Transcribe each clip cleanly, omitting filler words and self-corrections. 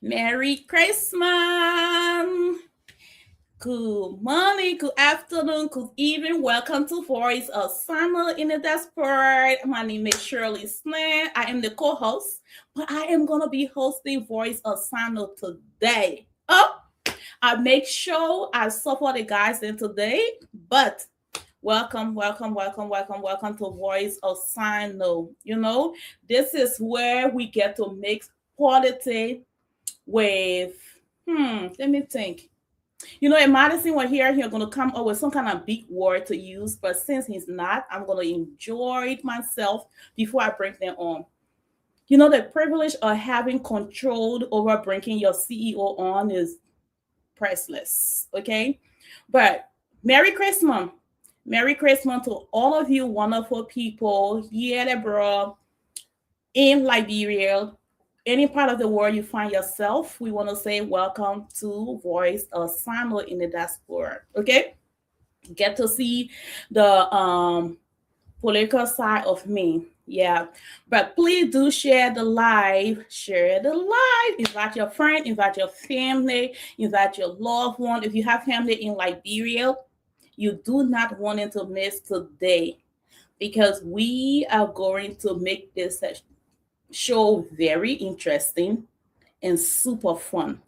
Merry Christmas. Good morning, good afternoon, good evening. Welcome to Voice of Sinoe in the Diaspora. My name is Shirley Snare. I am the co-host, but I am going to be hosting Voice of Sinoe today. Oh, I make sure I support the guys in today, but welcome to Voice of Sinoe. This is where we get to mix quality with let me think. In Madison, we're here, he's going to come up with some kind of big word to use, but since he's not, I'm going to enjoy it myself before I bring them on. The privilege of having control over bringing your CEO on is priceless, okay? But Merry Christmas. Merry Christmas to all of you wonderful people here abroad, in Liberia, any part of the world you find yourself. We want to say welcome to Voice of Sinoe in the Diaspora. Okay, get to see the political side of me. Yeah, but please do share the live. Share the live. Invite your friend, invite your family, invite your loved one. If you have family in Liberia, you do not want it to miss today, because we are going to make this show very interesting and super fun.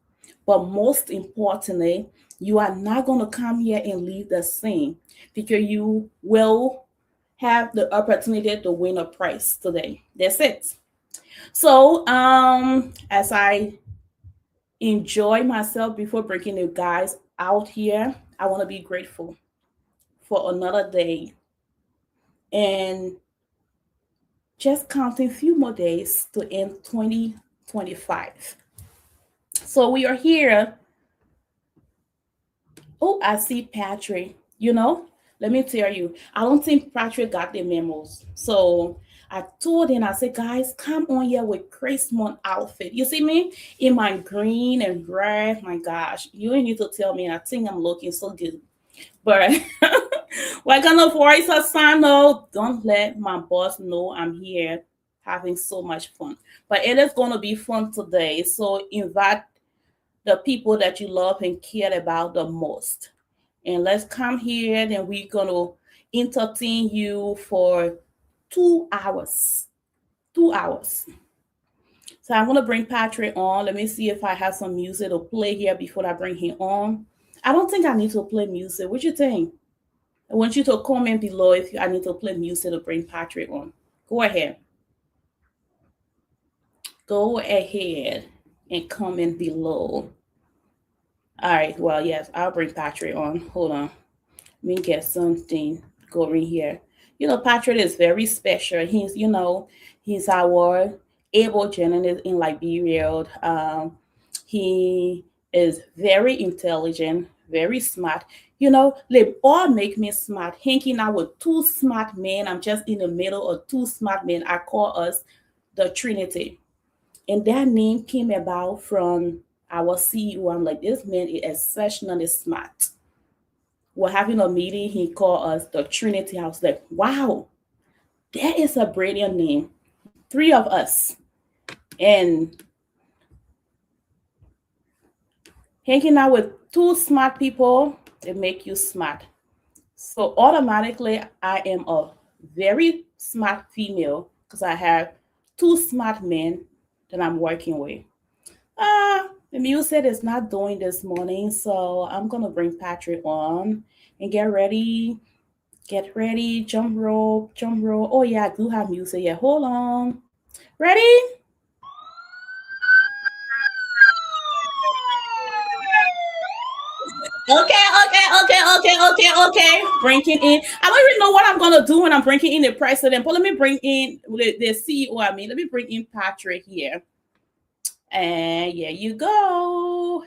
But most importantly, you are not going to come here and leave the same, because you will have the opportunity to win a prize today. That's it. So as I enjoy myself before bringing you guys out here, I want to be grateful for another day and just counting a few more days to end 2025. So we are here. Oh, I see Patrick. Let me tell you, I don't think Patrick got the memos. So I told him, I said, guys, come on here with Christmas outfit. You see me in my green and red. My gosh, you ain't need to tell me. I think I'm looking so good. But we're gonna Voice of Sinoe. Don't let my boss know I'm here having so much fun. But it is gonna be fun today. So invite the people that you love and care about the most. And let's come here, and we're gonna entertain you for 2 hours. 2 hours. So I'm gonna bring Patrick on. Let me see if I have some music to play here before I bring him on. I don't think I need to play music. What you think? I want you to comment below if I need to play music to bring Patrick on. Go ahead. Go ahead and comment below. All right. Well, yes, I'll bring Patrick on. Hold on. Let me get something going here. Patrick is very special. He's our able journalist in Liberia. He is very intelligent, very smart. They all make me smart. Hanging out with two smart men. I'm just in the middle of two smart men. I call us the Trinity. And that name came about from our CEO. I'm like, this man is exceptionally smart. We're having a meeting. He called us the Trinity. I was like, wow, that is a brilliant name. 3 of us. And hanging out with 2 smart people, they make you smart. So automatically, I am a very smart female because I have 2 smart men that I'm working with. The music is not doing this morning, so I'm going to bring Patrick on and get ready. Get ready, jump rope. Oh, yeah, I do have music. Yeah, hold on. Ready? Okay. Bringing in. I don't even know what I'm gonna do when I'm bringing in the president, but let me bring in the CEO. Let me bring in Patrick here. And here you go.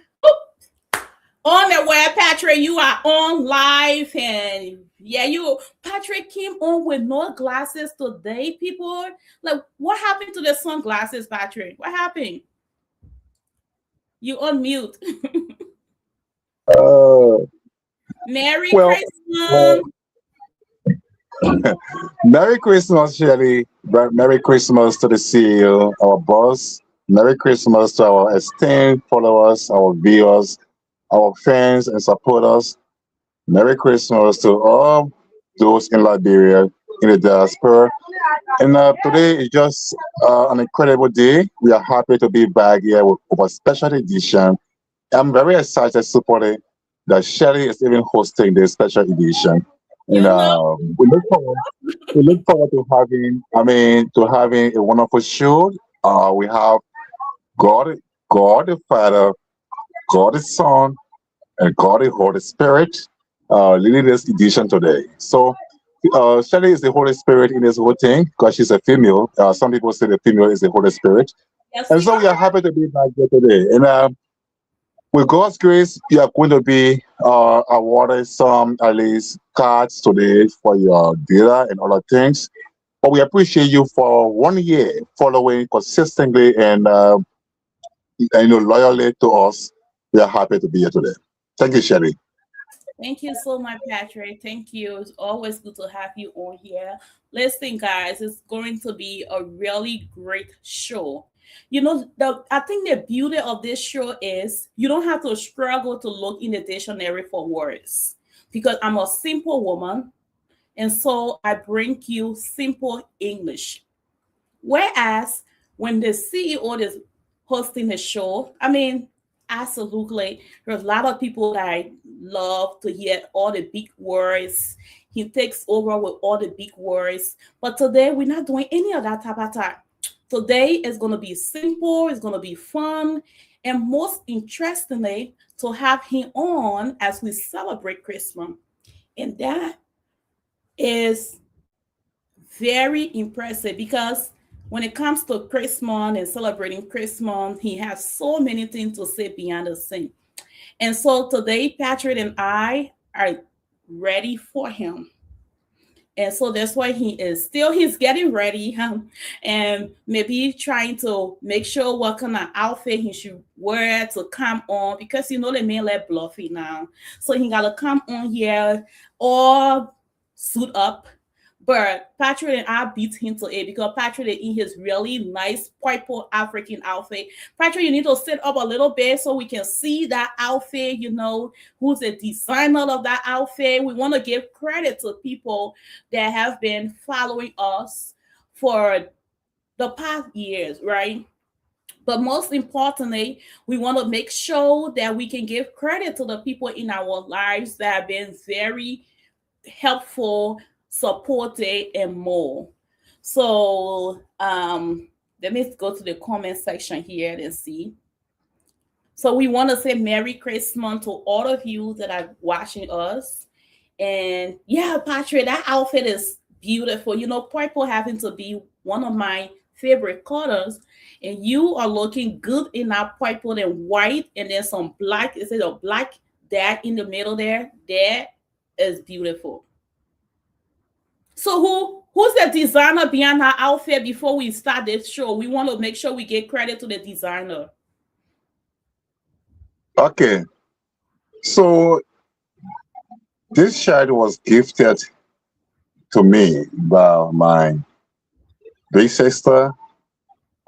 On the web, Patrick, you are on live, and yeah, Patrick came on with no glasses today. People, like, what happened to the sunglasses, Patrick? What happened? You on mute. Merry Christmas. Merry Christmas, Shirley. Merry Christmas to the CEO, our boss. Merry Christmas to our esteemed followers, our viewers, our fans and supporters. Merry Christmas to all those in Liberia, in the diaspora. And today is just an incredible day. We are happy to be back here with a special edition. I'm very excited to support it that Shelly is even hosting this special edition. And You know, we look forward to having a wonderful show. We have God, God the Father, God the Son, and God the Holy Spirit leading this edition today. So, Shelley is the Holy Spirit in this whole thing because she's a female. Some people say the female is the Holy Spirit. yes, And we so are. we are happy to be back here today. And with God's grace, we are going to be awarded some, at least, cards today for your data and other things. But we appreciate you for 1 year following consistently and loyally to us. We are happy to be here today. Thank you, Sherry. Thank you so much, Patrick. Thank you. It's always good to have you on here. Listen, guys, it's going to be a really great show. You know, I think the beauty of this show is you don't have to struggle to look in the dictionary for words because I'm a simple woman, and so I bring you simple English. Whereas when the CEO is hosting the show, I mean, absolutely, there's a lot of people that I love to hear all the big words. He takes over with all the big words. But today, we're not doing any of that type of time. Today is going to be simple, it's going to be fun, and most interestingly, to have him on as we celebrate Christmas. And that is very impressive because when it comes to Christmas and celebrating Christmas, he has so many things to say behind the scene. And so today, Patrick and I are ready for him. And so that's why he's getting ready, and maybe trying to make sure what kind of outfit he should wear to come on because the man like bluffy now. So he gotta come on here all suit up. But Patrick and I beat him to it because Patrick is in his really nice purple African outfit. Patrick, you need to sit up a little bit so we can see that outfit, who's the designer of that outfit. We want to give credit to people that have been following us for the past years, right? But most importantly, we want to make sure that we can give credit to the people in our lives that have been very helpful, supported, and more. So let me go to the comment section here and see. So we want to say Merry Christmas to all of you that are watching us. And yeah, Patrick, that outfit is beautiful. Purple having to be one of my favorite colors. And you are looking good in that purple and white, and then some black. Is it a black that in the middle there? That is beautiful. So who's the designer behind her outfit before we start this show? We want to make sure we give credit to the designer. Okay, so this shirt was gifted to me by my big sister.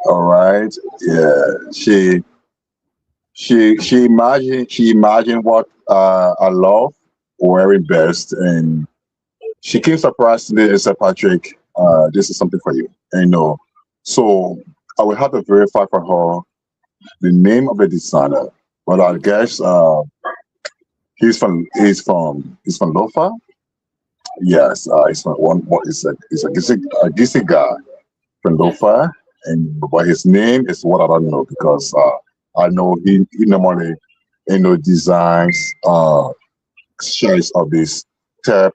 All right, yeah, she imagined what I love wearing best, and she came surprised me and said, Patrick, this is something for you. And so I will have to verify for her the name of the designer. But I guess he's from Lofa. Yes, he's from one it's a Gisi guy from Okay. Lofa, and but his name is what I don't know because I know he normally designs shades of this type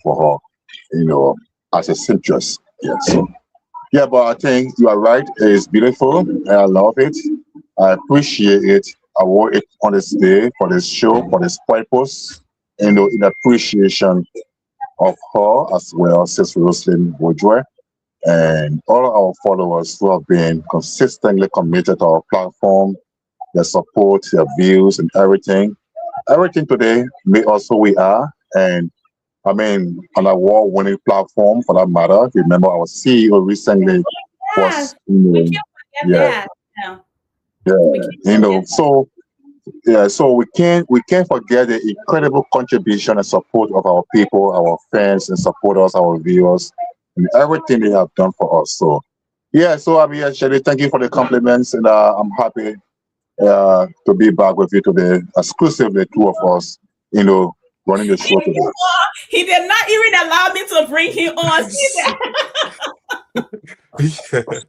for her, as a citrus. Yeah, so yeah, but I think you are right. It's beautiful, and I love it. I appreciate it. I wore it on this day for this show for this purpose, in appreciation of her as well, Sister Roslyn Woodward, and all our followers who have been consistently committed to our platform, their support, their views, and everything. Everything today made us who we are, and I mean, an award-winning platform for that matter. Remember, our CEO recently Yeah, was, we can't forget that. Yeah. We yeah. can't You know, forget so yeah, so we can't forget the incredible contribution and support of our people, our fans and supporters, our viewers, and everything they have done for us. So yeah, so I'm here, Shelly. Thank you for the compliments, and I'm happy to be back with you today, exclusively two of us, you know, running the show today. he did not even allow me to bring him on. See that? Yeah.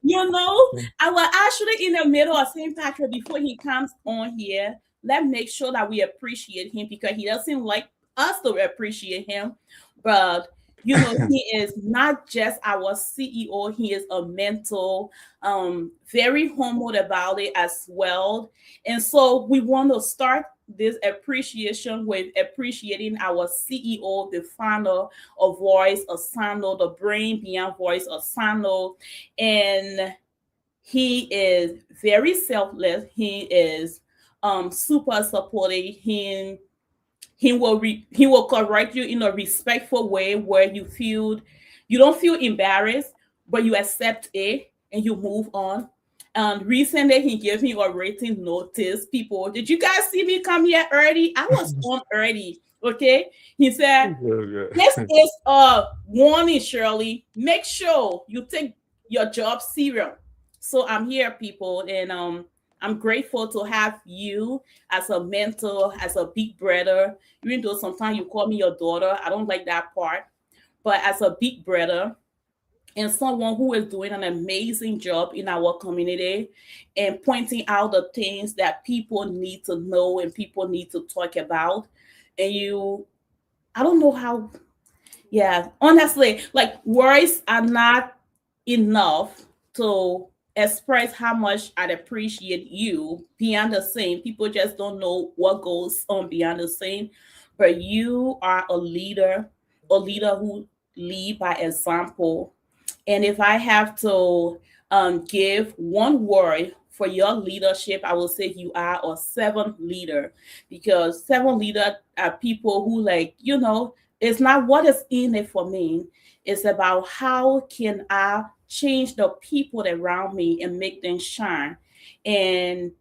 You know, I was actually in the middle of St. Patrick before he comes on here. Let's make sure that we appreciate him because he doesn't like us to appreciate him. But you know, he is not just our CEO, he is a mentor, very humble about it as well. And so we want to start this appreciation with appreciating our CEO, the founder of Voice of Sinoe, the brain behind Voice of Sinoe. And he is very selfless. He is super supportive. He will correct you in a respectful way where you don't feel embarrassed, but you accept it and you move on. And recently he gave me a rating notice. People, did you guys see me come here early? I was on early. Okay. He said, this is a warning, Shirley. Make sure you take your job serious. So I'm here, people, and I'm grateful to have you as a mentor, as a big brother. Even though sometimes you call me your daughter, I don't like that part. But as a big brother and someone who is doing an amazing job in our community and pointing out the things that people need to know and people need to talk about. And I don't know how, yeah, honestly, like words are not enough to express how much I appreciate you beyond the scene. People just don't know what goes on beyond the scene. But you are a leader who lead by example. And if I have to give one word for your leadership, I will say you are a servant leader because servant leader are people who it's not what is in it for me. It's about how can I change the people around me and make them shine. And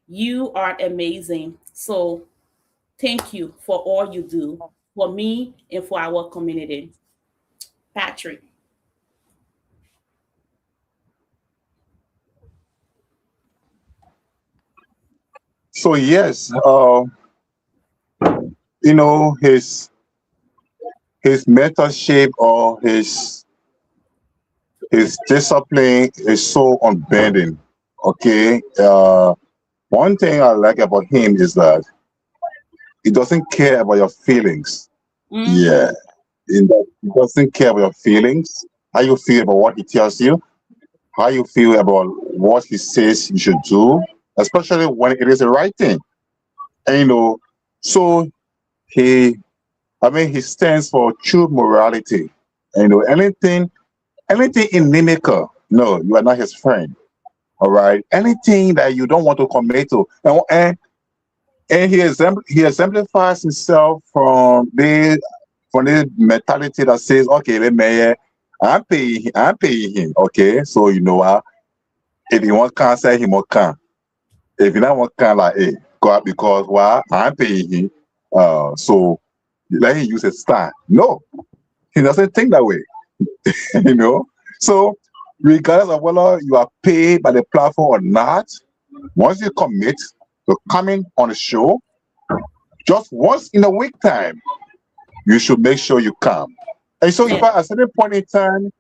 you are amazing. So thank you for all you do for me and for our community. Patrick. So yes, you know, his mentorship or his discipline is so unbending. Okay. One thing I like about him is that he doesn't care about your feelings. Mm-hmm. Yeah. In that he doesn't care about your feelings, how you feel about what he tells you, how you feel about what he says you should do, especially when it is the right thing. And you know, so he he stands for true morality. And, you know, anything inimical, no, you are not his friend. All right. Anything that you don't want to commit to. And he exemplifies himself from the mentality that says, okay, let me I'm paying him. Okay. So you know what? If he wants cancer, he must come. If you don't want can like hey, go out because why I'm paying him. So let him use his time. No, he doesn't think that way. You know. So regardless of whether you are paid by the platform or not, once you commit to coming on the show, just once in a week time, you should make sure you come. And so if Yeah. at a certain point in time,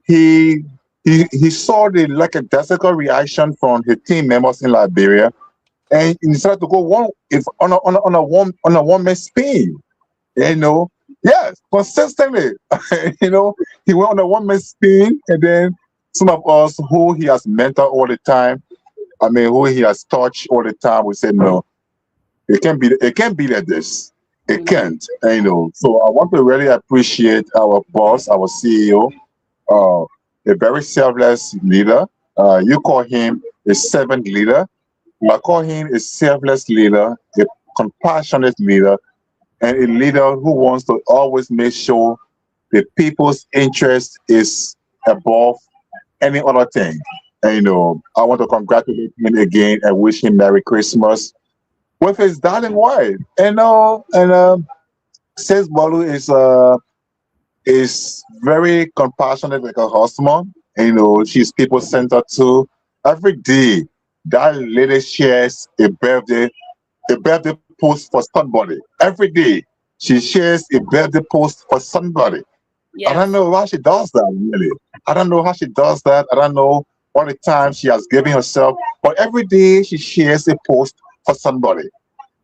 he he saw the like a drastic reaction from his team members in Liberia, and he decided to go one if on a one man spin. You know, yes, consistently. You know, he went on a one man spin, and then some of us who he has mentored all the time, who he has touched all the time, we said no, it can't be like this. It Mm-hmm. can't. You know, so I want to really appreciate our boss, our CEO, uh, a very selfless leader. You call him a servant leader. I call him a selfless leader, a compassionate leader, and a leader who wants to always make sure the people's interest is above any other thing. And, I want to congratulate him again and wish him Merry Christmas with his darling wife. Says Balu is very compassionate like a husband. She's people centered too. Every day, that lady shares a birthday post for somebody. Every day, she shares a birthday post for somebody. I don't Yes. know how she does that, really. I don't know how she does that. I don't know what the time she has given herself, but every day she shares a post for somebody.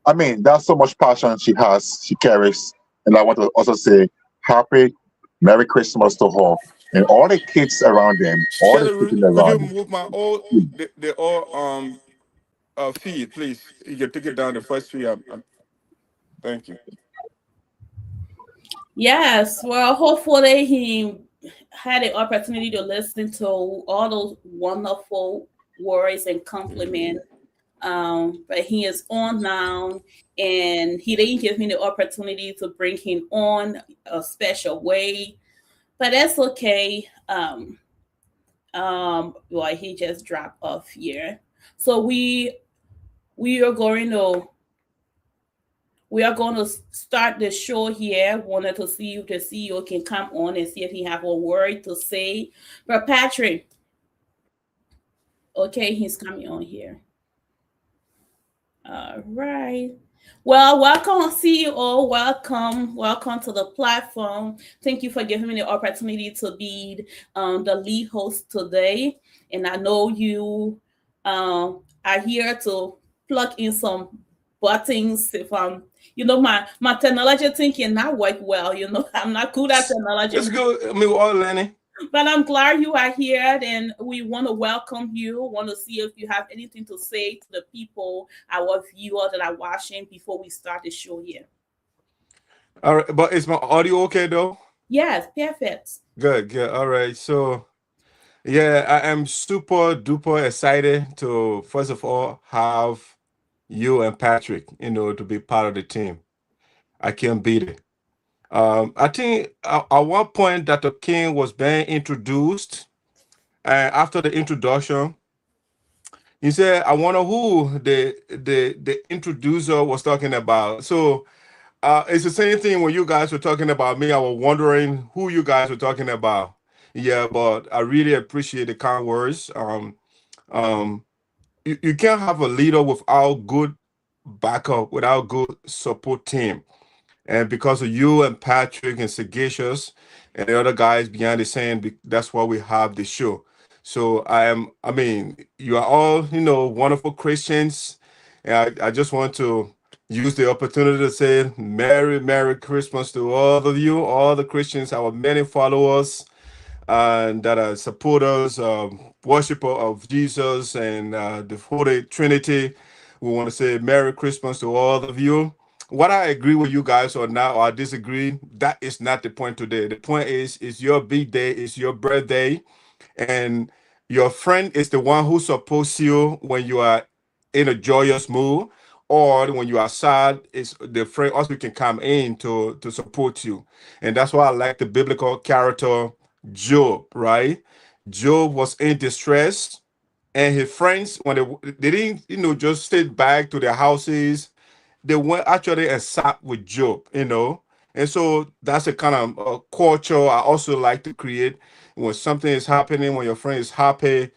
I mean, that's so much passion she carries. And I want to also say happy Merry Christmas to her and all the kids around them, all the Shirley, people could you around move my all them. the all feed, please? You can take it down the first feed. Thank you. Yes. Well, hopefully he had the opportunity to listen to all those wonderful words and compliments. But he is on now, and he didn't give me the opportunity to bring him on a special way. But that's okay. Well, he just dropped off here. So we are going to start the show here. Wanted to see if the CEO can come on and see if he have a word to say. But Patrick, okay, he's coming on here. All right. Well, welcome, CEO. Welcome to the platform. Thank you for giving me the opportunity to be the lead host today. And I know you are here to plug in some buttons. If my technology thing cannot work well. I'm not good at technology. It's good. I mean, we're all learning. But I'm glad you are here, and we want to welcome you. Want to see if you have anything to say to the people, our viewers that are watching, before we start the show here. All right, but is my audio okay though? Yes, perfect. Good, good. All right. So yeah, I am super duper excited to first of all have you and Patrick, to be part of the team. I can't beat it. I think at one point Dr. King was being introduced, and after the introduction, he said, "I wonder who the introducer was talking about." So it's the same thing when you guys were talking about me. I was wondering who you guys were talking about. Yeah, but I really appreciate the kind words. Um, you can't have a leader without good backup, without good support team. And because of you and Patrick and Sagacious and the other guys behind the scene, that's why we have the show. So I mean, you are all, wonderful Christians. And I just want to use the opportunity to say Merry Christmas to all of you, all the Christians, our many followers and that are supporters, worshiper of Jesus and the Holy Trinity. We want to say Merry Christmas to all of you. What I agree with you guys or not, or I disagree, that is not the point today. The point is, it's your big day, it's your birthday, and your friend is the one who supports you when you are in a joyous mood, or when you are sad, it's the friend also can come in to support you. And that's why I like the biblical character Job, right? Job was in distress, and his friends, when they didn't, just sit back to their houses, they went actually and sat with Job. And so that's a kind of culture I also like to create. When something is happening, when your friend is happy,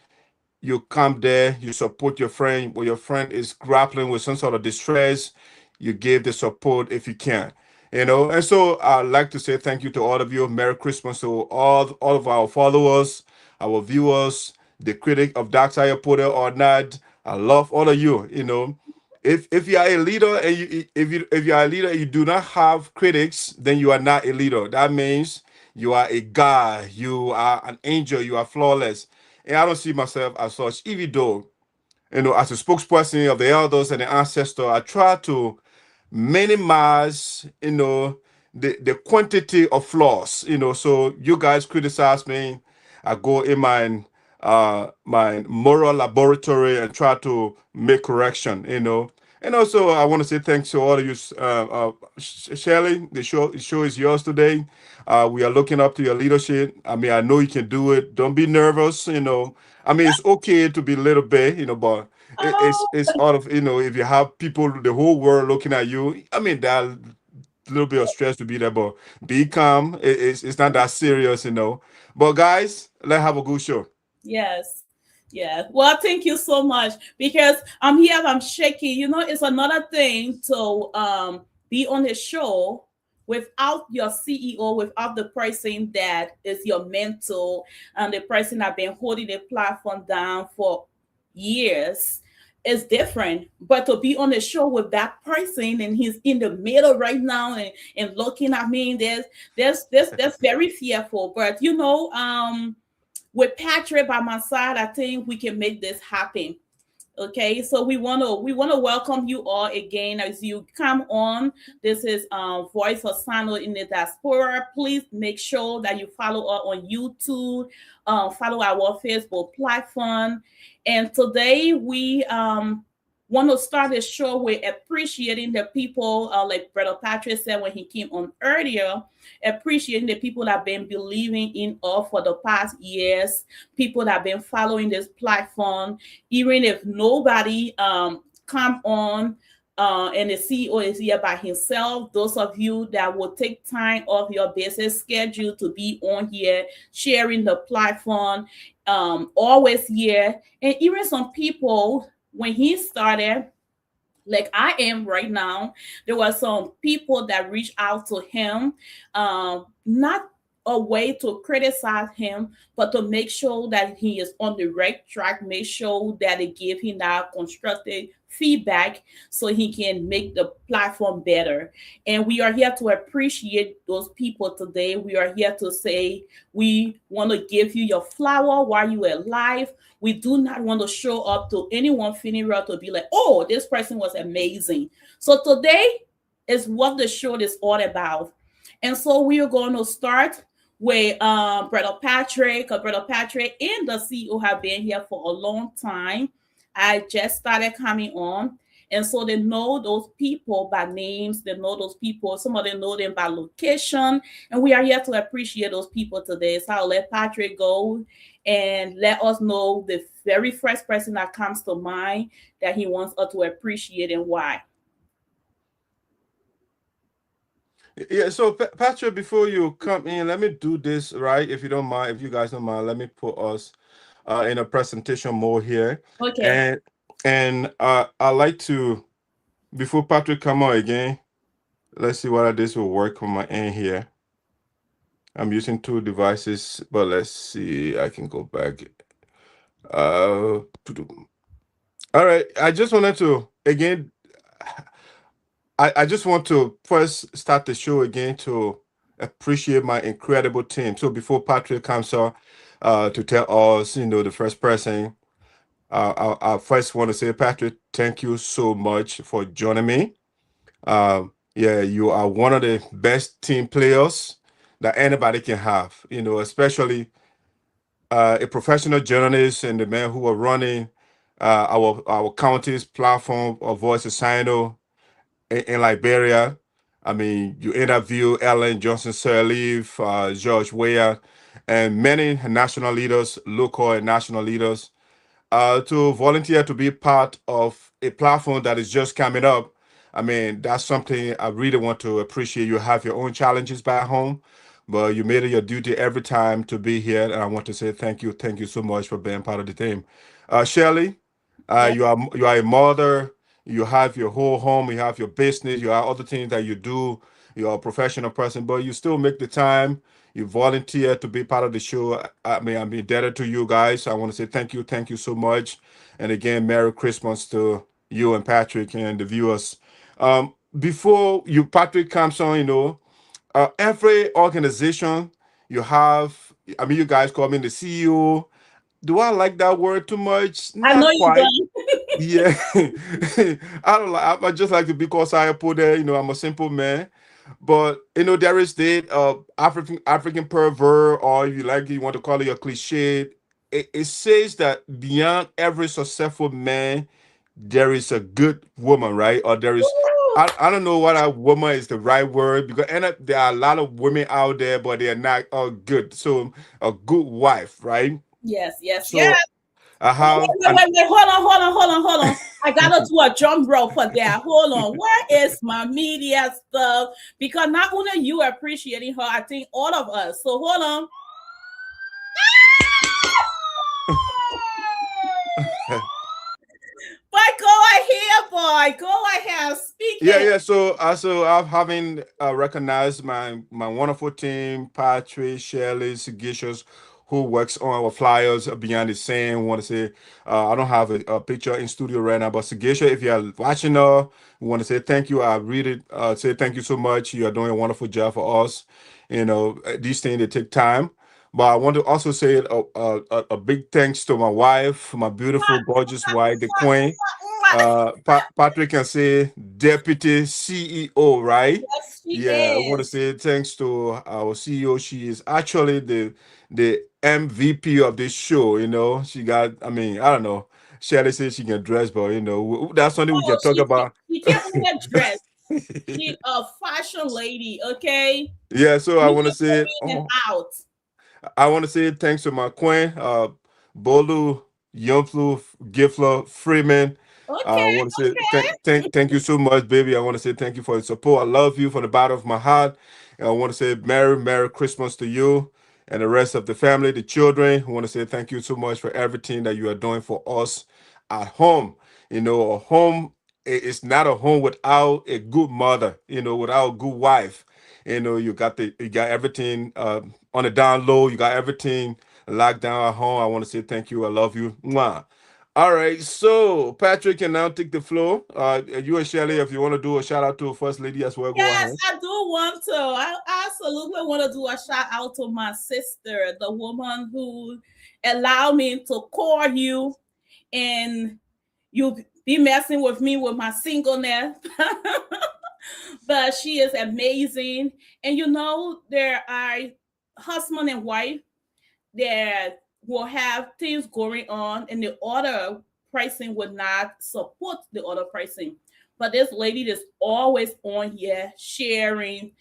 you come there, you support your friend. When your friend is grappling with some sort of distress, you give the support if you can. And so I'd like to say thank you to all of you. Merry Christmas to all of our followers, our viewers, the critic of Dark Side Porter or not. I love all of you. If you are a leader and if you are a leader and you do not have critics, then you are not a leader. That means you are a god, you are an angel, you are flawless. And I don't see myself as such, even though, as a spokesperson of the elders and the ancestor, I try to minimize, the quantity of flaws. So you guys criticize me, I go in my moral laboratory and try to make correction. And also, I want to say thanks to all of you, Shirley. The show is yours today. We are looking up to your leadership. I mean, I know you can do it. Don't be nervous. I mean, it's okay to be a little bit. But Oh, it's out of if you have people, the whole world looking at you. I mean, that little bit of stress to be there, but be calm. It's not that serious. But guys, let's have a good show. yes. Yeah. Well, thank you so much because I'm here, I'm shaking. It's another thing to be on the show without your CEO, without the person that is your mentor and the person that been holding the platform down for years. Is different, but to be on the show with that person and he's in the middle right now and looking at me, that's very fearful. But with Patrick by my side, I think we can make this happen. Okay, so we wanna welcome you all again as you come on. This is Voice of Sinoe in the Diaspora. Please make sure that you follow us on YouTube, follow our Facebook platform. And today we want to start the show with appreciating the people, like Brother Patrick said when he came on earlier, appreciating the people that have been believing in us for the past years, people that have been following this platform, even if nobody come on and the CEO is here by himself. Those of you that will take time off your business schedule to be on here, sharing the platform, always here. And even some people, when he started, like I am right now, there were some people that reached out to him, not a way to criticize him, but to make sure that he is on the right track, make sure that they give him that constructive feedback so he can make the platform better. And we are here to appreciate those people today. We are here to say we want to give you your flower while you are alive. We do not want to show up to anyone funeral to be like, oh, this person was amazing. So today is what the show is all about. And so we are going to start with Brother Patrick. Brother Patrick and the CEO have been here for a long time. I just started coming on. And so they know those people by names. They know those people. Some of them know them by location. And we are here to appreciate those people today. So I'll let Patrick go and let us know the very first person that comes to mind that he wants us to appreciate and why. Yeah, so Patrick, before you come in, let me do this right, if you don't mind, if you guys don't mind, let me put us in a presentation mode here. Okay. And I like to, before Patrick come on again, let's see whether this will work on my end here. I'm using two devices, but let's see, I can go back. All right, I just wanted to, again, I just want to first start the show again to appreciate my incredible team. So before Patrick comes on to tell us, the first person, I first want to say, Patrick, thank you so much for joining me. Yeah, you are one of the best team players that anybody can have, especially a professional journalist and the man who are running our county's platform of Voice of Sinoe in Liberia. I mean, you interview Ellen Johnson Sirleaf, George Weah, and many national leaders, local and national leaders, to volunteer to be part of a platform that is just coming up. I mean, that's something I really want to appreciate. You have your own challenges back home, but you made it your duty every time to be here. And I want to say thank you. Thank you so much for being part of the team. Shirley, Yeah. you are a mother. You have your whole home. You have your business. You have other things that you do. You're a professional person, but you still make the time. You volunteer to be part of the show. I mean, I'm indebted to you guys. I want to say thank you so much. And again, Merry Christmas to you and Patrick and the viewers. Before you, Patrick comes on, every organization you have, I mean, you guys call me the CEO. Do I like that word too much? I know Not you quite. don't. Yeah, I don't like. I just like to be called I put there. I'm a simple man, but there is the African pervert, or if you like, you want to call it a cliche. It says that beyond every successful man there is a good woman, right? Or there is, Woo! I don't know what a woman is the right word, because there are a lot of women out there, but they are not all good. So a good wife, right? Yes, yes, yes. So I Wait, have wait, an wait, wait. Hold on. I gotta do a drum roll for that. Hold on. Where is my media stuff? Because not only you appreciating her, I think all of us. So hold on. But go ahead, boy. Go ahead. Speak yeah, it. yeah. So also I'm having recognized my wonderful team, Patrick, Shirley, Sagicious, who works on our flyers beyond the scene. Want to say I don't have a picture in studio right now, but Sagicious, if you are watching, we want to say thank you. I really say thank you so much. You are doing a wonderful job for us. You know, these things they take time. But I want to also say a big thanks to my wife, my beautiful, gorgeous wife, the Queen. Patrick can say Deputy CEO, right? Yes, she Yeah, I want to is. say thanks to our CEO. She is actually the MVP of this show. You know, she got. I mean, I don't know. Shelley says she can dress, but you know, that's something we Oh, can talk about. she can't wear dress. She a fashion lady, okay? Yeah, so I want to Moving say, in and oh, out. I want to say thanks to my queen, Bolu, Yomflu, Gifla, Freeman. I Okay, want to say okay. thank you so much, baby. I want to say thank you for your support. I love you from the bottom of my heart. And I want to say Merry Christmas to you and the rest of the family, the children. I want to say thank you so much for everything that you are doing for us at home. You know, a home is not a home without a good mother. You know, without a good wife. You know, you got everything on the down low. You got everything locked down at home. I want to say thank you. I love you. Mwah. All right, so Patrick can now take the floor. You and Shelley, if you want to do a shout out to First Lady as well, go Yes, ahead. I do want to. I absolutely want to do a shout out to my sister, the woman who allowed me to call you and you be messing with me with my singleness. But she is amazing. And you know, there are husband and wife that will have things going on and the other pricing would not support the other pricing. But this lady is always on here sharing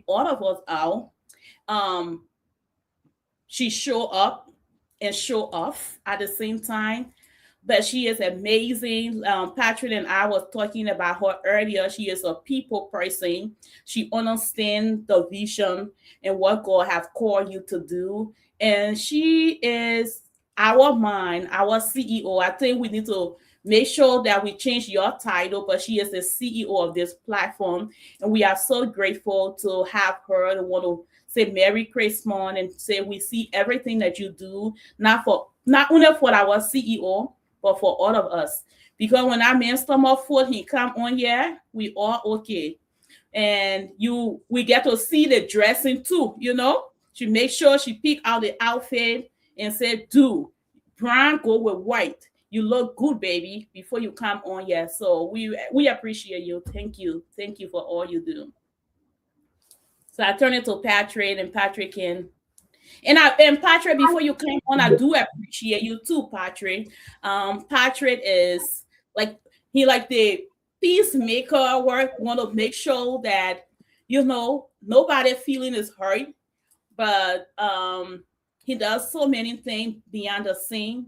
all of us out. Um, she show up and show off at the same time, but she is amazing. Patrick and I was talking about her earlier. She is a people person. She understands the vision and what God have called you to do. And she is our mind, our CEO. I think we need to make sure that we change your title, but she is the CEO of this platform. And we are so grateful to have her to want to say Merry Christmas and say we see everything that you do, not only for our CEO, but for all of us. Because when our man stomach food, he come on here, we all okay. And we get to see the dressing too, you know. She make sure she pick out the outfit and said, do brown go with white. You look good, baby, before you come on here. So we appreciate you. Thank you. Thank you for all you do. So I turn it to Patrick and Patrick and Patrick, before you come on, I do appreciate you too, Patrick. Patrick is like he like the peacemaker work, want to make sure that nobody feeling is hurt, but he does so many things behind the scene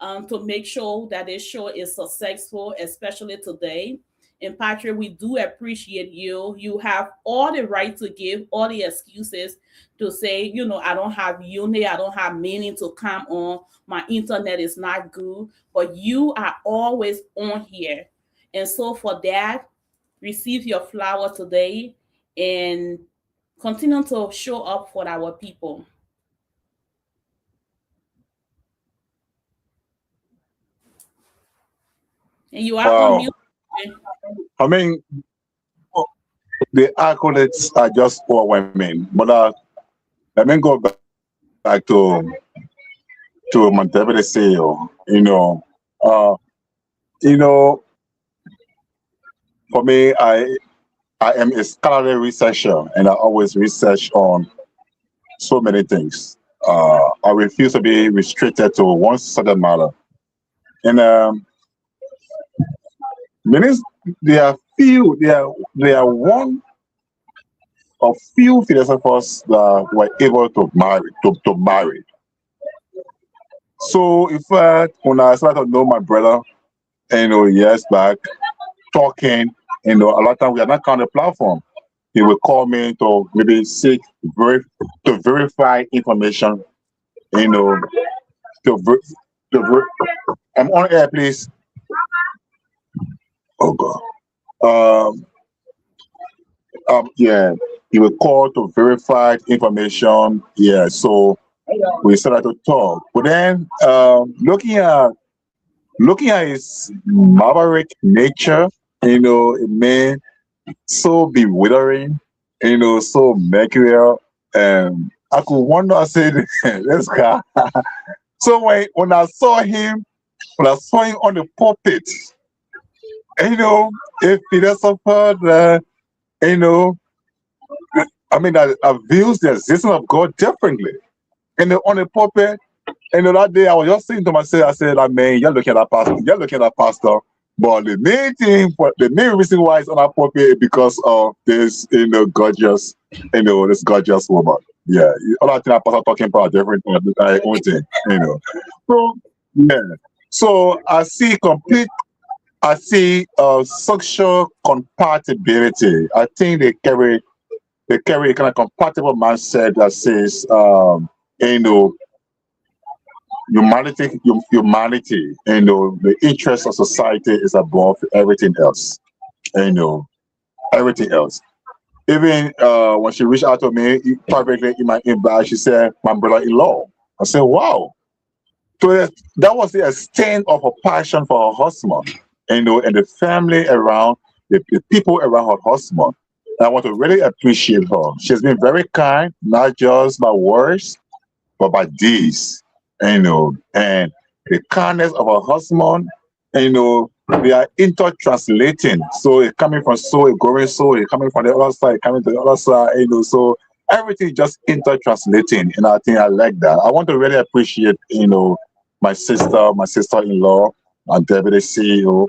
to make sure that this show is successful, especially today. And Patrick, we do appreciate you. You have all the right to give all the excuses to say, I don't have unit, I don't have meaning to come on. My internet is not good, but you are always on here. And so for that, receive your flower today and continue to show up for our people. And you are on Wow. mute. I mean, the accolades are just overwhelming. But let me go back to my deputy CEO. You know, for me, I am a scholarly researcher, and I always research on so many things. I refuse to be restricted to one subject matter. And Means there are one of few philosophers that were able to marry. So in fact, when I started to know my brother, years back, talking, a lot of time we are not on the platform. He would call me to maybe seek to verify information, to I'm on air, please. Oh God. Yeah, he would call to verify information. Yeah, so we started to talk. But then, looking at his maverick nature, it made so bewildering, so mercurial. I could wonder, I said, this guy. So when I saw him on the pulpit, a philosopher that, that views the existence of God differently. And on the pulpit, that day I was just saying to myself, I said, man, you're looking at that pastor. But the main reason why it's on our pulpit is because of this, gorgeous, this gorgeous woman. Yeah, all that thing that pastor talking about different own thing, So yeah, so I see sexual compatibility. I think they carry a kind of compatible mindset that says, humanity, the interest of society is above everything else. Everything else. Even when she reached out to me privately in my inbox, she said, "My brother-in-law." I said, "Wow." So that was the extent of her passion for her husband, and the family around, the people around her husband. And I want to really appreciate her. She's been very kind, not just by words, but by deeds. And the kindness of her husband, we are intertranslating. So it's coming from so, it's going so, it's coming from the other side, coming to the other side, so everything just intertranslating. And I think I like that. I want to really appreciate, my sister-in-law, and Deputy CEO.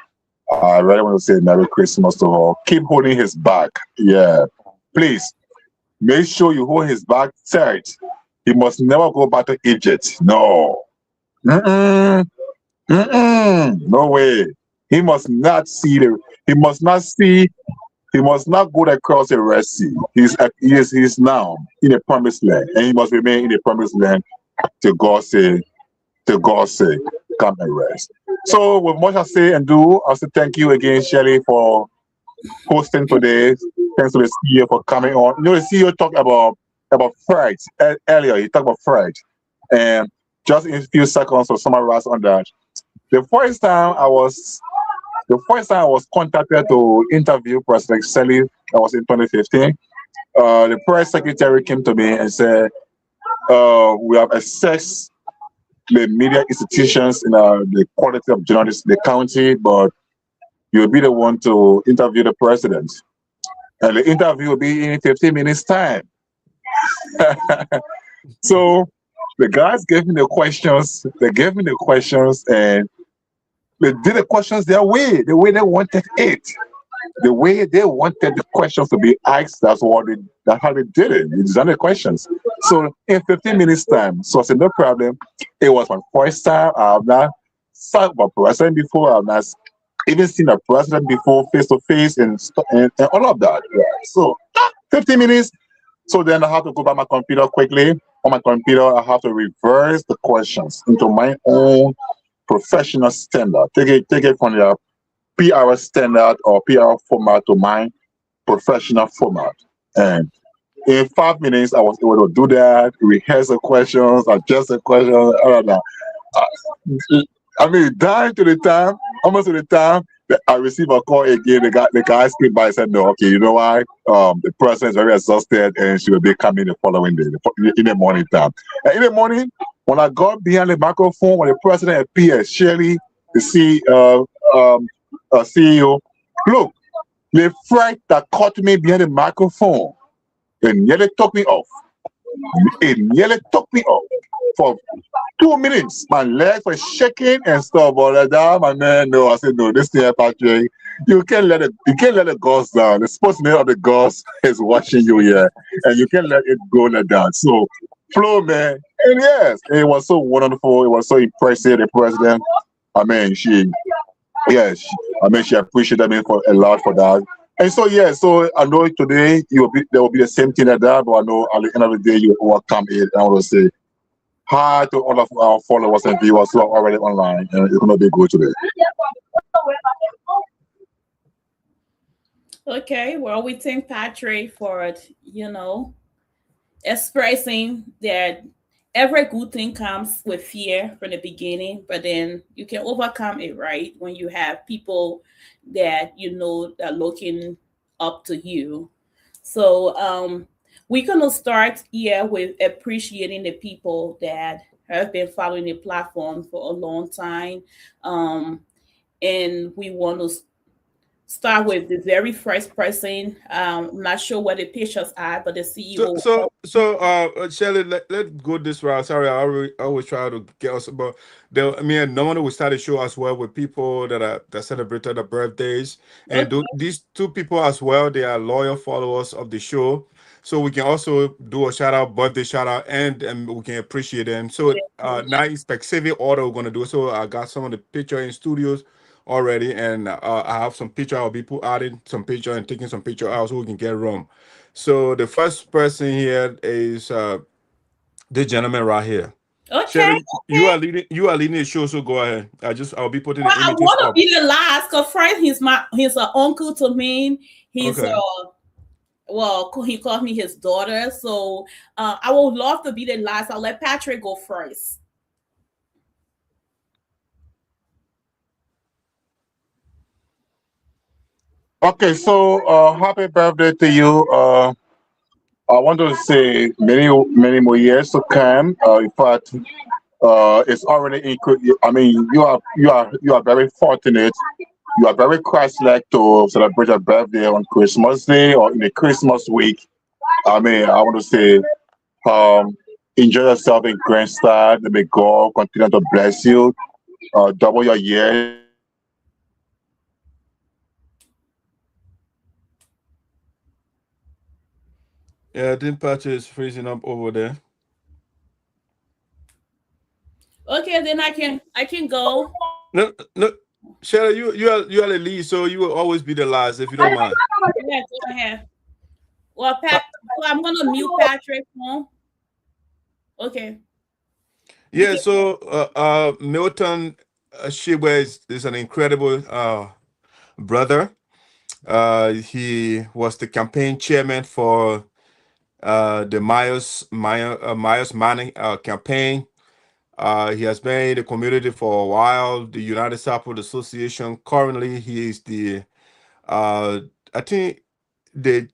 I really want to say Merry Christmas to her. Keep holding his back. Yeah. Please, make sure you hold his back tight. He must never go back to Egypt. No. No way. He must not go across the Red Sea. He's now in the promised land, and he must remain in the promised land till God say, come and rest. So with much I say and do, I say thank you again, Shirley, for hosting today. Thanks to the CEO for coming on. The CEO talked about fright earlier. He talked about fright, and just in a few seconds to summarize on that. The first time I was contacted to interview President Shirley, that was in 2015. The press secretary came to me and said, "We have assessed the media institutions in the quality of journalists in the county, but you'll be the one to interview the president. And the interview will be in 15 minutes time." So the guys gave me the questions. They gave me the questions, and they did the questions their way, the way they wanted it. The way they wanted the questions to be asked, that's how they did it. They designed the questions. So in 15 minutes time, so I said, no problem. It was my first time. I have not sat with a president before. I have not even seen a president before face to face and all of that. Yeah. So 15 minutes. So then I have to go back my computer quickly. On my computer, I have to reverse the questions into my own professional standard. Take it from your PR standard or PR format to my professional format. And in 5 minutes, I was able to do that, rehearse the questions, adjust the questions, all of that. Almost to the time that I received a call again, the guy came by and said, "No, okay, you know why? The person is very exhausted and she will be coming the following day, in the morning time." And in the morning, when I got behind the microphone, when the president appeared, Shirley, the CEO, look, the fright that caught me behind the microphone, it nearly took me off. for 2 minutes. My legs were shaking and stuff. But like that, my man, no, I said no. This thing, Patrick, you can't let the ghost down. The sportsman of the ghost is watching you here, and you can't let it go like that. So flow, man. And yes, it was so wonderful. It was so impressive. The president, I mean, she appreciated me for a lot for that. And so yeah, so I know today there will be the same thing like that, but I know at the end of the day you will overcome it. And I want to say hi to all of our followers and viewers who are already online, and it's gonna be good today. Okay, well, we thank Patrick for expressing that every good thing comes with fear from the beginning, but then you can overcome it, right? When you have people that are looking up to you. So we're gonna start here with appreciating the people that have been following the platform for a long time. And we want to start with the very first person. I'm not sure what the pictures are, but the CEO. Shirley, let's go this route. Sorry, I always try to get us about I mean, normally we start the show as well with people that celebrated their birthdays, and Okay. these two people as well, they are loyal followers of the show. So we can also do a shout out, birthday shout out, and we can appreciate them. So now in specific order we're gonna do. So I got some of the picture in studios already, and I have some picture. I'll be adding some picture and taking some picture out so we can get room. So the first person here is this gentleman right here. Okay. Shelly, you are leading the show, so go ahead. I'll be putting Well, the I images want to up. be the last because first he's an uncle to me. He's Okay. he called me his daughter. So I would love to be the last. I'll let Patrick go first. Okay, so happy birthday to you. I want to say many more years to come. In fact, it's already I mean, you are very fortunate. You are very Christ-like to celebrate your birthday on Christmas Day or in the Christmas week. I mean, I want to say, um, enjoy yourself in grand style. May God continue to bless you, double your years. Yeah, I think Patrick is freezing up over there. Okay, then I can go. No, no, Shelly, you are the lead, so you will always be the last if you don't mind. Yeah, go ahead. Well, so I'm gonna mute Patrick. No? Okay. You Yeah, can. so Milton Shibwe is an incredible brother. He was the campaign chairman for the Myers Manning campaign. He has been in the community for a while. The United Southwood Association. Currently, he is the I think the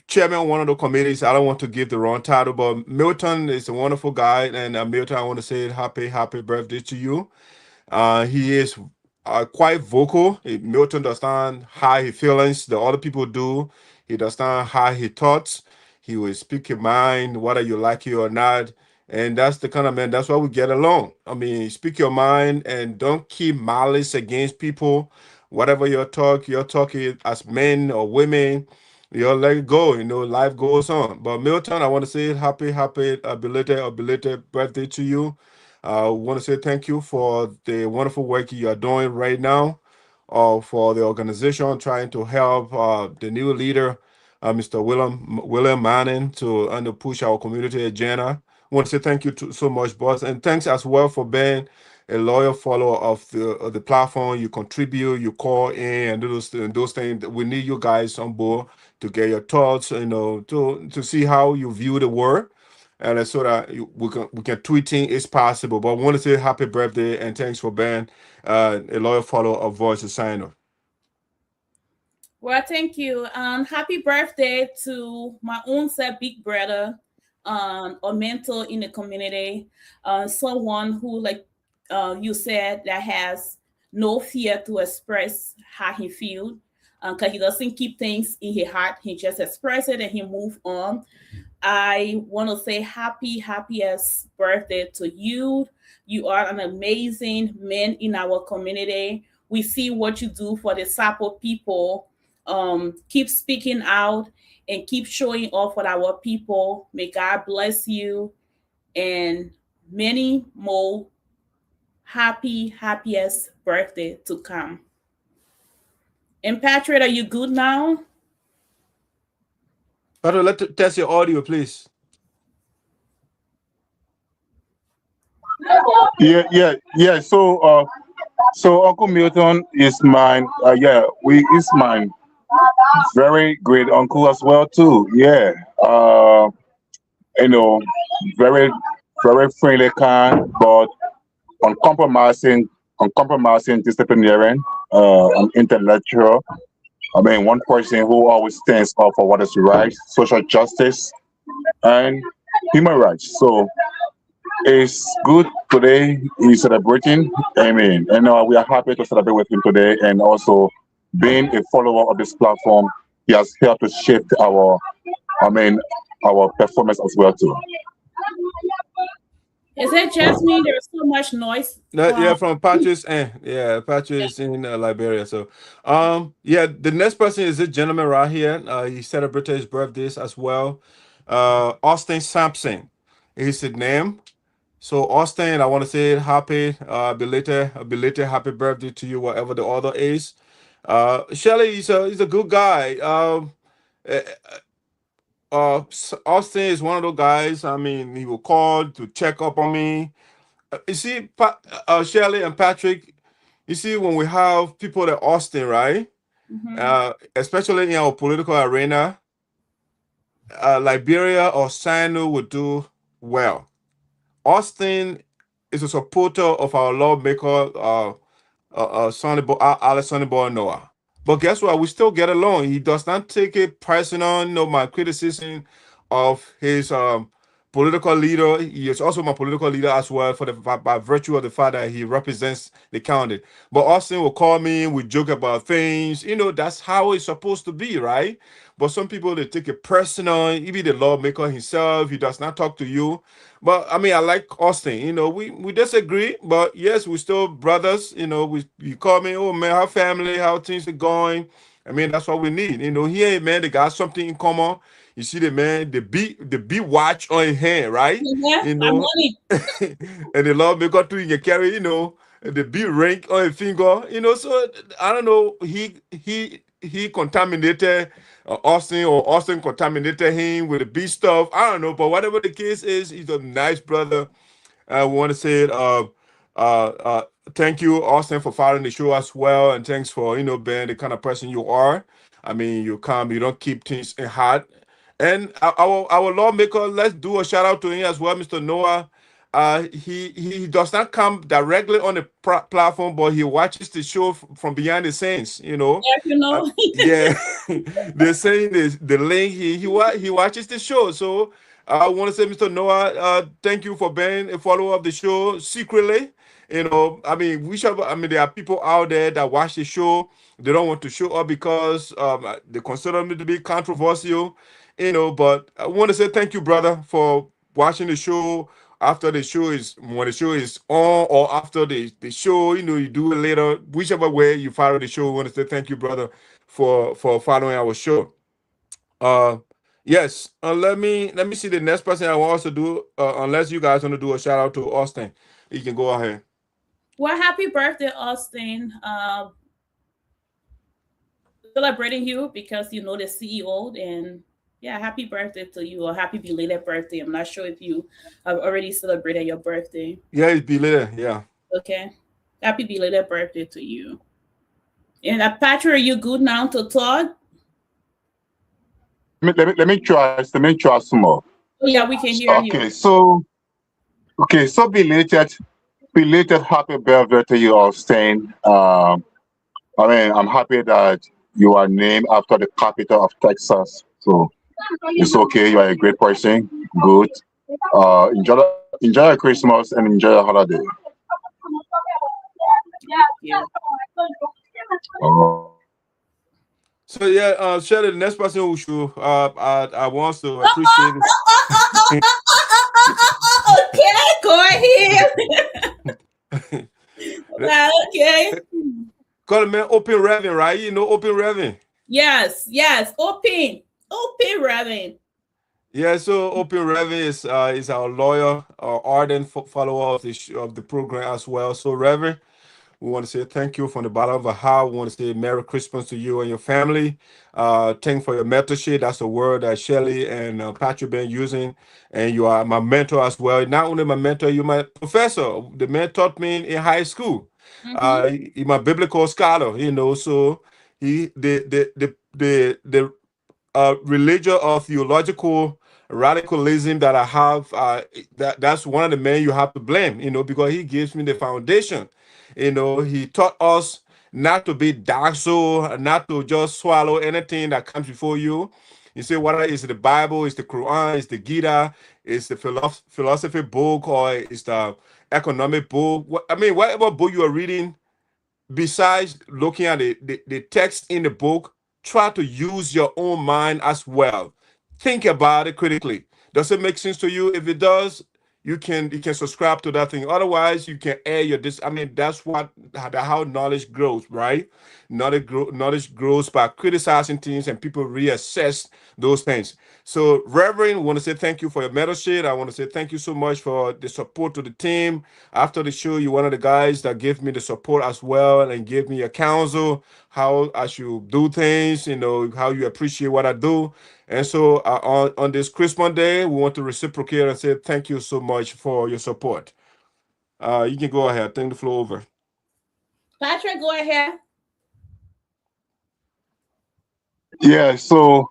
chairman of one of the committees. I don't want to give the wrong title, but Milton is a wonderful guy, and Milton, I want to say happy birthday to you. He is quite vocal. Milton does not hide his feelings. The other people do. He does not hide his thoughts. He will speak your mind, whether you like it or not. And that's the kind of man, that's why we get along. I mean, speak your mind and don't keep malice against people. Whatever you're talking as men or women, you let it go. Life goes on. But Milton, I want to say happy belated birthday to you. I want to say thank you for the wonderful work you are doing right now, for the organization trying to help the new leader, Mr. William Manning, to push our community agenda. I want to say thank you so much, boss, and thanks as well for being a loyal follower of the platform. You contribute, you call in, and those things. We need you guys on board to get your thoughts, to see how you view the world, and so that we can tweeting is possible. But I want to say happy birthday and thanks for being a loyal follower of Voice of Sinoe. Well, thank you. Happy birthday to my own self, big brother, a mentor in the community, someone who, like you said, that has no fear to express how he feels, because he doesn't keep things in his heart. He just express it and he move on. I want to say happiest birthday to you. You are an amazing man in our community. We see what you do for the Sapo people. Keep speaking out and keep showing off for our people. May God bless you and many more happiest birthday to come. And Patrick, are you good now? Patrick, let's test your audio, please. Yeah. So Uncle Milton is mine. Yeah, we is mine. Very great uncle as well too. Yeah. You know, very very friendly, kind, but uncompromising, uncompromising, disciplinarian, intellectual. I mean, one person who always stands up for what is right, social justice, and human rights. So it's good today. He's celebrating. I mean, and we are happy to celebrate with him today. And also, being a follower of this platform, he has helped to shift our, I mean, our performance as well too. Is it just me? There's so much noise. Yeah, from Patrick's end. Yeah, Patrick is in Liberia. So, yeah, the next person is this gentleman right here. He celebrated his birthdays as well. Austin Sampson is his name. So, Austin, I want to say happy, belated happy birthday to you, whatever the order is. Shirley, he's a good guy. Uh, Austin is one of those guys. I mean, he will call to check up on me. You see, Shirley and Patrick, you see, when we have people at Austin, right? Especially in our political arena, Liberia or Sinoe would do well. Austin is a supporter of our lawmaker, Alex Sonnyboy Noah. But guess what? We still get along. He does not take it personal. No, my criticism of his political leader. He is also my political leader as well, by virtue of the fact that he represents the county. But Austin will call me. We joke about things. You know, that's how it's supposed to be, right? But some people, they take it personal. Even the lawmaker himself, he does not talk to you. But I mean, I like Austin. You know, we disagree, but yes, we're still brothers. You know, you call me, oh man, how family, how things are going. I mean, that's what we need. You know, here, man, they got something in common. You see the man, the beat watch on his hand, right? Yeah, You my know, money. and the lawmaker too, you can carry, you know, the beat ring on his finger. You know, so I don't know. He contaminated Austin, or Austin contaminated him with the beat stuff. I don't know, but whatever the case is, he's a nice brother. I want to say uh, thank you, Austin, for following the show as well, and thanks for being the kind of person you are. I mean, you come, you don't keep things in hot. And our lawmaker, let's do a shout out to him as well, Mr. Noah. He does not come directly on the platform, but he watches the show from behind the scenes. Yeah, you know. Yeah, they're saying the link. He watches the show. So I want to say, Mr. Noah, thank you for being a follower of the show secretly. I mean, there are people out there that watch the show. They don't want to show up because they consider me to be controversial. But I want to say thank you, brother, for watching the show. After the show is when the show is on, or after the show, you do it later, whichever way you follow the show. I want to say thank you, brother, for following our show. Yes. Let me see the next person I want us to do. Unless you guys want to do a shout out to Austin, you can go ahead. Well, happy birthday, Austin. Celebrating you because you know the CEO, and yeah, happy birthday to you, or happy belated birthday. I'm not sure if you have already celebrated your birthday. Yeah, it's belated. Yeah. Okay. Happy belated birthday to you. And Patrick, are you good now to talk? Let me try some more. Oh, yeah, we can hear you. Okay, so belated happy birthday to you, Austin. I mean, I'm happy that you are named after the capital of Texas. So it's okay. You are a great person. Good. Enjoy your Christmas and enjoy your holiday. Yeah. So yeah, Shirley, the next person who should I want to appreciate is Okay, go ahead. Okay. call him man Open Revin, right? You know Open Revin. Yes, yes. Open Reverend. Yeah, so Open Revin is our lawyer, ardent follower of of the program as well. So Reverend, we want to say thank you from the bottom of our heart. We want to say Merry Christmas to you and your family. Thank you for your mentorship. That's a word that Shirley and Patrick been using. And you are my mentor as well. Not only my mentor, you're my professor. The man taught me in high school. Mm-hmm. He's my biblical scholar, you know. So he the religion or theological radicalism that I have, that's one of the men you have to blame, you know, because he gives me the foundation. You know, he taught us not to be docile, not to just swallow anything that comes before you. You say whether it's the Bible, it's the Quran, it's the Gita, it's the philosophy book, or it's the economic book. I mean, whatever book you are reading, besides looking at the text in the book, try to use your own mind as well. Think about it critically. Does it make sense to you? If it does, you can subscribe to that thing. Otherwise, you can air your this. I mean, that's how knowledge grows, right? Knowledge grows by criticizing things and people reassess those things. So, Reverend, want to say thank you for your mentorship. I want to say thank you so much for the support to the team. After the show, you're one of the guys that gave me the support as well and gave me a counsel how I should do things, you know, how you appreciate what I do. And so on this Christmas day, we want to reciprocate and say thank you so much for your support. You can go ahead. Turn the floor over. Patrick, go ahead. Yeah, so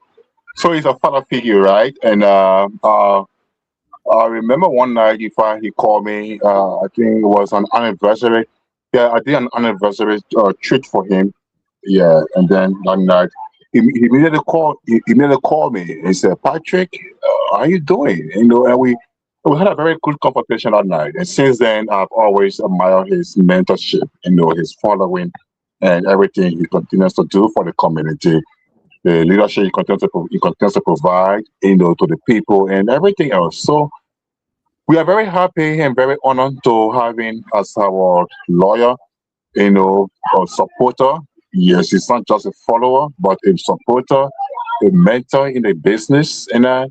he's a father figure, right? And I remember one night he called me. I think it was an anniversary. Yeah, I did an anniversary treat for him. Yeah, and then that night he immediately called me. He said, "Patrick, how you doing?" You know, and we had a very good conversation that night. And since then, I've always admired his mentorship. You know, his following and everything he continues to do for the community, the leadership he continues to provide, you know, to the people and everything else. So we are very happy and very honored to have him as our lawyer, you know, a supporter. Yes, he's not just a follower, but a supporter, a mentor in the business. And I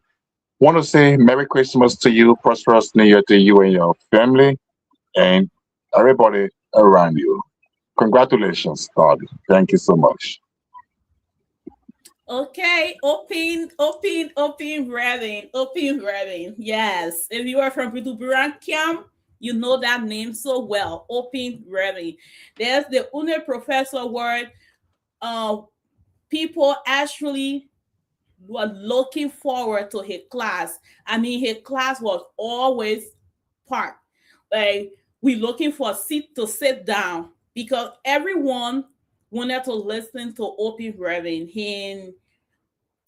want to say Merry Christmas to you, prosperous New Year to you and your family, and everybody around you. Congratulations, Todd. Thank you so much. Okay, open Reverend. Yes, if you are from Burankiam, you know that name so well. Open Reverend. There's the Une Professor word. Uh, People actually were looking forward to his class. I mean, his class was always packed. Like we looking for a seat to sit down because everyone wanted to listen to Open Reverend. He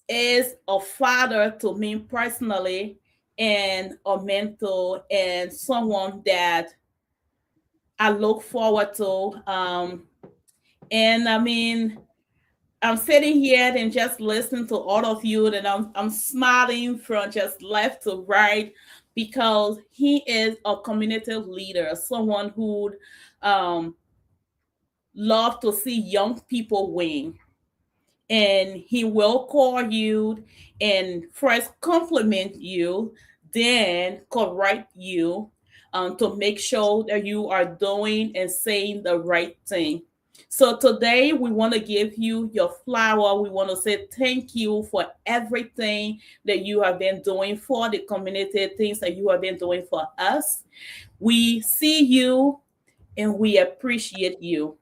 is a father to me personally and a mentor and someone that I look forward to. And I mean, I'm sitting here and just listening to all of you, and I'm smiling from just left to right because he is a community leader, someone who um, love to see young people win. And he will call you and first compliment you, then correct you to make sure that you are doing and saying the right thing. So today we want to give you your flower. We want to say thank you for everything that you have been doing for the community, things that you have been doing for us. We see you and we appreciate you.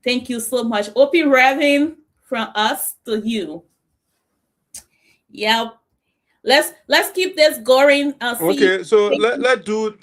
Thank you so much. Open Reverend from us to you. Yep. Let's keep this going. See. Okay, so let do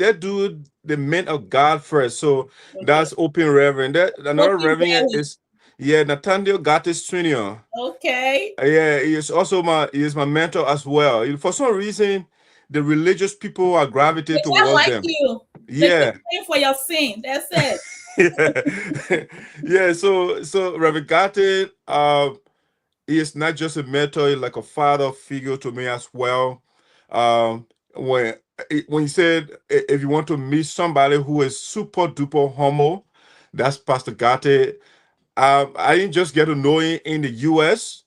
the men of God first. So Okay. that's Open Reverend. That another Open Reverend Reverend. is yeah, Nathaniel Gatis Jr. Okay. Yeah, he is my mentor as well. For some reason, the religious people are They gravitated just towards like them. you. They keep Yeah. praying for your sin. That's it. Yeah. Yeah, so Reverend Gatis, he is not just a mentor, he's like a father figure to me as well. Um, when when he said if you want to meet somebody who is super duper humble, that's Pastor Gate. I didn't just get to know him in the U.S.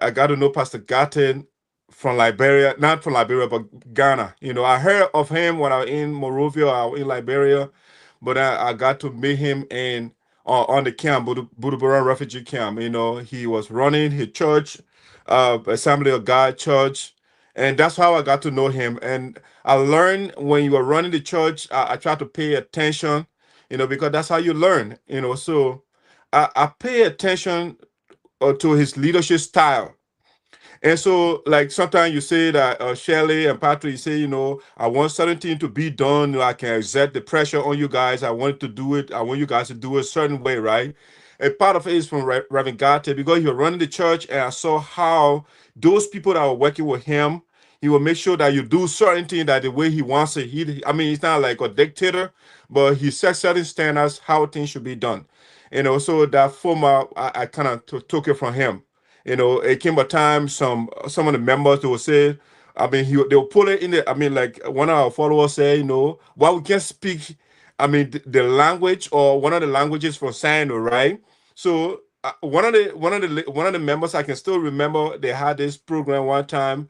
I got to know Pastor Gaten from Liberia, not from Liberia, but Ghana. You know, I heard of him when I was in Monrovia, I was in Liberia, but I got to meet him in on the camp, Budubura refugee camp. You know, he was running his church, Assembly of God church, and that's how I got to know him. And I learned when you are running the church, I try to pay attention, you know, because that's how you learn. You know, so I pay attention to his leadership style. And so, like sometimes you say that Shirley and Patrick, you say, you know, I want certain thing to be done. You know, I can exert the pressure on you guys. I want to do it. I want you guys to do it a certain way, right? And part of it is from Reverend Garte because he was running the church, and I saw how those people that were working with him, he will make sure that you do certain things that the way he wants it. I mean, he's not like a dictator, but he sets certain standards how things should be done. You know, so that former, I kind of took it from him. You know, it came a time some of the members they will say, I mean, they'll put it in the. I mean, like one of our followers say, you know, while we can't speak, I mean, the language or one of the languages from Sinoe, right? So one of the members I can still remember they had this program one time,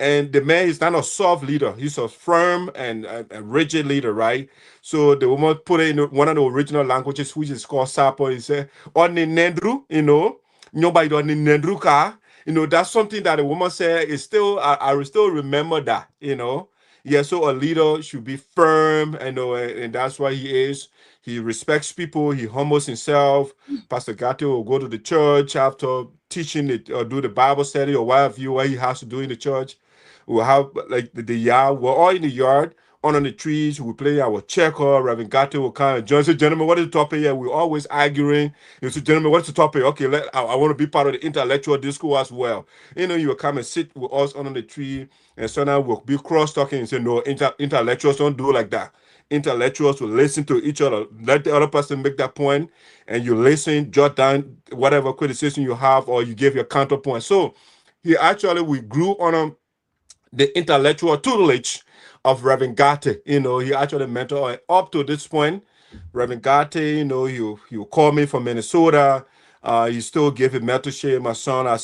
and the man is not a soft leader; he's a firm and a rigid leader, right? So the woman put it in one of the original languages, which is called Sapo. He said, "On the Nendru," you know. Nobody don't need Nendruka. You know, that's something that a woman said is still, I will still remember that, you know. Yeah, so a leader should be firm, you know, and that's why he is. He respects people, he humbles himself. Pastor Gate will go to the church after teaching it or do the Bible study or whatever what he has to do in the church. We'll have like the yard, we're all in the yard, on the trees, we play our checker. Reverend Gate will come and join. Say, gentlemen, what is the topic here? We're always arguing. You say, gentlemen, what's the topic? Okay, I want to be part of the intellectual discourse as well. You know, you will come and sit with us under the tree, and sometimes we'll be cross talking and say, no, intellectuals don't do like that. Intellectuals will listen to each other, let the other person make that point, and you listen, jot down whatever criticism you have, or you give your counterpoint. So he actually, we grew on the intellectual tutelage of Reverend Gate. You know, he actually mentored, and up to this point, Reverend Gate, you know, he call me from Minnesota. He still give him mentorship. My son, I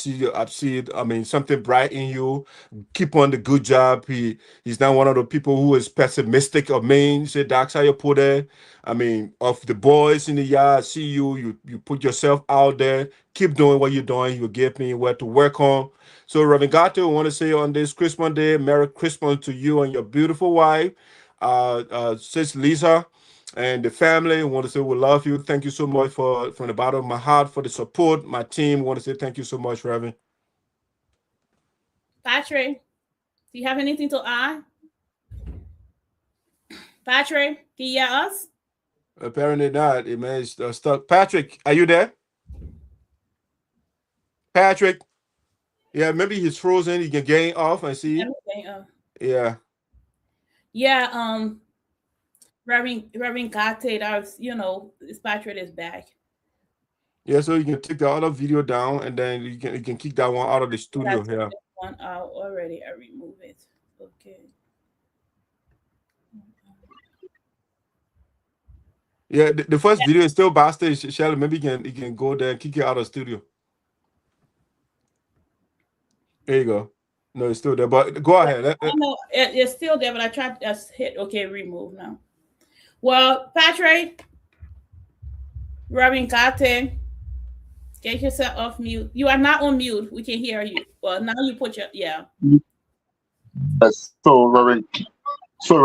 mean, something bright in you. Keep on the good job. He's not one of the people who is pessimistic of me. He said, Doc, how you put it? I mean, of the boys in the yard, see you put yourself out there. Keep doing what you're doing. You give me where to work on. So, Reverend Gato, I want to say on this Christmas Day, Merry Christmas to you and your beautiful wife, Sis Lisa, and the family. I want to say we love you. Thank you so much from the bottom of my heart for the support. My team, I want to say thank you so much, Reverend. Patrick, do you have anything to add? Patrick, can you hear us? Apparently not. It may stuck. Patrick, are you there? Patrick? Yeah, maybe he's frozen. He can gain off and see. Yeah. Yeah, Reverend Gate, that was, you know, his Patrick is back. Yeah, so you can take the other video down and then you can kick that one out of the studio here. One out already. I remove it. Okay. Yeah, the first video is still backstage. Shirley, maybe you can go there and kick it out of the studio. There you go. No, it's still there, but go ahead. No, it's still there, but I tried to hit okay, remove now. Well, Patrick, Reverend Gate, get yourself off mute. You are not on mute. We can hear you. Well, now you put your Yes, so Reverend Gate is one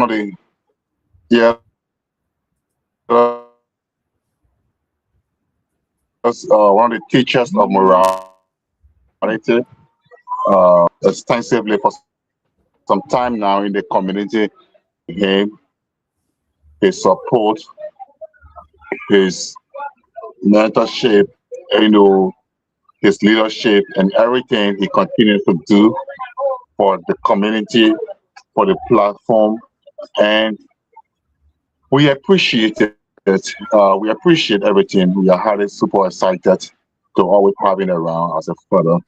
of the one of the teachers of morality extensively for some time now in the community. Him, his support, his mentorship, you know, his leadership and everything he continues to do for the community, for the platform, and we appreciate it. We appreciate everything. We are highly super excited to always have him around as a father.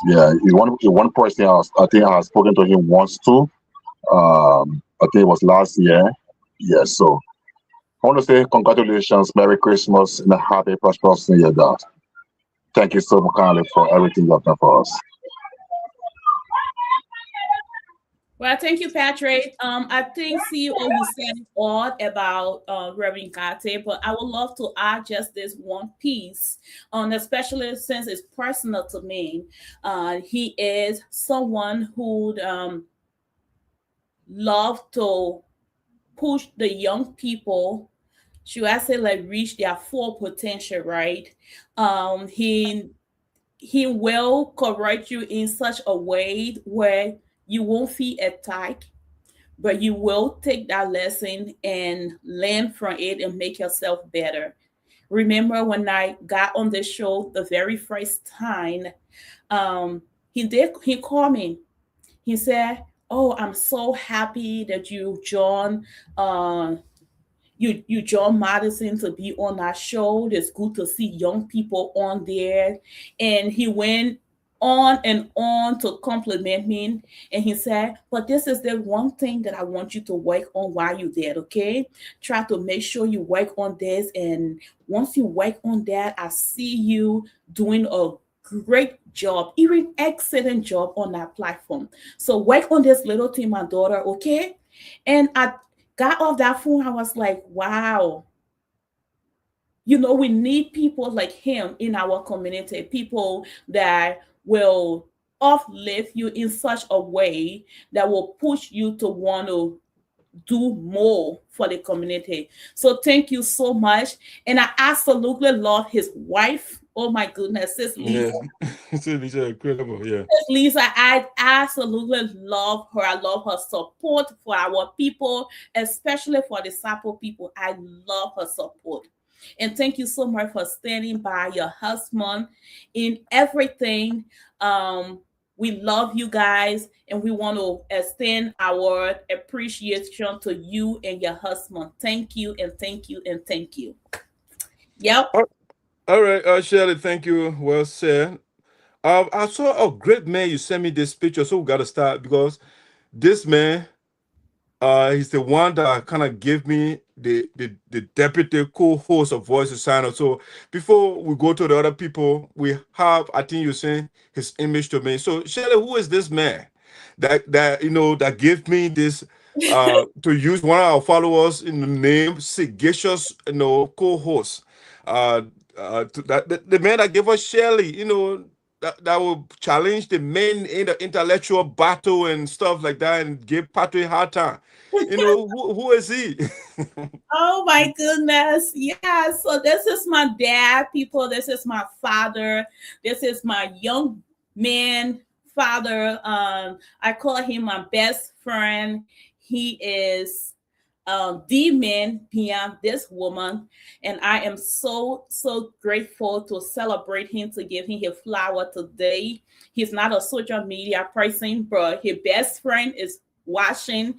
Yeah, one person I think I have spoken to him once too. I think it was last year. Yeah, so I want to say congratulations, Merry Christmas, and a happy, prosperous New Year, God. Thank you so much kindly for everything you have done for us. Well, thank you, Patrick. I think CEO, you said it all about Reverend Kate, but I would love to add just this one piece, especially since it's personal to me. He is someone who love to push the young people, should I say, like reach their full potential, right? Um, he he will correct you in such a way where you won't feel attacked, but you will take that lesson and learn from it and make yourself better. Remember when I got on the show the very first time, um, he called me. He said, "Oh, I'm so happy that uh, you John Madison to be on that show. It's good to see young people on there." And he went on and on to compliment me. And he said, "But this is the one thing that I want you to work on while you're there, okay? Try to make sure you work on this. And once you work on that, I see you doing a great job, even excellent job on that platform. So work on this little thing, my daughter, okay?" And I got off that phone, I was like, wow, we need people like him in our community, people that will uplift you in such a way that will push you to want to do more for the community. So thank you so much. And I absolutely love his wife. Oh my goodness, sis Lisa. Yeah, Lisa, incredible. Yeah. Lisa, I absolutely love her. I love her support for our people, especially for the Sapo people. I love her support. And thank you so much for standing by your husband in everything. We love you guys, and we want to extend our appreciation to you and your husband. Thank you, and thank you, and thank you. Yep. All right, Shirley, thank you. Well said. I saw a great man. You sent me this picture, so we got to start because this man, he's the one that kind of gave me the deputy co-host of Voice of Sinoe. So before we go to the other people, we have, I think you're saying his image to me. So Shirley, who is this man that gave me this to use one of our followers in the name sagacious co-host? The man that gave us Shirley, that will challenge the men in the intellectual battle and stuff like that and give Patrick a hard time. Who is he? Oh my goodness. Yeah. So this is my dad, people. This is my father. This is my young man father. I call him my best friend. He is the man beyond this woman, and I am so grateful to celebrate him, to give him his flower today. He's not a social media person, but his best friend is watching.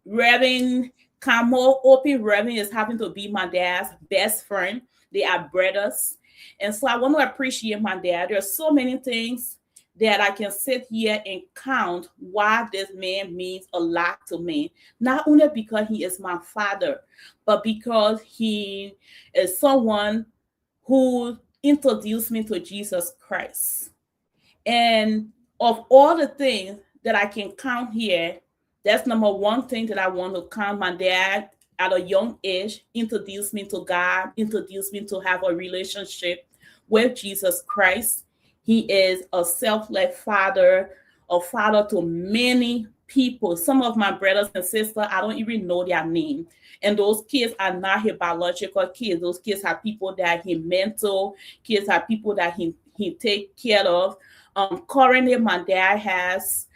Reverend Camo Open Reverend is having to be my dad's best friend. They are brothers, and so I want to appreciate my dad. There's so many things that I can sit here and count why this man means a lot to me. Not only because he is my father, but because he is someone who introduced me to Jesus Christ. And of all the things that I can count here, that's number one thing that I want to count. My dad, at a young age, introduced me to God, introduced me to have a relationship with Jesus Christ. He is a selfless father, a father to many people. Some of my brothers and sisters, I don't even know their name. And those kids are not his biological kids. Those kids are people that he mentor, kids are people that he take care of. Currently, my dad has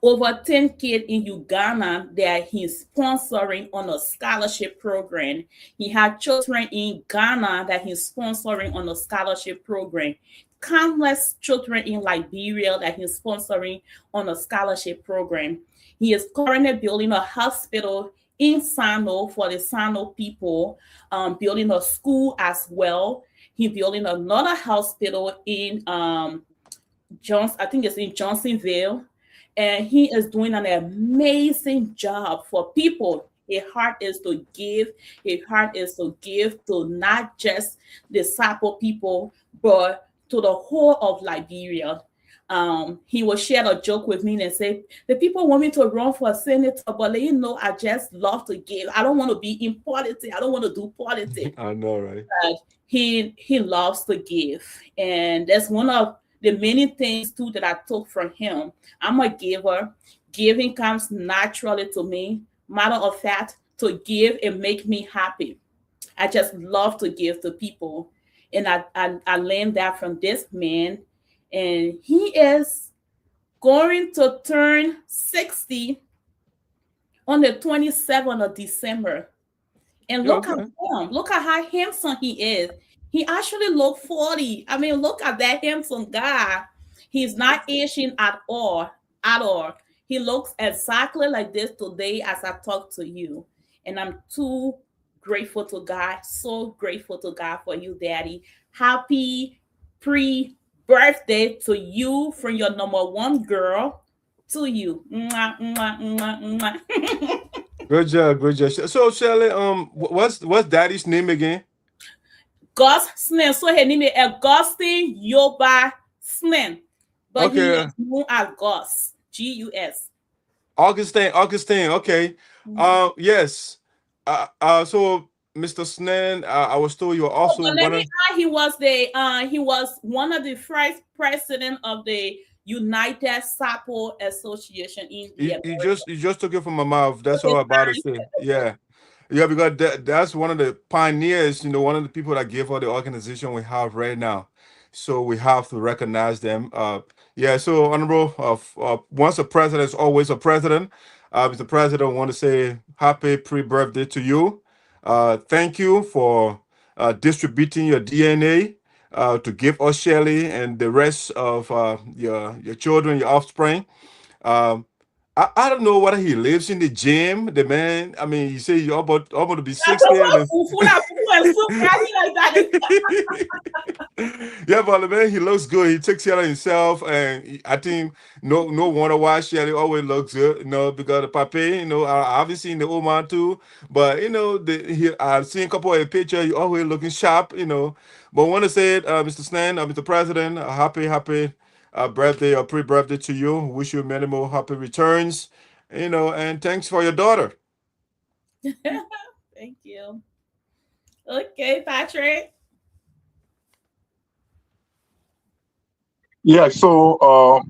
over 10 kids in Uganda that he's sponsoring on a scholarship program. He had children in Ghana that he's sponsoring on a scholarship program. Countless children in Liberia that he's sponsoring on a scholarship program. He is currently building a hospital in Sinoe for the Sinoe people, building a school as well. He building another hospital in I think it's in Johnsonville, and he is doing an amazing job for people. His heart is to give. His heart is to give to not just the Sapo people, but to the whole of Liberia. He will share a joke with me and say, "The people want me to run for senator, but you know, I just love to give. I don't want to be in politics. I don't want to do politics." I know, right? But he loves to give, and that's one of the many things too that I took from him. I'm a giver. Giving comes naturally to me. Matter of fact, to give and make me happy. I just love to give to people, and I learned that from this man, and he is going to turn 60 on the 27th of December. And look at him. Look at how handsome he is. He actually look 40. I mean, look at that handsome guy. He's not Asian at all. At all. He looks exactly like this today as I talk to you. And I'm too grateful to God. So grateful to God for you, Daddy. Happy pre-birthday to you from your number one girl to you. Mwah, mwah, mwah, mwah. Good job, good job. So Shirley, what's Daddy's name again? Gus Snen. So his name is Augustine Yoba Snen, but he is known as Gus. Gus. Augustine. Okay. Yes. So Mr. Snen, I was told you were also let me add, he was one of the first president of the United Sapo Association in you just took it from my mouth. That's all I'm about to say. Yeah. Yeah, because that's one of the pioneers, one of the people that gave all the organization we have right now. So we have to recognize them. Yeah, so Honorable, once a president is always a president. Mr. President, I want to say happy pre-birthday to you. Thank you for distributing your DNA to give us Shirley and the rest of your children, your offspring. I don't know whether he lives in the gym. The man, I mean, you say you're about to be 60. Yeah, but the man, he looks good. He takes care of himself, and I think no wonder why Shirley always looks good. Because the papi, I haven't seen the old man too, but I've seen a couple of pictures. You always looking sharp, But I want to say, Mr. Snan, Mr. President, happy birthday or pre-birthday to you. Wish you many more happy returns, and thanks for your daughter. Thank you. Okay, Patrick. Yeah, so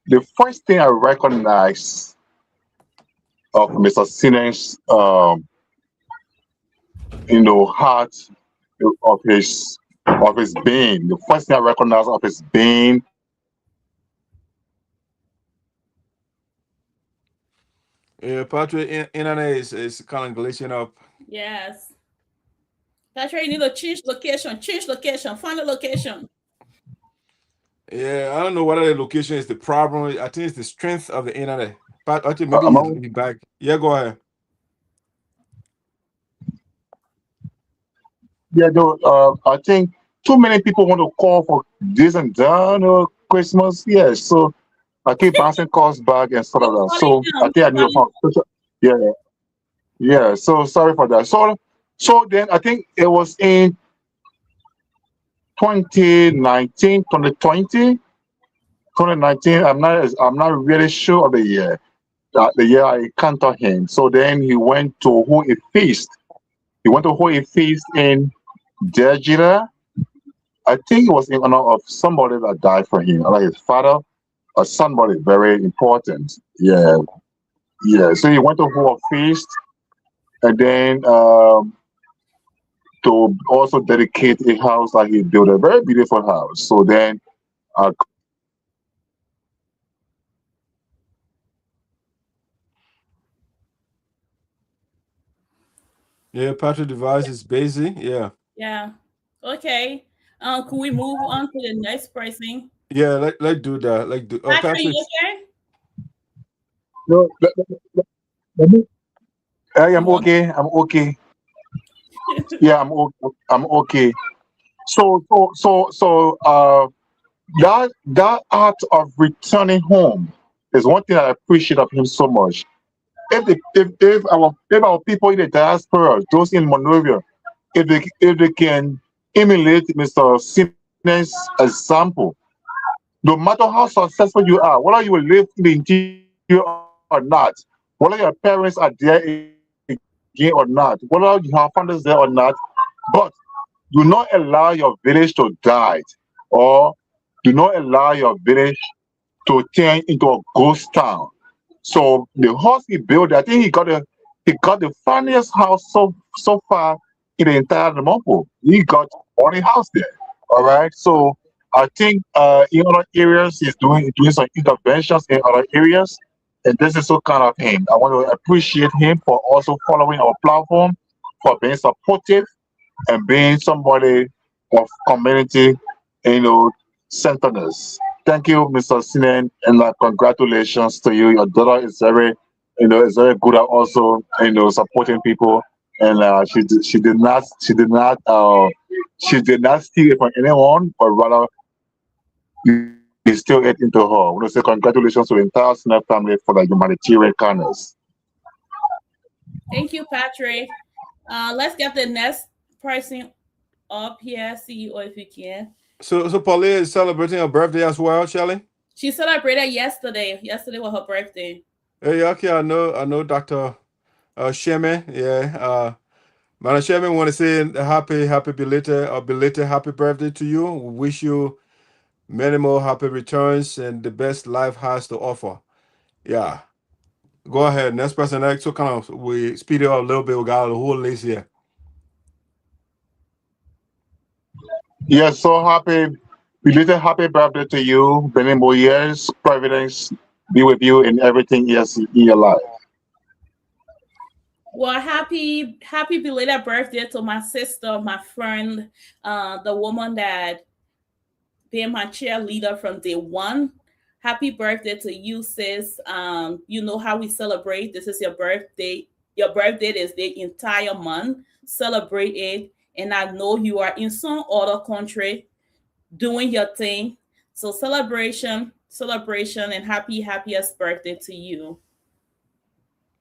the first thing I recognize of Mr. Sinoe's heart of his being. The first thing I recognize of his being. Yeah, Patrick, internet is kind of glitching up. Yes. Patrick, you need to change location. Find a location. Yeah, I don't know whether the location is the problem. I think it's the strength of the internet. But I think maybe he'll be back. Yeah, go ahead. Yeah, I think too many people want to call for this and that, Christmas. Yeah, so I keep bouncing calls back and stuff like that. So I think I need to call. Yeah. So sorry for that. So then I think it was in 2019, 2020, 2019. I'm not really sure of the year. The year I encountered him. So then he went to hold a feast. He went to hold a feast in Diaspora. I think it was in honor of somebody that died for him, like his father or somebody very important. Yeah. So he went to hold a feast, and then to also dedicate a house that he built, a very beautiful house. So then yeah, Patrick device is busy. Yeah. Yeah. Okay. Could we move on to the next person? Yeah, let's do that. Patrick, you okay? No, I am No. okay. I'm okay. Yeah, I'm okay. So, that art of returning home is one thing I appreciate of him so much. If our people in the diaspora, those in Monrovia, if they can emulate Mr. Simon's example, no matter how successful you are, whether you will live in the interior or not, whether your parents are there again or not, whether you have founders there or not, but do not allow your village to die, or do not allow your village to turn into a ghost town. So the house he built, I think he got the funniest house so far in the entire Limpopo. He got only house there. All right. So I think in other areas he's doing some interventions in other areas, and this is so kind of him. I want to appreciate him for also following our platform, for being supportive and being somebody of community, you know, centeredness. Thank you, Mr. Sinen, and congratulations to you. Your daughter is very good at also, supporting people. And she did not steal it from anyone, but rather you still it into her. I want to say congratulations to the entire Sinen family for the humanitarian kindness. Thank you, Patrick. Let's get the next person up here, CEO, if you can. So Pauline is celebrating her birthday as well, Shirley? She celebrated yesterday. Yesterday was her birthday. Hey, okay, I know Dr. Shemin, yeah. Madam Shemin, want to say happy belated happy birthday to you. We wish you many more happy returns and the best life has to offer. Yeah. Go ahead. Next person next. So kind of we speed it up a little bit. We got a whole list here. Yes, so happy birthday to you. Many more years, Providence be with you in everything yes in your life. Well, happy belated birthday to my sister, my friend, the woman that been my cheerleader from day one. Happy birthday to you, sis. You know how we celebrate. This is your birthday. Your birthday is the entire month. Celebrate it. And I know you are in some other country doing your thing. So celebration, and happiest birthday to you.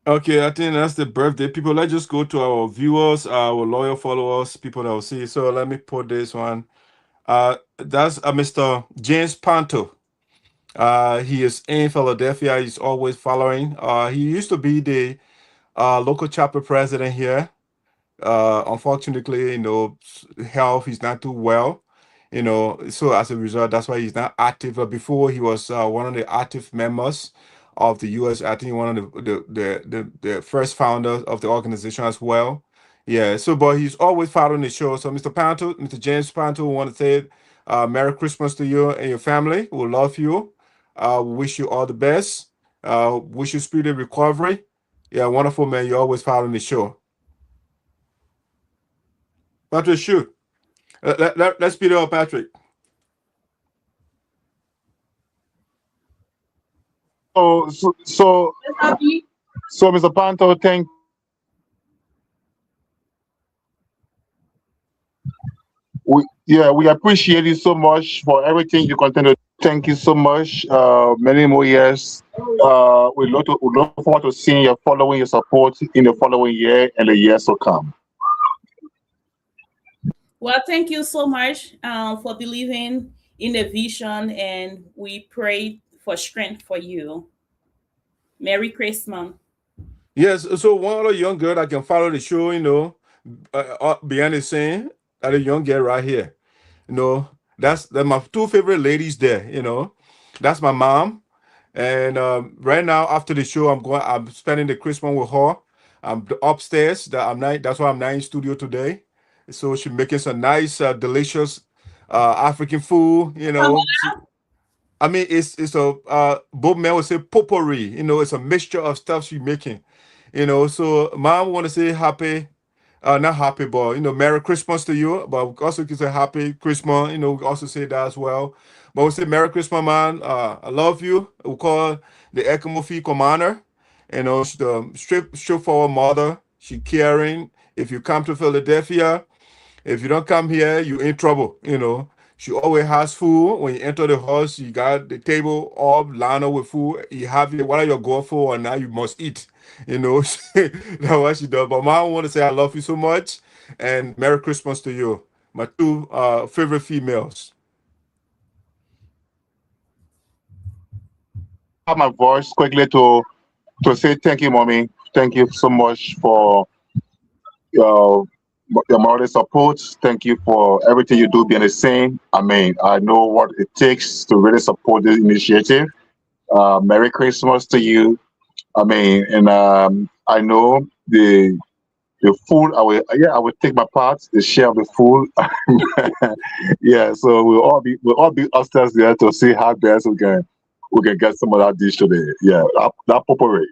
Okay, I think that's the birthday. People, let's just go to our viewers, our loyal followers, people that will see. So let me put this one. That's Mr. James Panto. He is in Philadelphia. He's always following. He used to be the local chapter president here. Unfortunately, health is not too well. So as a result, that's why he's not active. But before, he was one of the active members of the U.S. I think one of the first founders of the organization as well. Yeah. So, but he's always following the show. So, Mr. Panto, Mr. James Panto, we want to say Merry Christmas to you and your family. We love you. We wish you all the best. Wish you speedy recovery. Yeah, wonderful man. You're always following the show. Patrick, shoot. Let's speed it up, Patrick. So, Mr. Panto, we appreciate you so much for everything you continue. Thank you so much. Many more years. We look forward to seeing your following, your support in the following year and the years to come. Well, thank you so much for believing in the vision, and we pray for strength for you. Merry Christmas. Yes, so one other young girl that can follow the show, behind the scene, that a young girl right here. That's my two favorite ladies there. That's my mom. And right now, after the show, I'm spending the Christmas with her. I'm upstairs. That's why I'm not in studio today. So she's making some nice, delicious African food. I mean, it's a both men would say potpourri. It's a mixture of stuff she's making. So mom want to say happy, not happy, but Merry Christmas to you. But we also can say Happy Christmas. We also say that as well. But we say Merry Christmas, man. I love you. We call the Ecomofi Commander. You know, she's the straightforward mother. She caring. If you come to Philadelphia, if you don't come here, you in trouble. You know, she always has food. When you enter the house, you got the table all lined up with food. You have it, whether you're going for or not, you must eat. You know, that's what she does. But mom want to say I love you so much and Merry Christmas to you. My two favorite females. Have my voice quickly to say thank you, mommy. Thank you so much for your your moral support. Thank you for everything you do being the same. I mean, I know what it takes to really support this initiative. Merry Christmas to you. I mean, and I know the food. I will take my part, the share of the food. Yeah, so we'll all be upstairs there to see how best we can get some of that dish today. Yeah, that potpourri.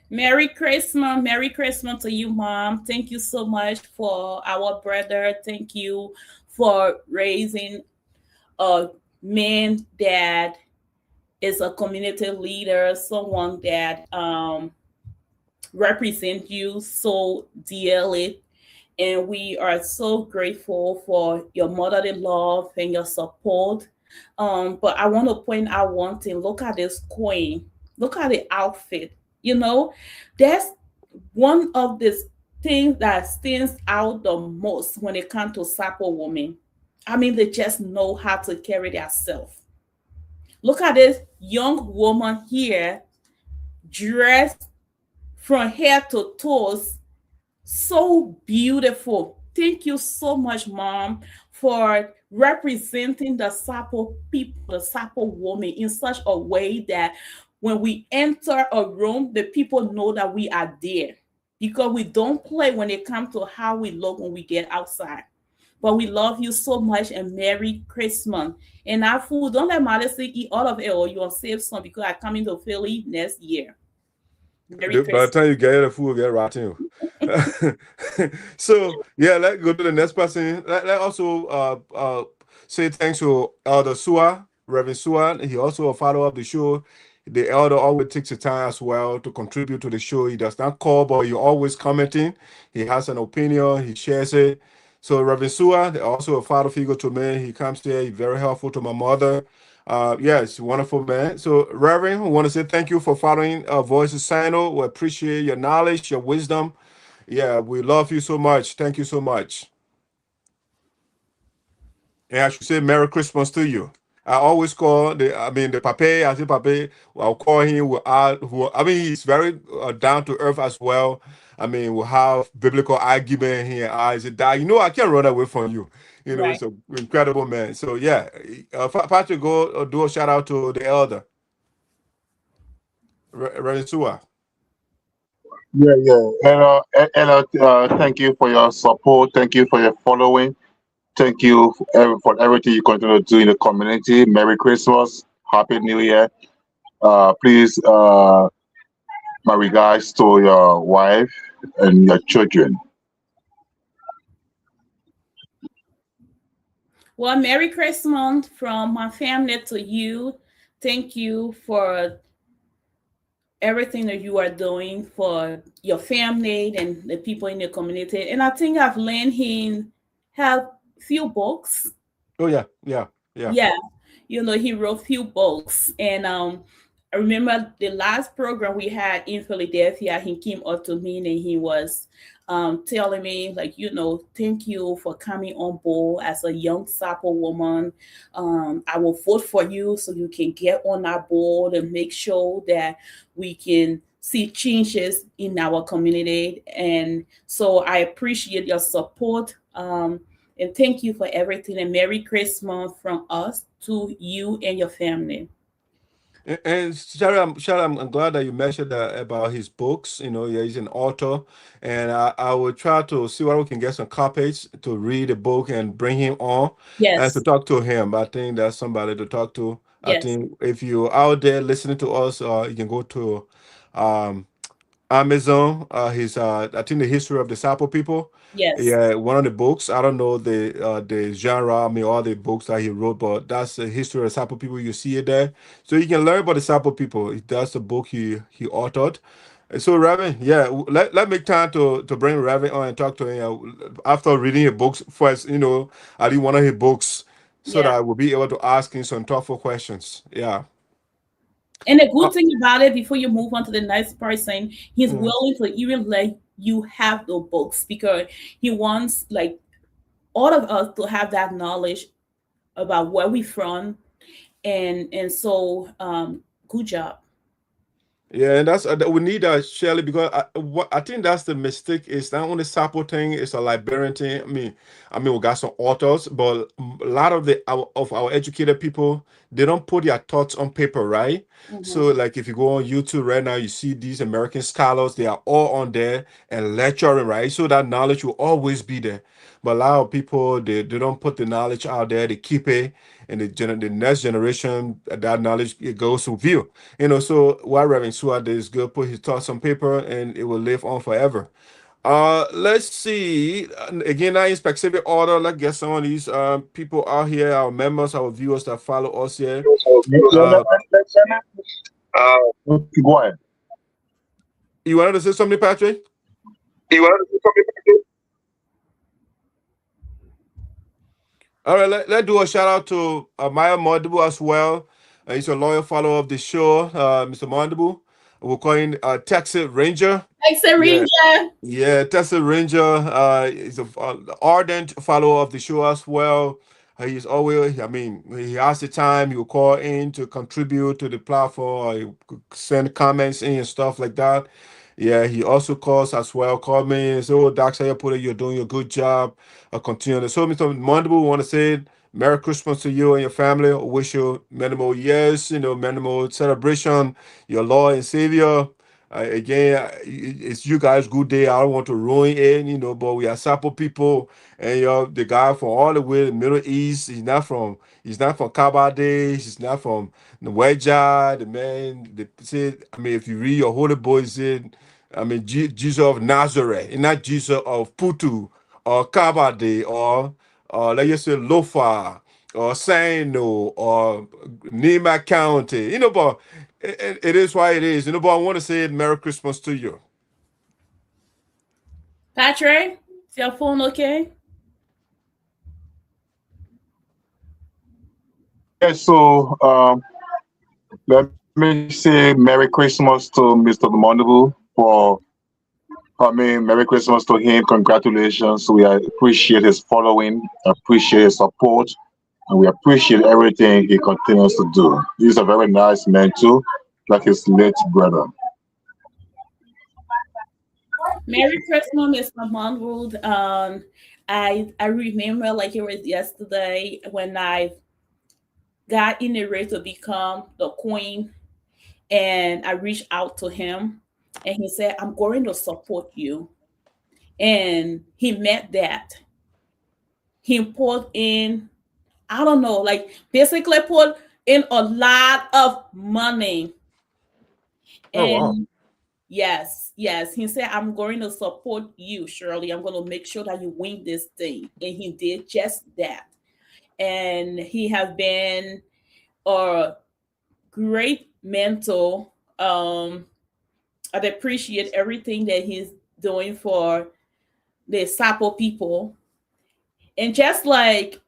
Merry Christmas to you, Mom. Thank you so much for our brother. Thank you for raising a man that is a community leader, someone that represents you so dearly. And we are so grateful for your motherly love and your support. But I want to point out one thing. Look at this queen. Look at the outfit. You know, that's one of the things that stands out the most when it comes to Sapo women. I mean, they just know how to carry themselves. Look at this young woman here, dressed from head to toes, so beautiful. Thank you so much, Mom, for representing the Sapo people, the Sapo woman in such a way that when we enter a room, the people know that we are there because we don't play when it comes to how we look when we get outside. But we love you so much and Merry Christmas. And our food, don't let Madison eat all of it or you'll save some because I come into Philly next year. Merry By the Christmas. time you get here, the food will get rotten. So yeah, let's go to the next person. Let also say thanks to Elder Sua, Reverend Sua. He also a follower of the show. The elder always takes the time as well to contribute to the show. He does not call, but he always commenting. He has an opinion. He shares it. So Reverend Sua, also a father figure to me. He comes here. He's very helpful to my mother. Yes, wonderful man. So Reverend, we want to say thank you for following Voice of Sinoe. We appreciate your knowledge, your wisdom. Yeah, we love you so much. Thank you so much. And I should say Merry Christmas to you. I always call the Pape, I say Pape, I'll call him, I mean, he's very down to earth as well. I mean, we'll have biblical argument here. I said, Dad, you know, I can't run away from you. You know, Right. it's an incredible man. So, yeah, Patrick, go do a shout out to the elder, Reverend Sua. Yeah, yeah. Thank you for your support. Thank you for your following. Thank you for everything you continue to do in the community. Merry Christmas. Happy New Year. Please, my regards to your wife and your children. Well, Merry Christmas from my family to you. Thank you for everything that you are doing for your family and the people in the community. And I think I've learned him have few books. Oh, yeah, yeah, yeah. Yeah, you know, he wrote few books. And I remember the last program we had in Philadelphia, he came up to me and he was telling me, like, you know, thank you for coming on board as a young Sapo woman. I will vote for you so you can get on our board and make sure that we can see changes in our community. And so I appreciate your support. And thank you for everything. And Merry Christmas from us to you and your family. And Shari, I'm glad that you mentioned that about his books. You know, yeah, he's an author, and I will try to see where we can get some copies to read the book and bring him on and to Yes, talk to him. I think that's somebody to talk to. I yes. think if you're out there listening to us, you can go to um, Amazon. His I think the history of the Sapo people. Yes. Yeah, one of the books. I don't know the genre. I mean, all the books that he wrote, but that's the history of Sapo people. You see it there, so you can learn about the Sapo people. That's the book he authored. And so, Reverend, yeah, let make time to bring Reverend on and talk to him after reading his books first. I read one of his books so that Yeah. I will be able to ask him some thoughtful questions. Yeah. And the Uh, good thing about it, before you move on to the next person, he's mm. willing to even let you have the books because he wants like all of us to have that knowledge about where we from, and so good job. Yeah, and that's we need that, Shirley, because I think that's the mistake. It's not only Sapo thing; it's a Liberian thing. I mean, we got some authors, but a lot of our educated people, they don't put their thoughts on paper, right? So, Mhm. like, if you go on YouTube right now, you see these American scholars; they are all on there and lecturing, right? So that knowledge will always be there. But a lot of people, they don't put the knowledge out there; they keep it, and the next generation, that knowledge it goes with you. So what Reverend Suad did is good, put his thoughts on paper and it will live on forever. Let's see. Again, not in specific order. Let's get some of these people out here, our members, our viewers that follow us here. Uh, Okay, go ahead. you wanted to say something, Patrick? You want to talk All right, let's do a shout out to Maya Mondibu as well. He's a loyal follower of the show, Mr. Mondibu. We're calling Texas Ranger. Thanks, Yeah. Serena. Yeah, Tessa Ranger is a ardent follower of the show as well. He's always, I mean, he has the time. He will call in to contribute to the platform. Or he could send comments in and stuff like that. Yeah, he also calls as well. Call me and say, "Oh, Doc, how you put it? You're doing a good job. I'll continue." So, Mr. Mondible, we want to say Merry Christmas to you and your family. I wish you many more years, many more celebration. Your Lord and Savior. Again, it's you guys' good day. I don't want to ruin it, but we are Sapo people, and the guy from all the way the Middle East. He's not from Kabade. He's not from the Weja. The man, I mean, if you read your holy book, it said, I mean, Jesus of Nazareth, and not Jesus of Putu or Kabade or let's just say Lofa or Sino or Nima County. But it is why it is. But I want to say Merry Christmas to you. Patrick, is your phone okay? Yes, so let me say Merry Christmas to Mr. Mondibu for Merry Christmas to him. Congratulations. We appreciate his following, appreciate his support, and we appreciate everything he continues to do. He's a very nice man too, like his late brother. Merry Christmas, Mr. Monroe. I remember like it was yesterday when I got in the race to become the queen, and I reached out to him, and he said, "I'm going to support you." And he met that. He put in, I don't know, like basically put in a lot of money. Oh wow. And yes, yes. He said, "I'm going to support you, Shirley. I'm going to make sure that you win this thing." And he did just that. And he has been a great mentor. I'd appreciate everything that he's doing for the Sapo people. And just like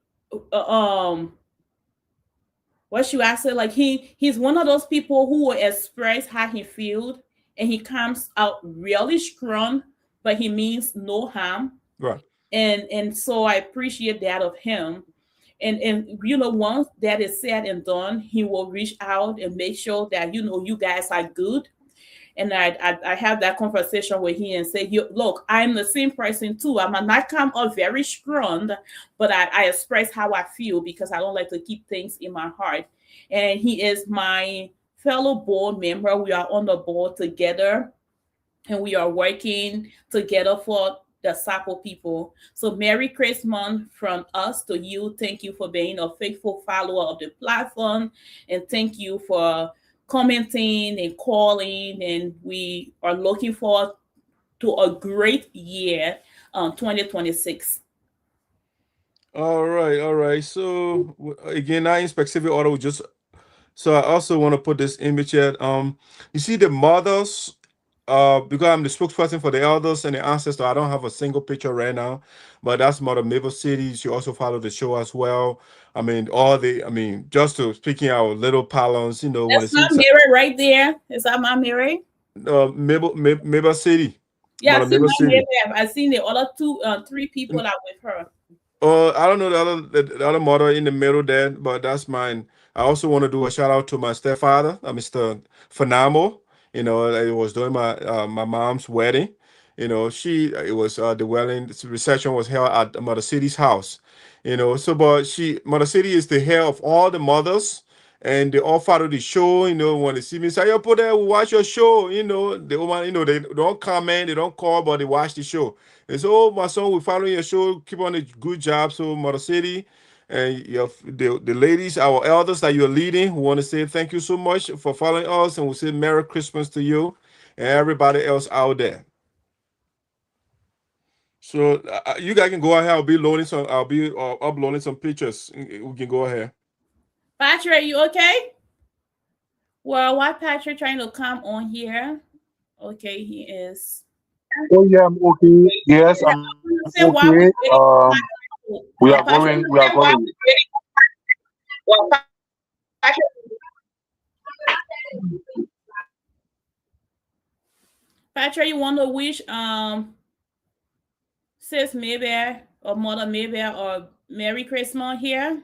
what you asked, like he's one of those people who will express how he feels, and he comes out really strong, but he means no harm. Right. And so I appreciate that of him. And once that is said and done, he will reach out and make sure that you guys are good. And I have that conversation with him and say, look, I'm the same person too. I might not come up very strong, but I express how I feel because I don't like to keep things in my heart. And he is my fellow board member. We are on the board together, and we are working together for the Sapo people. So Merry Christmas from us to you. Thank you for being a faithful follower of the platform, and thank you for commenting and calling, and we are looking forward to a great year, 2026. All right. So again, not in specific order. We just so I also want to put this image here. You see the mothers. Because I'm the spokesperson for the elders and the ancestors, I don't have a single picture right now, but that's Mother Maple City. She also followed the show as well. Just to speaking our little palons, when That's it my seems mirror right there. Is that my mirror? Maple City, Yeah, I Mother see Maple my City. mirror. I seen the other two, three people out with her. I don't know the other mother in the middle there, but that's mine. I also want to do a shout out to my stepfather, Mr. Fanamo. It was during my mom's wedding. It was the wedding reception was held at Mother City's house. But Mother City is the hair of all the mothers, and they all follow the show. When they see me, say, "Yo, put there, we watch your show." The woman, they don't comment, they don't call, but they watch the show. And so, "Oh, my son, we follow your show. Keep on the good job." So, Mother City, and the ladies, our elders that you're leading, we want to say thank you so much for following us, and we'll say Merry Christmas to you and everybody else out there. So, you guys can go ahead. I'll be uploading some pictures. We can go ahead. Patrick, you okay? Well, why Patrick trying to come on here? Okay, he is. Oh yeah, I'm okay. Yes, I'm Say okay. why we We are going. We are going. Patrick, you want to wish sis Maybear or Mother Maybear or Merry Christmas here?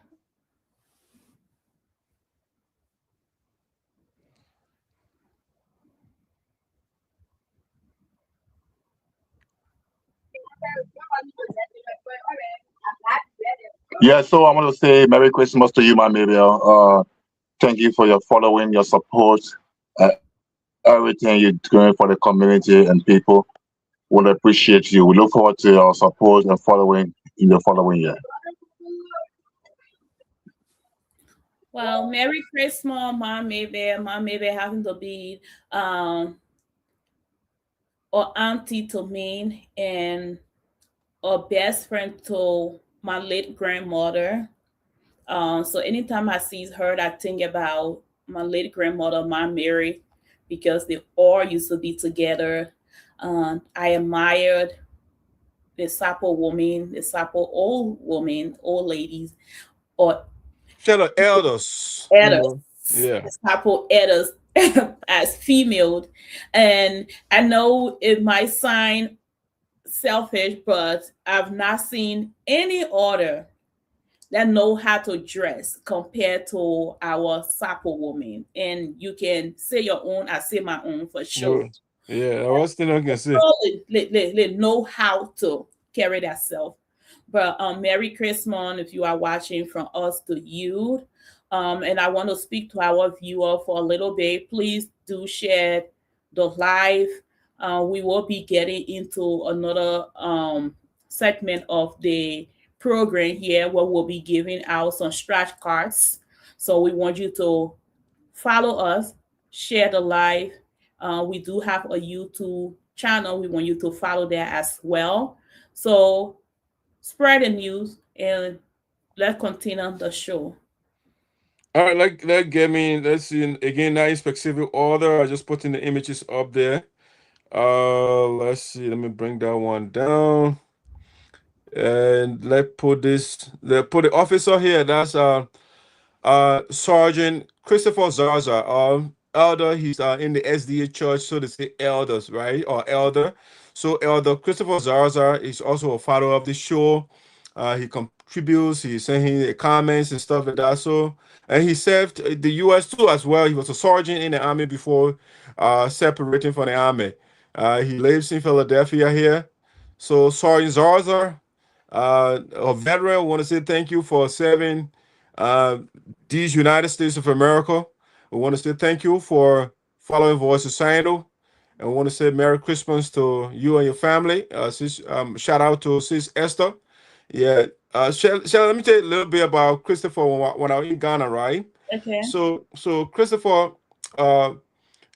Yeah, so I want to say Merry Christmas to you, my Mabel. Thank you for your following, your support, everything you're doing for the community and people. We appreciate you. We look forward to your support and following in the following year. Well, Merry Christmas, Mom Maybear. Mom Maybear having to be or auntie to me and a best friend to my late grandmother. So anytime I see her, I think about my late grandmother, my Mary, because they all used to be together. I admired the Sapo woman, the Sapo old ladies, or Fellow elders, elders, yeah. the Sapo elders as female. And I know it might sound selfish, but I've not seen any order that know how to dress compared to our Sapo woman. And you can say your own, I say my own for sure. Yeah, I was still not gonna say. They know how to carry that self. But Merry Christmas if you are watching from us to you. And I want to speak to our viewer for a little bit. Please do share the live. We will be getting into another segment of the program here where we'll be giving out some scratch cards. So we want you to follow us, share the live. We do have a YouTube channel. We want you to follow that as well. So spread the news and let's continue the show. All right, let's see again, not in specific order. I just putting the images up there. Let's see. Let me bring that one down. And let's put the officer here. That's Sergeant Christopher Zarza, elder. He's in the SDA church, so they say elders, right? Or elder. So Elder Christopher Zarza is also a follower of the show. He contributes. He's sending the comments and stuff like that. So, and he served the U.S. too as well. He was a sergeant in the army before separating from the army. He lives in Philadelphia here. So Sergeant Zarza, a veteran, I want to say thank you for serving uh, these United States of America. We want to say thank you for following Voice of Sinoe. And we want to say Merry Christmas to you and your family. Shout out to Sis Esther. Yeah. Let me tell you a little bit about Christopher when I was in Ghana, right? Okay. So Christopher,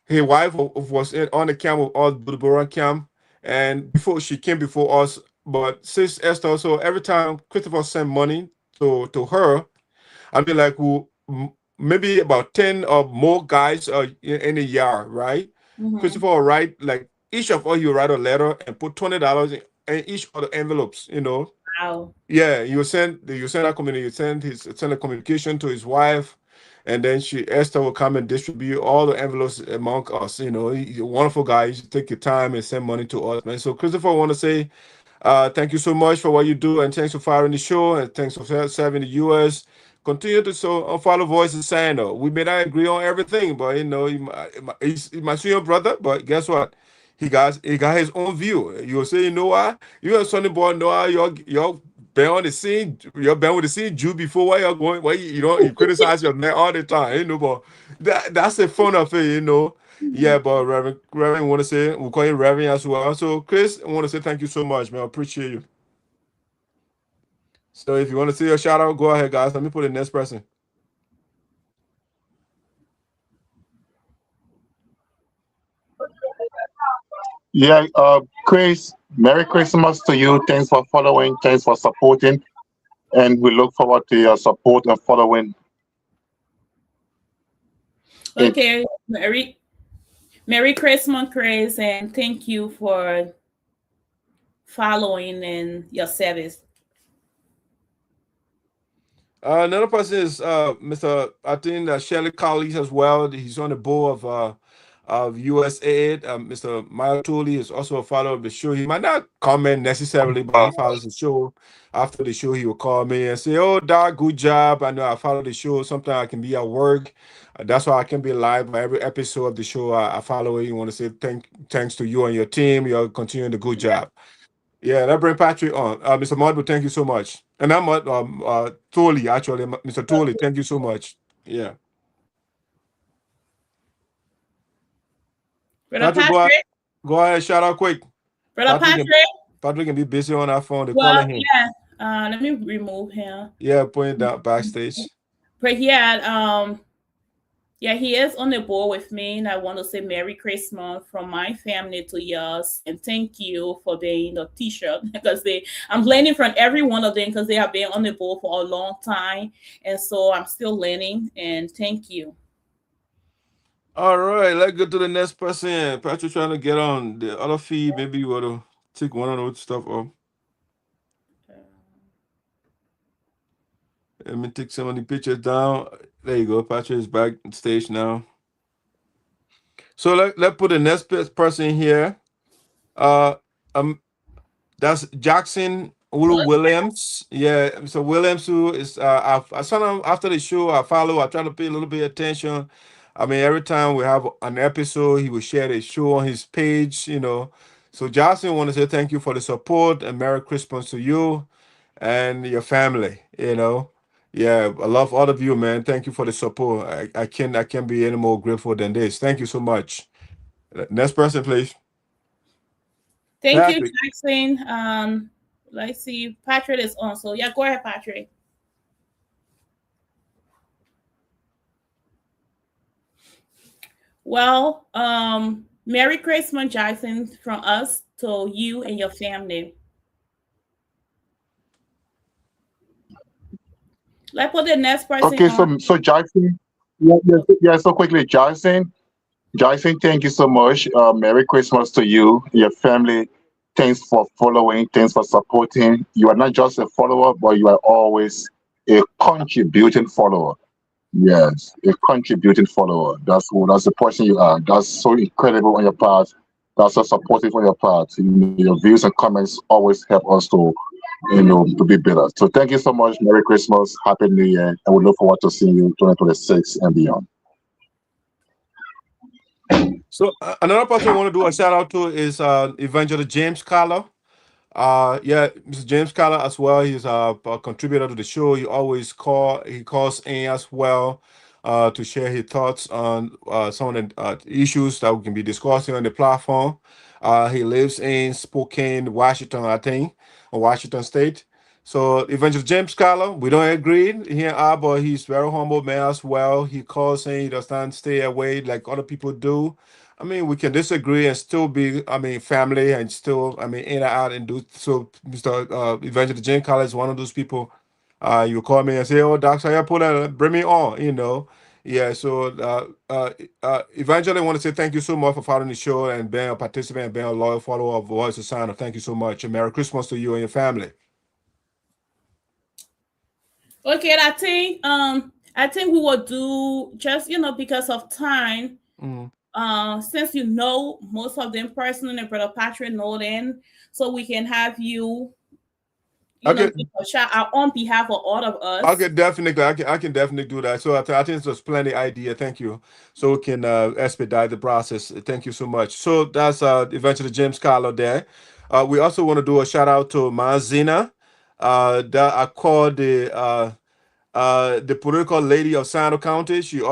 his wife was on the camp with us, Budabura camp, and before she came before us. But sis Esther, so every time Christopher sent money to her, I mean, like maybe about 10 or more guys in a year, right? Mm-hmm. Christopher will write, like, each of us, you write a letter and put $20 in each of the envelopes, you know. Wow. Yeah, you send that send a communication to his wife, and then Esther will come and distribute all the envelopes among us. You know, he's a wonderful guy. You should take your time and send money to us, man. So Christopher, I want to say thank you so much for what you do, and thanks for following the show, and thanks for serving the U.S. Continue to follow Voice of Sinoe. We may not agree on everything, but you know, he might see your brother, but guess what? He got his own view. You'll say, you know what? You and Sonny Boy know how you're been on the scene. You're been with the scene Jew before. Why you're going? Why you criticize your man all the time? You know, but that's the fun of it. You know. Yeah, but Reverend, want to say we'll call you Reverend as well. So, Chris, I want to say thank you so much, man. I appreciate you. So, if you want to say a shout out, go ahead, guys. Let me put the next person. Yeah, Chris, Merry Christmas to you. Thanks for following. Thanks for supporting. And we look forward to your support and following. Okay, Merry Christmas, Chris, and thank you for following and your service. Another person is Mr. I think Shirley Collins as well. He's on the board of USAID. Mr. Maya Tooley is also a follower of the show. He might not comment necessarily, but he follows the show. After the show, he will call me and say, "Oh, Doc, good job. I know I follow the show. Sometimes I can be at work. That's why I can be live. But every episode of the show, I follow it. You want to say thanks to you and your team. You're continuing the good job." Yeah, that bring Patrick on. Mr. Modbo, thank you so much. And I'm Tolly, actually, Mr. Tolly, thank you so much. Yeah. Brother Patrick, Patrick, go ahead, shout out quick. Brother Patrick Patrick. Patrick can be busy on our phone. They're Well, calling him. yeah. Let me remove him. Yeah, putting down backstage. But yeah, he is on the board with me, and I want to say Merry Christmas from my family to yours, and thank you for being the T-shirt because I'm learning from every one of them because they have been on the board for a long time, and so I'm still learning. And thank you. All right, let's go to the next person. Patrick trying to get on the other feed. Maybe you want to take one of those stuff off. Let me take some of the pictures down. There you go. Patrick is back on stage now. So let's put the next person here. Uh, um, That's Jackson Ulu Williams. Yeah, so Williams, who is I saw him after the show. I follow. I try to pay a little bit of attention. I mean, every time we have an episode, he will share the show on his page. You know, so Jackson, want to say thank you for the support and Merry Christmas to you and your family. You know, yeah, I love all of you, man. Thank you for the support. I can't be any more grateful than this. Thank you so much. Next person, please. Thank you, Patrick. Jackson. Let's see. Patrick is on. So yeah, go ahead, Patrick. Well, Merry Christmas, Jackson, from us to you and your family. Let's put the next person Okay, on. so Jackson, yeah, so quickly, Jackson, thank you so much. Merry Christmas to you, your family. Thanks for following. Thanks for supporting. You are not just a follower, but you are always a contributing follower. Yes, a contributing follower. That's the person you are. That's so incredible on your part. That's so supportive on your part. Your views and comments always help us to be better. So thank you so much. Merry Christmas, Happy New Year, and we look forward to seeing you 2026 and beyond. So another person I want to do a shout out to is Evangelist James Collar. Yeah, Mr. James Collar as well. He's a contributor to the show. He calls in as well to share his thoughts on some of the issues that we can be discussing on the platform. He lives in Spokane, Washington, I think, or Washington State. So Evangelist James Scholar, we don't agree here, but he's very humble man as well. He calls saying he does not stay away like other people do. I mean, we can disagree and still be, I mean, family and still, I mean, in and out and do. So Mr. Evangelist James Scholar is one of those people. You call me and say, "Oh, Doc, so put bring me on," you know. Yeah, so Evangelist, I want to say thank you so much for following the show and being a participant and being a loyal follower of Voice of Sinoe. Thank you so much. And Merry Christmas to you and your family. Okay, I think we will do just because of time. Since you know most of them personally, and Brother Patrick know them, so we can have you Okay. take a shout out on behalf of all of us. Okay, definitely. I can definitely do that. So I think there's plenty idea. Thank you. So we can expedite the process. Thank you so much. So that's eventually James Carlo there. We also want to do a shout out to Mazina. That I call the political lady of Sinoe County. She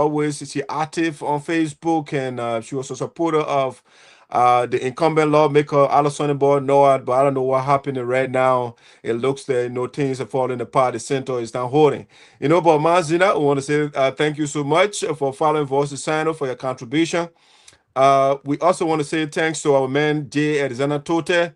active on Facebook, and she was a supporter of the incumbent lawmaker Alison Boy Noah, but I don't know what happened right now. It looks that things are falling apart. The center is not holding. But Mazina, I want to say thank you so much for following Voice of Sinoe, for your contribution. We also want to say thanks to our man Jay Alexander Tote.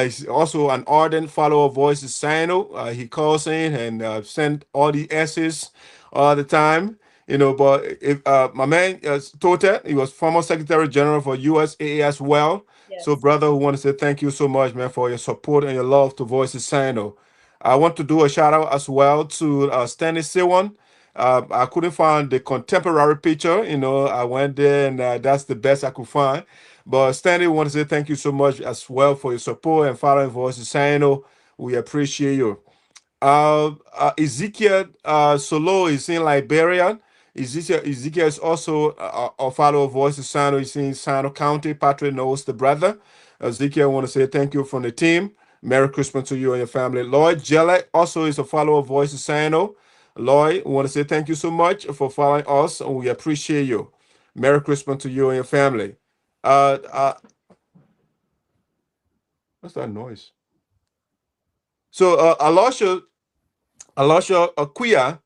He's also an ardent follower of Voice of Sinoe. He calls in and sent all the essays all the time. But if my man Tote, he was former Secretary General for USAA as well. Yes. So, brother, we want to say thank you so much, man, for your support and your love to Voice of Sinoe. I want to do a shout out as well to Stanley Sewan. I couldn't find the contemporary picture. I went there and that's the best I could find. But Stanley, want to say thank you so much as well for your support and following Voice of Sinoe. We appreciate you. Ezekiel Solo is in Liberia. Ezekiel is also a follower of Voice of Sinoe. He's in Sinoe County. Patrick knows the brother. Ezekiel, I want to say thank you from the team. Merry Christmas to you and your family. Lloyd Jelek also is a follower of Voice of Sinoe. Lloyd, I want to say thank you so much for following us, and we appreciate you. Merry Christmas to you and your family. What's that noise? So Alosha Akuya,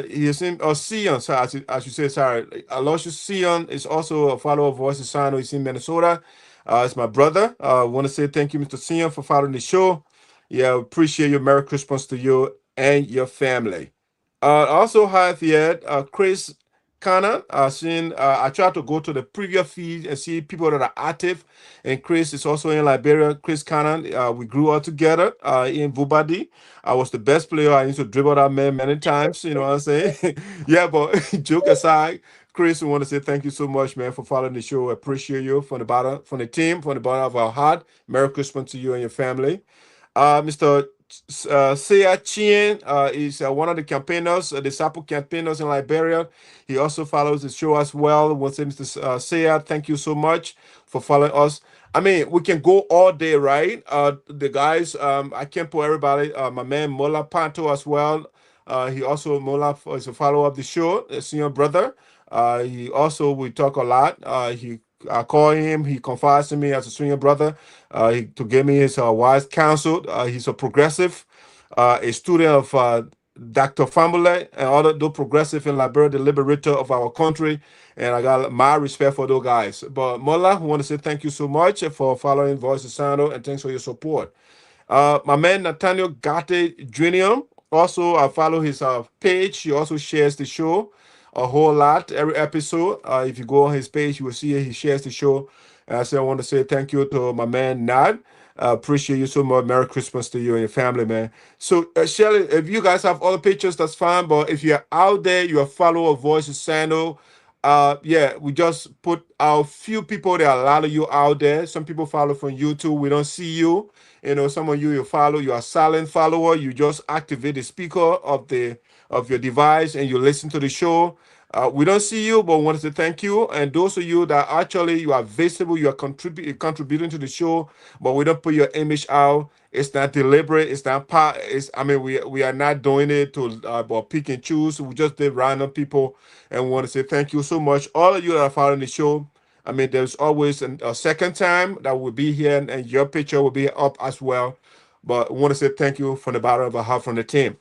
he is in Sion, so as you say, sorry. Alosha Sion is also a follower of Voice of Sinoe. He's in Minnesota. It's my brother. I want to say thank you, Mr. Sion, for following the show. Yeah, appreciate you. Merry Christmas to you and your family. Also have here Chris Cannon. I tried to go to the previous feed and see people that are active. And Chris is also in Liberia. Chris Cannon, we grew up together in Vubadi. I was the best player. I used to dribble that man many times. You know what I'm saying? Yeah, but joke aside, Chris, we want to say thank you so much, man, for following the show. I appreciate you from the bottom, from the team, from the bottom of our heart. Merry Christmas to you and your family. Mr. Sia Chien is one of the campaigners, the Disciple campaigners in Liberia. He also follows the show as well. Once Mr. Sia, thank you so much for following us. I mean, we can go all day, right? The guys, I can't put everybody. My man Mola Panto as well. He also Mola is a follower of the show, a senior brother. He also we talk a lot. I call him. He confides in me as a senior brother. To give me his wise counsel. He's a progressive, a student of Dr. Fambule and other those progressive in Liberia, the liberator of our country. And I got my respect for those guys. But Mola, we want to say thank you so much for following Voice of Sinoe and thanks for your support. My man Nathaniel Garte Jr. Also, I follow his page. He also shares the show a whole lot every episode. If you go on his page, you will see he shares the show. And I want to say thank you to my man Nad. Appreciate you so much. Merry Christmas to you and your family, man. So, Shirley, if you guys have other pictures, that's fine. But if you're out there, you're a follower of Voice of Sinoe. Yeah, we just put out few people. There are a lot of you out there. Some people follow from YouTube. We don't see you. Some of you follow. You are a silent follower. You just activate the speaker of your device and you listen to the show. We don't see you, but we wanted to thank you. And those of you that actually you are visible, you are contributing to the show, but we don't put your image out. It's not deliberate. It's not part. We are not doing it to pick and choose. We just did random people, and we want to say thank you so much, all of you that are following the show. I mean, there's always a second time that will be here, and your picture will be up as well. but we want to say thank you from the bottom of our heart from the team.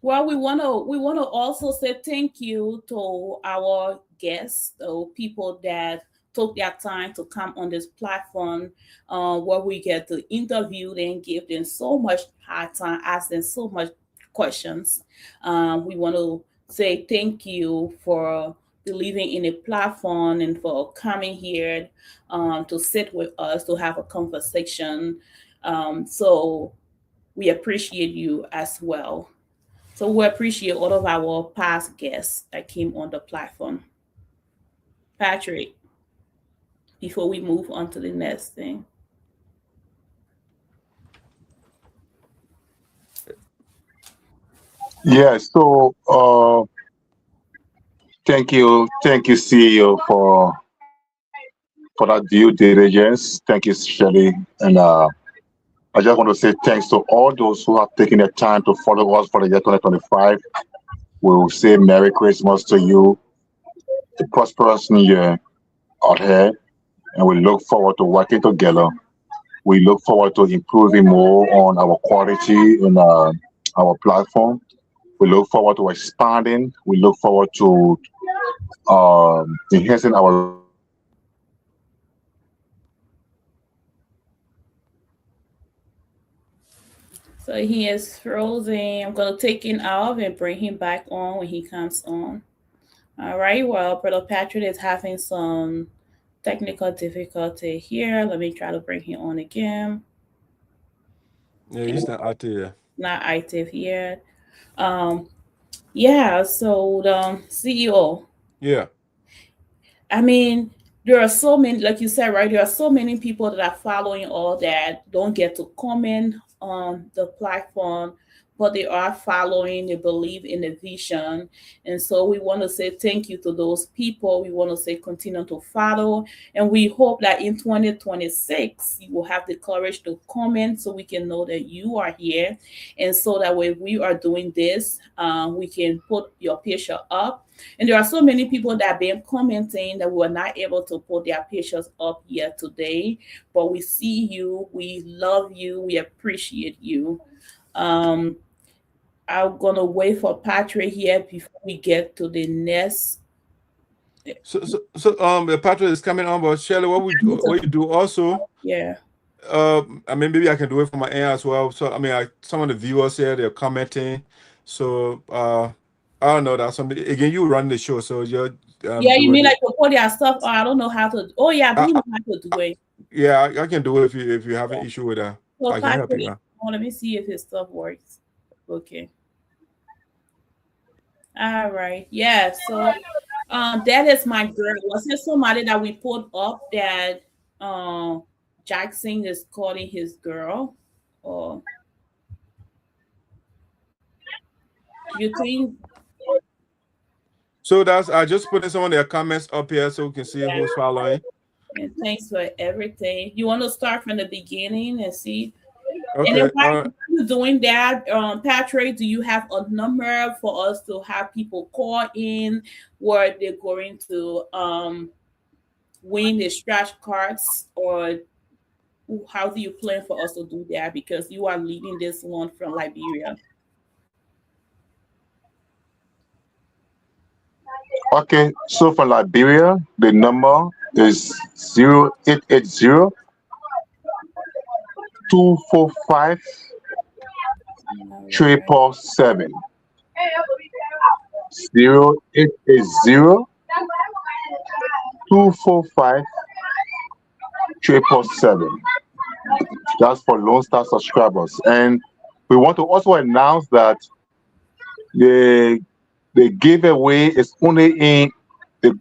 Well, we wanna also say thank you to our guests, people that took their time to come on this platform, where we get to interview them, give them so much hard time, ask them so much questions. We want to say thank you for believing in the platform and for coming here to sit with us to have a conversation. So we appreciate you as well. So we appreciate all of our past guests that came on the platform. Patrick, before we move on to the next thing. Yeah, so thank you, CEO, for that due diligence. Thank you, Shirley. And I just want to say thanks to all those who have taken the time to follow us for the year 2025. We'll say Merry Christmas to you, a prosperous new year ahead, and we look forward to working together. We look forward to improving more on our quality in our platform. We look forward to expanding. We look forward to enhancing our relationship with our customers. So he is frozen. I'm gonna take him off and bring him back on when he comes on. All right. Well, Brother Patrick is having some technical difficulty here. Let me try to bring him on again. Yeah, he's not out there. Not active yet. Yeah. So the CEO. Yeah. I mean, there are so many, like you said, right? There are so many people that are following all that don't get to comment on the platform, but they are following, they believe in the vision. And so we want to say thank you to those people. We want to say continue to follow. And we hope that in 2026, you will have the courage to comment so we can know that you are here. And so that when we are doing this, we can put your picture up. And there are so many people that have been commenting that we were not able to put their pictures up here today. But we see you, we love you, we appreciate you. I'm gonna wait for Patrick here before we get to the next. So Patrick is coming on, but Shirley, what you do also? Yeah. I mean, maybe I can do it from my end as well. So I mean, some of the viewers here, they're commenting. So I don't know. That's something. Again, you run the show, so you're Yeah, you doing mean it. like to put their stuff? Oh, I don't know how to. Oh yeah, I do know how to do it. Yeah, I can do it if you have an issue with that. So I can help you Patrick, now. let me see if his stuff works. Okay. All right. Yeah. So that is my girl. Was there somebody that we put up that Jackson is calling his girl? Or you think? So I just put some of their comments up here so we can see who's following. And thanks for everything. You want to start from the beginning and see? Okay. And then while you're doing that, Patrick, do you have a number for us to have people call in where they're going to win the scratch cards, or how do you plan for us to do that? Because you are leading this one from Liberia. Okay, so for Liberia, the number is 0880 245 777. 0880 245 777. That's for Lone Star subscribers. And we want to also announce that the giveaway is only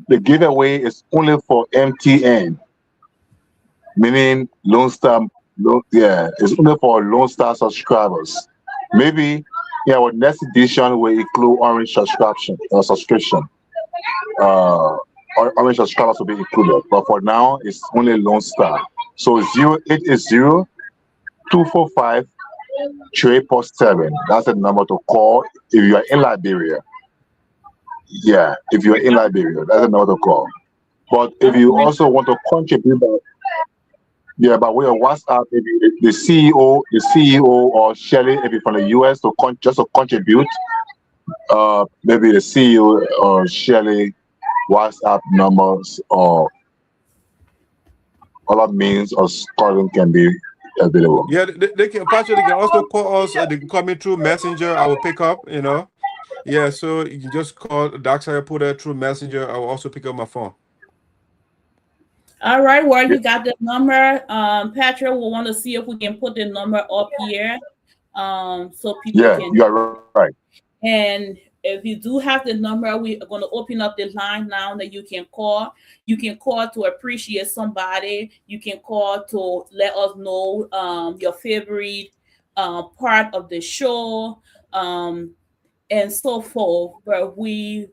the giveaway is only for MTN, meaning Lone Star. Yeah, it's only for Lone Star subscribers. Maybe our next edition will include Orange subscription or subscription. Orange subscribers will be included, but for now it's only Lone Star. So 0880 245 777. That's the number to call if you are in Liberia. Yeah, if you're in Liberia, that's another call. But if you also want to contribute, Yeah, but with a WhatsApp, maybe the CEO or Shirley, maybe from the US, to just to contribute. Maybe the CEO or Shirley WhatsApp numbers or other means of calling can be available. Yeah, they can, Patrick, they can also call us. They can call me through Messenger. I will pick up, you know. Yeah, so you can just call Darkside, put it through Messenger. I will also pick up my phone. All right, well, you got the number. Patrick will want to see if we can put the number up here, so people Yeah, can. you are right. And if you do have the number, we are going to open up the line now that you can call. You can call to appreciate somebody. You can call to let us know your favorite part of the show, and so forth. But we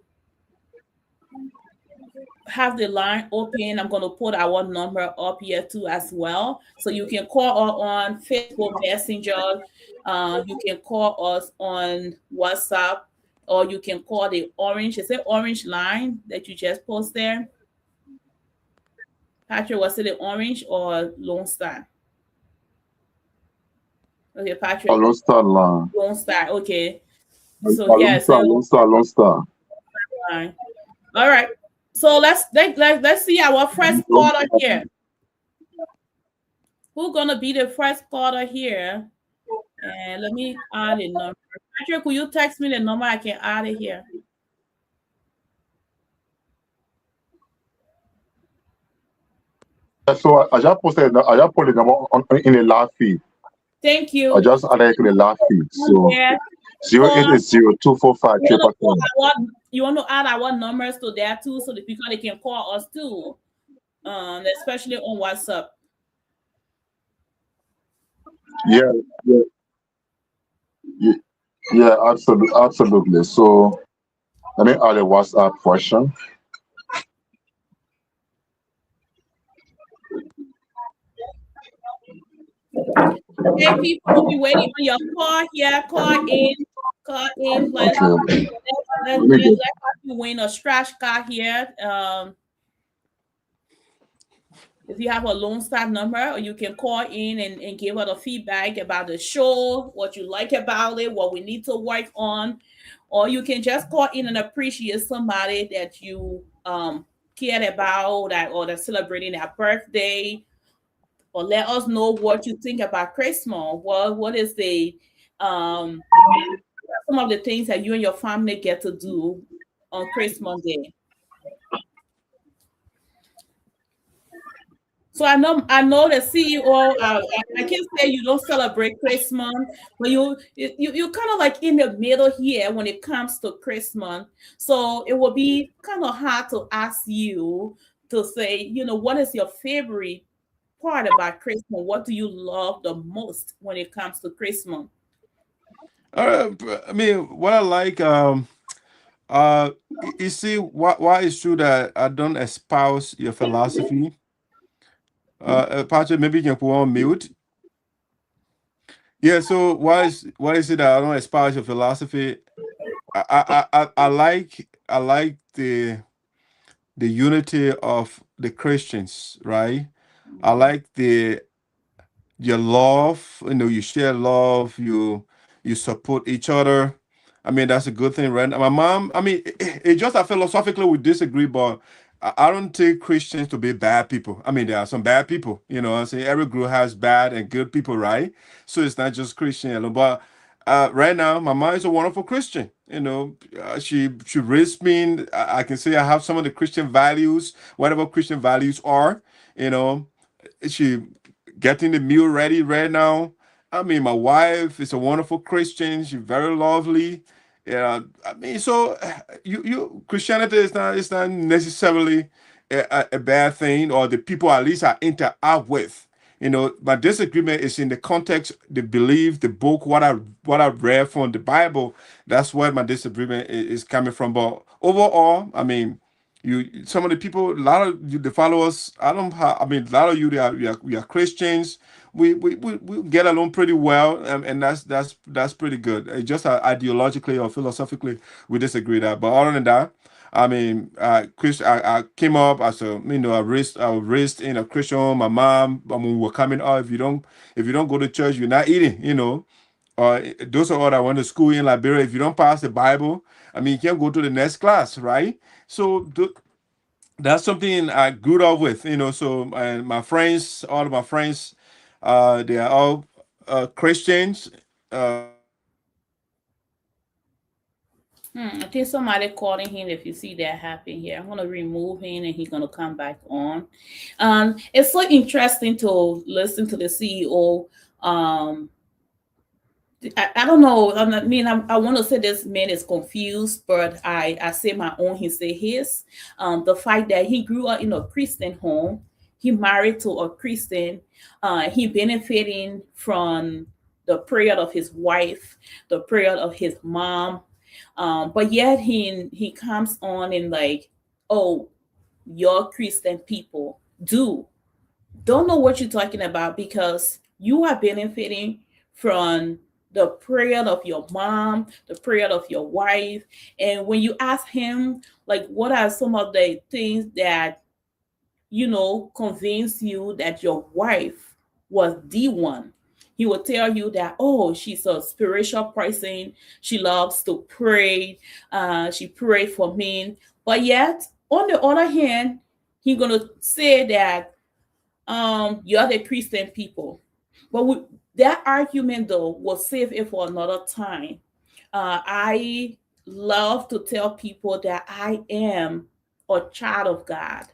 have the line open. I'm going to put our number up here too as well. So you can call on Facebook Messenger. You can call us on WhatsApp, or you can call the orange. Is it orange line that you just posted there? Patrick, was it the orange or Lone Star? Okay, Patrick. Lone Star line. Lone Star. Okay. So yeah, Lone Star. Line. All right. So let's see our first caller here. Who's gonna be the first caller here? And let me add a number. Patrick, will you text me the number? I can add it here. So I just put the number in the live feed. Thank you. I just added it to the live feed. So 0802555. You want to add our numbers to there too, so that people they can call us too, especially on WhatsApp. Yeah, absolutely. So let me add a WhatsApp question. Okay, people, we waiting on your call here. Call in. Let's you win a scratch card here. If you have a Lone Star number, or you can call in and give us a feedback about the show, what you like about it, what we need to work on, or you can just call in and appreciate somebody that you cared about, or that's celebrating their birthday, or let us know what you think about Christmas. What is the some of the things that you and your family get to do on Christmas Day. So I know the CEO. I can say you don't celebrate Christmas, but you kind of like in the middle here when it comes to Christmas. So it will be kind of hard to ask you to say, what is your favorite part about Christmas? What do you love the most when it comes to Christmas? I mean, what I like, you see, why it's true that I don't espouse your philosophy. Patrick, maybe you can put on mute. Yeah, so why is it that I don't espouse your philosophy? I like the unity of the Christians, right? I like your love, you share love, you support each other. I mean, that's a good thing, right? My mom, I mean, it just that philosophically we disagree, but I don't take Christians to be bad people. I mean, there are some bad people, I'm saying every group has bad and good people, right? So it's not just Christian alone. But right now, my mom is a wonderful Christian. She raised me. I can say I have some of the Christian values, whatever Christian values are. She getting the meal ready right now. I mean, my wife is a wonderful Christian. She's very lovely. Yeah, I mean, so you Christianity is not necessarily a bad thing, or the people at least I interact with. My disagreement is in the context, the belief, the book, what I read from the Bible. That's where my disagreement is coming from. But overall, I mean, some of the people, a lot of you, the followers, I don't have, I mean, a lot of you, we are Christians. We get along pretty well, and that's pretty good. Just ideologically or philosophically we disagree that, but other than that, I mean, I came up as a, I was raised in a Christian home. My mom, when we were coming up, if you don't go to church, you're not eating, those are all that went to school in Liberia. If you don't pass the Bible, I mean, you can't go to the next class, right? So that's something I grew up with, So, and my friends, all of my friends, they are all Christians. I think somebody calling him. If you see that happen here, I'm gonna remove him and he's gonna come back on. It's so interesting to listen to the CEO. I don't know. I want to say this man is confused, but I say my own. He say his. The fact that he grew up in a Christian home, he married to a Christian. He benefiting from the prayer of his wife, the prayer of his mom. But yet he comes on and like, oh, your Christian people don't know what you're talking about because you are benefiting from the prayer of your mom, the prayer of your wife. And when you ask him, like, what are some of the things that, convince you that your wife was the one? He will tell you that, oh, she's a spiritual person. She loves to pray. She prayed for me. But yet, on the other hand, he's going to say that you're the Christian people. But that argument though will save it for another time. I love to tell people that I am a child of God.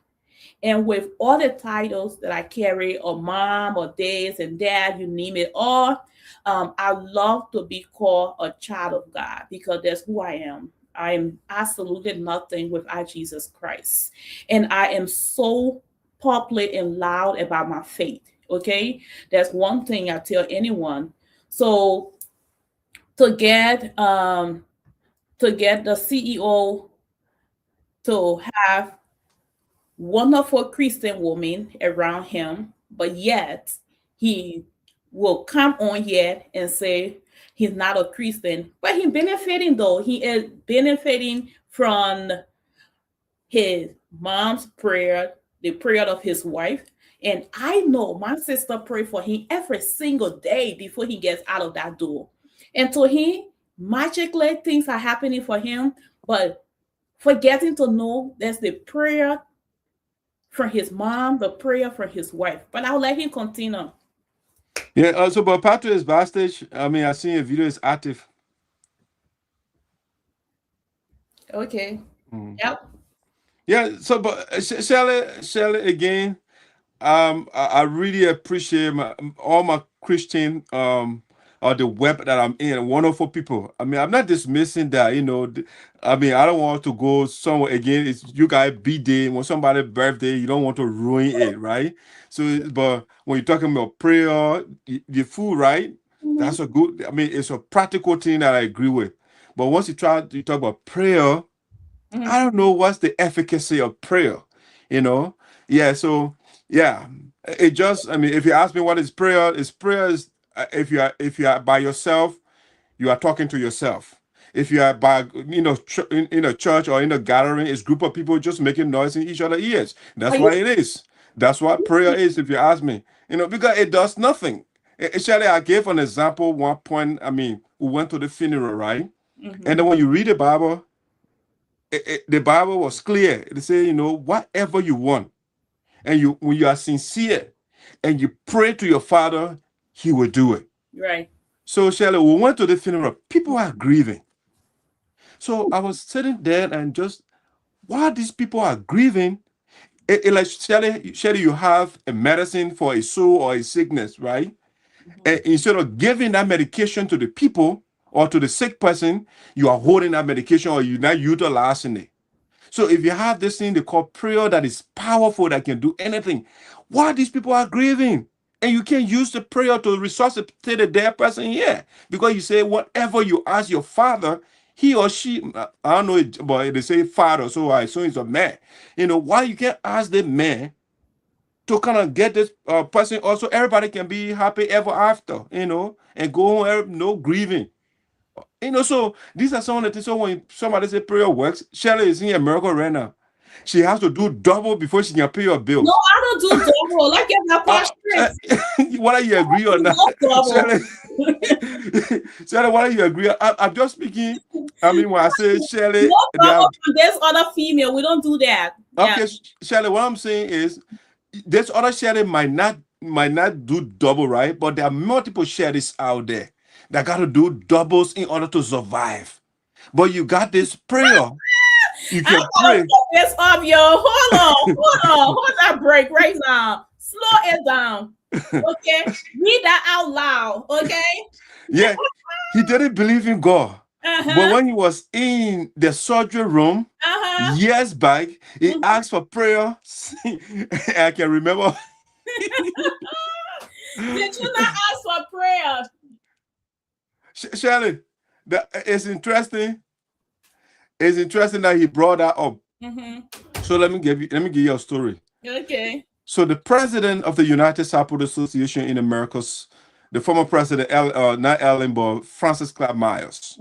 And with all the titles that I carry, or mom, or dads and dad, you name it all, I love to be called a child of God because that's who I am. I am absolutely nothing without Jesus Christ. And I am so public and loud about my faith. Okay. That's one thing I tell anyone. So to get the CEO to have wonderful Christian woman around him, but yet he will come on here and say he's not a Christian, but he's benefiting though. He is benefiting from his mom's prayer, the prayer of his wife. And I know my sister prayed for him every single day before he gets out of that door. And to him, magically things are happening for him, but forgetting to know that's the prayer from his mom, the prayer from his wife. But I'll let him continue. Yeah, also, but Patrick is backstage. I mean, I seen your video is active. Okay. Yep. Yeah, so, but Shirley, again, I really appreciate all my Christian or the web that I'm in. Wonderful people. I mean, I'm not dismissing that. I mean, I don't want to go somewhere again. It's you guys B-day when somebody's birthday. You don't want to ruin it, right? So, but when you're talking about prayer, the food, right? That's a good. I mean, it's a practical thing that I agree with. But once you talk about prayer, I don't know what's the efficacy of prayer. You know, yeah. So yeah, it just. I mean, if you ask me what is prayer, if you are by yourself, you are talking to yourself. If you are by in a church or in a gathering, it's group of people just making noise in each other's ears. That's what it is. That's what prayer is. If you ask me, because it does nothing. Actually, I gave an example one point. I mean, we went to the funeral, right? And then when you read the Bible, the Bible was clear. It said, whatever you want, and when you are sincere and you pray to your Father, He will do it. Right. So, Shirley, we went to the funeral. People are grieving. So I was sitting there and just, while these people are grieving, like Shirley, you have a medicine for a soul or a sickness, right? And instead of giving that medication to the people or to the sick person, you are holding that medication or you're not utilizing it. So if you have this thing they call prayer that is powerful, that can do anything, why these people are grieving? And you can use the prayer to resuscitate the dead person here. Because you say, whatever you ask your father, he or she, I don't know, but they say father, so I assume it's a man. Why you can't ask the man to kind of get this person also, everybody can be happy ever after, and go home, no grieving. You know, so these are some of the things. So when somebody say prayer works, Shirley is in America right now. She has to do double before she can pay your bills. No, I don't do double. Let's get that part straight. Whether you agree or not, Shirley, Shirley, whether you agree, I'm just speaking. I mean, when I say Shirley, No double from this other female. We don't do that. Okay, Yeah. Shirley, what I'm saying is this other Shirley might not do double, right? But there are multiple Shirleys out there that got to do doubles in order to survive. But you got this prayer. You can pray. This up, yo. Hold that break right now. Slow it down. Okay. Read that out loud. Okay. Yeah. He didn't believe in God. But when he was in the surgery room years back, he asked for prayer. I can remember. Did you not ask for prayer? Shirley, it's interesting. It's interesting that he brought that up. So let me give you a story. Okay. So the president of the United Sapphire Association in Americas, the former president, not Ellen, but Francis Clapp Myers.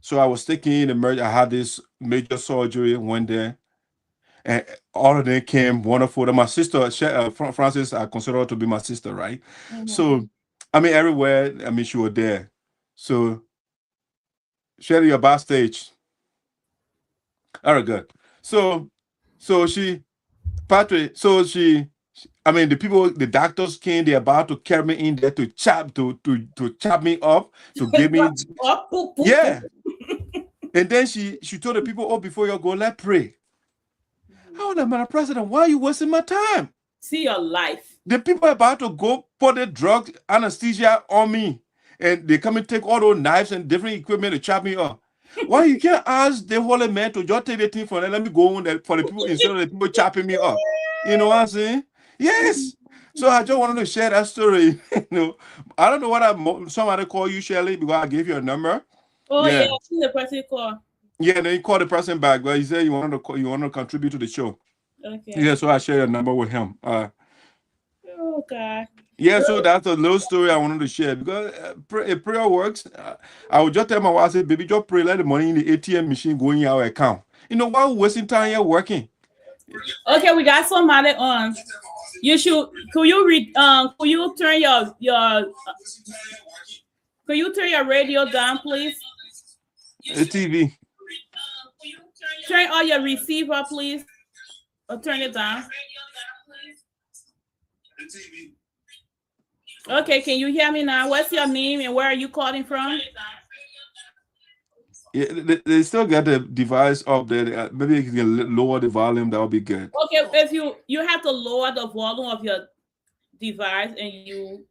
So I was taking in emergency. I had this major surgery one day, and all of them came wonderful. And my sister, Francis, I consider her to be my sister, right? So, I mean, everywhere, I mean, she was there. So, Shirley, you're backstage. All right, good. So Patrick, I mean, the doctors came, they're about to carry me in there to chop me up, to give me, yeah. And then she told the people, oh, before you go, let's pray. Oh, no, Madam President, why are you wasting my time? See your life. The people are about to go put the drugs, anesthesia on me, and they come and take all those knives and different equipment to chop me up. Why you can't ask the holy man to just take the thing for them, let me go on for the people instead of the people chopping me up? You know what I'm saying? Yes. So I just wanted to share that story. You know, I don't know what somebody call you, Shirley, because I gave you a number. Oh yeah, I see the person call. Yeah, then you call the person back, but he said you wanted to contribute to the show. Okay. Yeah, so I share your number with him. Oh God. Yeah, so that's a little story I wanted to share because if prayer works, I would just tell my wife, I say, baby, just pray, let the money in the ATM machine go in your account. You know, why wasting time here working? Okay, we got somebody on. You should. Could you read? Could you turn could you turn your radio down, please? The TV. Turn on your receiver, please, or turn it down. Okay, can you hear me now? What's your name and where are you calling from? Yeah, they still got the device up there. Maybe you can lower the volume. That would be good. Okay, if you have to lower the volume of your device and you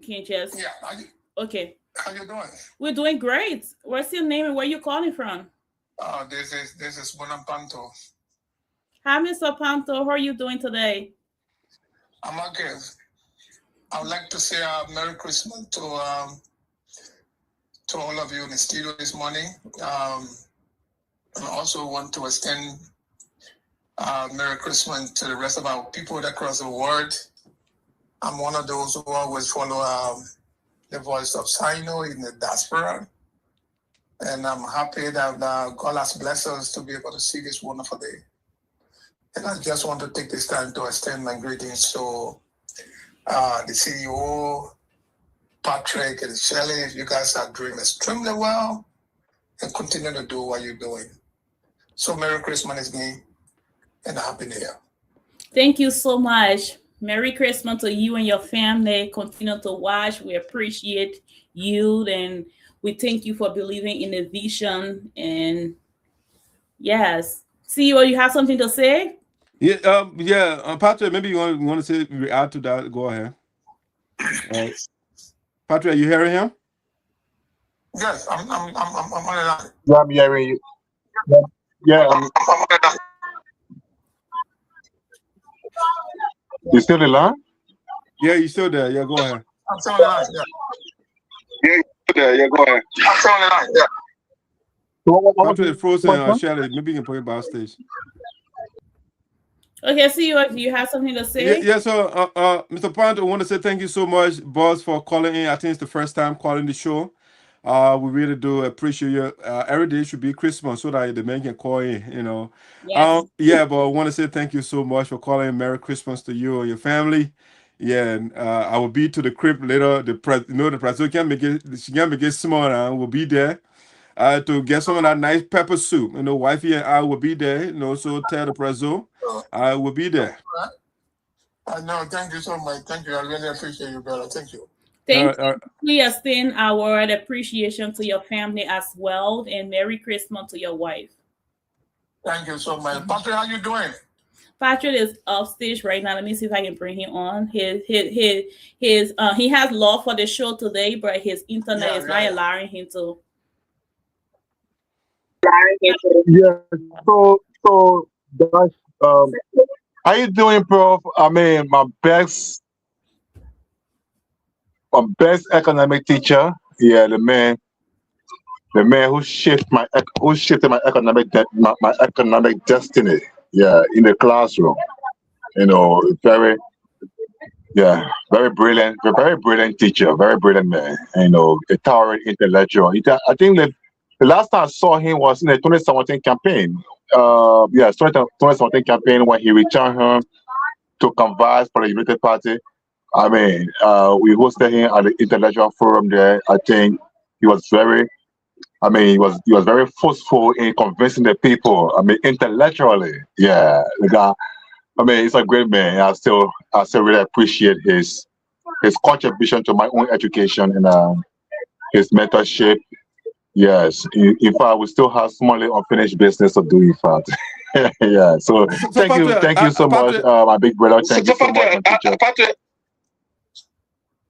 can just. Yeah. Okay. How you doing? We're doing great. What's your name and where are you calling from? This is Bonampanto. Hi, Mr. Panto. How are you doing today? I'm okay. I would like to say Merry Christmas to all of you in the studio this morning. I also want to extend Merry Christmas to the rest of our people across the world. I'm one of those who always follow the Voice of Sinoe in the Diaspora. And I'm happy that God has blessed us to be able to see this wonderful day. And I just want to take this time to extend my greetings to the CEO, Patrick and Shirley. You guys are doing extremely well and continue to do what you're doing. So Merry Christmas, me, and a Happy New Year. Thank you so much. Merry Christmas to you and your family. Continue to watch. We appreciate you and we thank you for believing in the vision. And yes, CEO, you have something to say? Yeah, Patrick, maybe you want to say react to that. Go ahead. Patrick, are you hearing him? Yes, I'm on the line. Yeah, I'm hearing you. Yeah. You still in line? Yeah, you're still there. Yeah, go ahead. I'm still on the line. Yeah, you're still there. Yeah, go ahead. I'm still on the line. Yeah. Patrick is frozen. Shirley, maybe you can put it backstage. Okay, CEO, do you have something to say? Yeah, so Mr. Pant, I want to say thank you so much, boss, for calling in. I think it's the first time calling the show. We really do appreciate you. Every day should be Christmas so that the man can call in, you know. Yes. Yeah, but I want to say thank you so much for calling. Merry Christmas to you and your family. Yeah, and I will be to the crib later. The president can make it. She can make it small, and we'll be there. To get some of that nice pepper soup. You know, wifey and I will be there. You know, so tell the preso I will be there. No, thank you so much. Thank you. I really appreciate you, brother. Thank you. Thank you. We extend our appreciation to your family as well, and Merry Christmas to your wife. Thank you so much. Patrick, how you doing? Patrick is upstage right now. Let me see if I can bring him on. He has love for the show today, but his internet is not allowing him to. Yeah. So that's how you doing, Prof? I mean, my best economic teacher. Yeah, the man who shifted my economic my economic destiny. Yeah, in the classroom. You know, very brilliant, very brilliant teacher, very brilliant man. You know, a towering intellectual. I think that the last time I saw him was in the 2017 campaign. 2017 campaign when he returned home to converse for the United Party. I mean, we hosted him at the intellectual forum there. I think he was very very forceful in convincing the people. I mean, intellectually, yeah, the guy. I mean, he's a great man. I still really appreciate his contribution to my own education and his mentorship. Yes, in fact, we still have small unfinished business to do. In fact, yeah. So thank you so much, my big brother. Thank you so much, my teacher.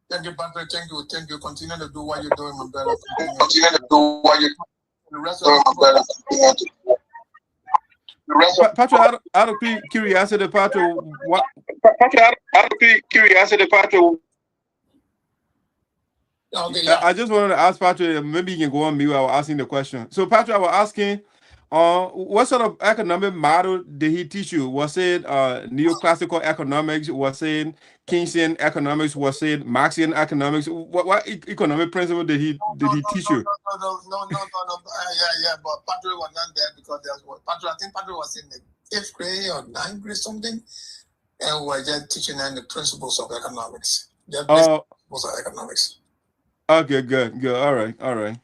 Thank you, Patrick. Thank you. Continue to do what you're doing, my brother. Continue to do what you're doing. The rest of my brother. Patrick, out of curiosity, Patrick, what? Okay, yeah. I just wanted to ask Patrick, maybe you can go on mute while asking the question. So, Patrick, I was asking, what sort of economic model did he teach you? Was it neoclassical economics? Was it Keynesian economics? Was it Marxian economics? What economic principle did he teach you? No. Yeah. But Patrick was not there because I think Patrick was in the 8th grade or 9th grade something, and we were just teaching them the principles of economics. Principles of economics. Okay, good. All right. Yeah,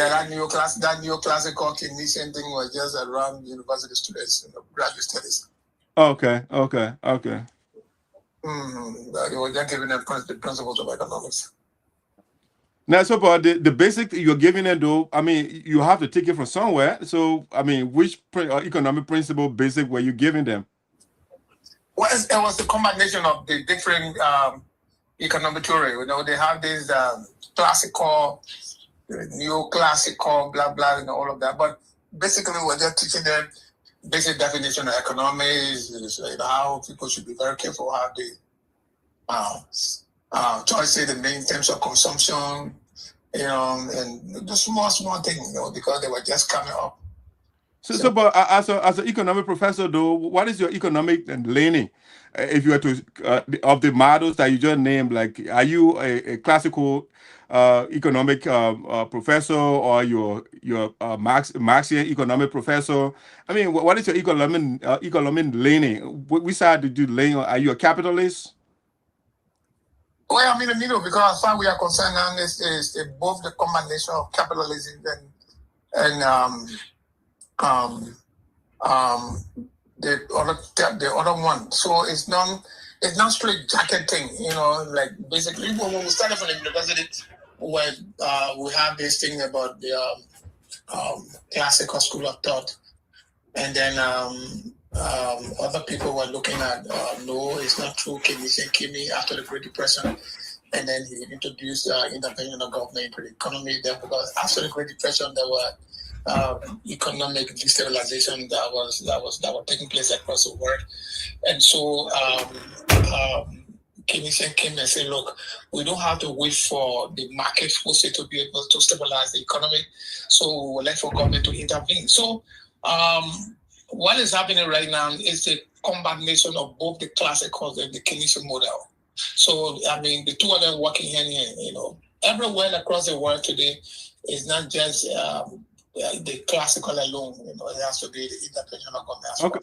that neoclassical Keynesian thing was just around university students, graduate studies. Okay. But they were just giving them the principles of economics. Now, so far, the basic you're giving them, though, I mean, you have to take it from somewhere. So, I mean, which economic principle basic were you giving them? Well, it was the combination of the different economic theory. You know, they have this classical, neoclassical, blah blah, and all of that. But basically, we're just teaching them basic definition of economics, how people should be very careful how they choices they make in terms of consumption, you know, and the small things, you know, because they were just coming up. So, but as an economic professor, though, what is your economic learning? If you were to of the models that you just named, like, are you a classical economic professor, or you're Marxian economic professor? I mean, what is your economic learning? Which side did you lean on? Are you a capitalist? Well, I'm in the middle because as far as we are concerned, is both the combination of capitalism and the other one. So it's not straight jacket thing, you know. Like basically, when we started from the university, we have this thing about the classical school of thought, and then other people were looking at no, it's not true. Keynesian came after the Great Depression, and then he introduced intervention of government into the economy. Then, because after the Great Depression, there were economic destabilization that were taking place across the world, and so Keynesian came and said, "Look, we don't have to wait for the market forces to be able to stabilize the economy, so we'll let for government to intervene." So, what is happening right now is a combination of both the classical and the Keynesian model. So, I mean, the two of them working hand in hand, you know. everywhere across the world today, it's not just the classical alone. You know, it has to be the interventional government as well.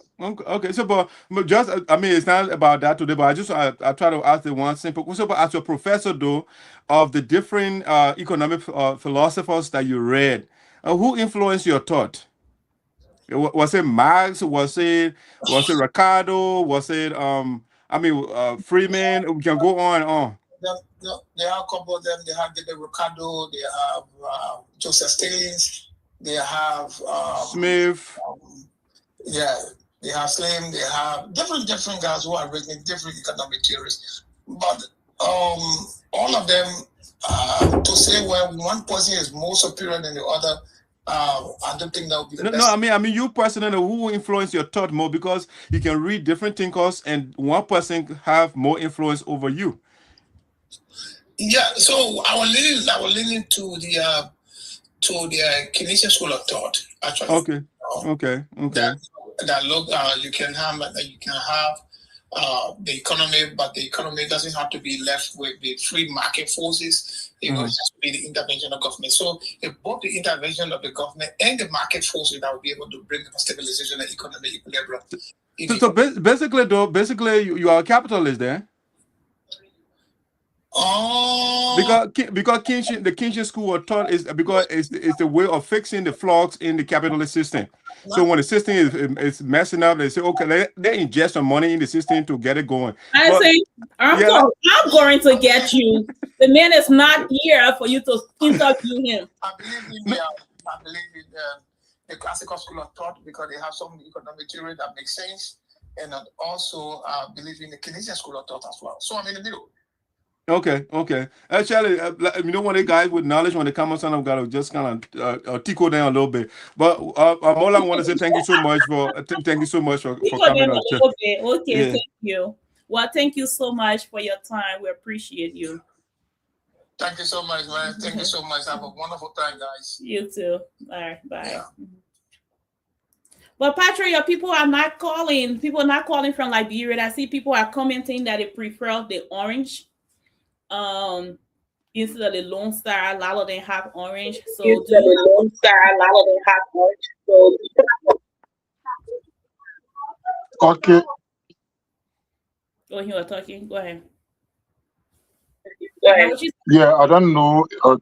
Okay. So, but just I mean, it's not about that today. But I try to ask the one simple question. But as a professor, though, of the different economic philosophers that you read, who influenced your thought? Was it Marx? Was it Ricardo? Was it Freeman? We can go on and on. There are a couple of them. They have David Ricardo. They have Joseph Stalin. They have Smith. Yeah, they have Slim. They have different guys who are written different economic theories. But all of them to say well one person is more superior than the other. I don't think that would be the best. No, I mean you personally, who influenced your thought more, because you can read different thinkers and one person have more influence over you. Yeah, so I was leaning to the Keynesian school of thought, actually. Okay. That look, you can have the economy, but the economy doesn't have to be left with the free market forces. It will just be the intervention of government. So if both the intervention of the government and the market forces that will be able to bring stabilization and economic equilibrium. So basically, you are a capitalist there. Because the Keynesian school of thought is because it's the way of fixing the flaws in the capitalist system. So when the system is messing up, they say, okay, they ingest some money in the system to get it going. I'm going to get you. The man is not here for you to interview him. I believe in the classical school of thought because they have some economic theory that makes sense, and I also believe in the Keynesian school of thought as well. So I'm in the middle. Okay. Actually, one of the guys with knowledge, when they come on, I've got to just kind of tickle down a little bit. But all I want to say, thank you so much for coming on. Okay, thank you. Well, thank you so much for your time. We appreciate you. Thank you so much, man. Thank you so much. Have a wonderful time, guys. You too. All right, bye. Yeah. But Patrick, your people are not calling. People are not calling from Liberia. I see people are commenting that they prefer the orange. Instead of the Lone Star, a lot of them have orange. So Okay. Oh, you are talking. Go ahead. Yeah, I don't know. I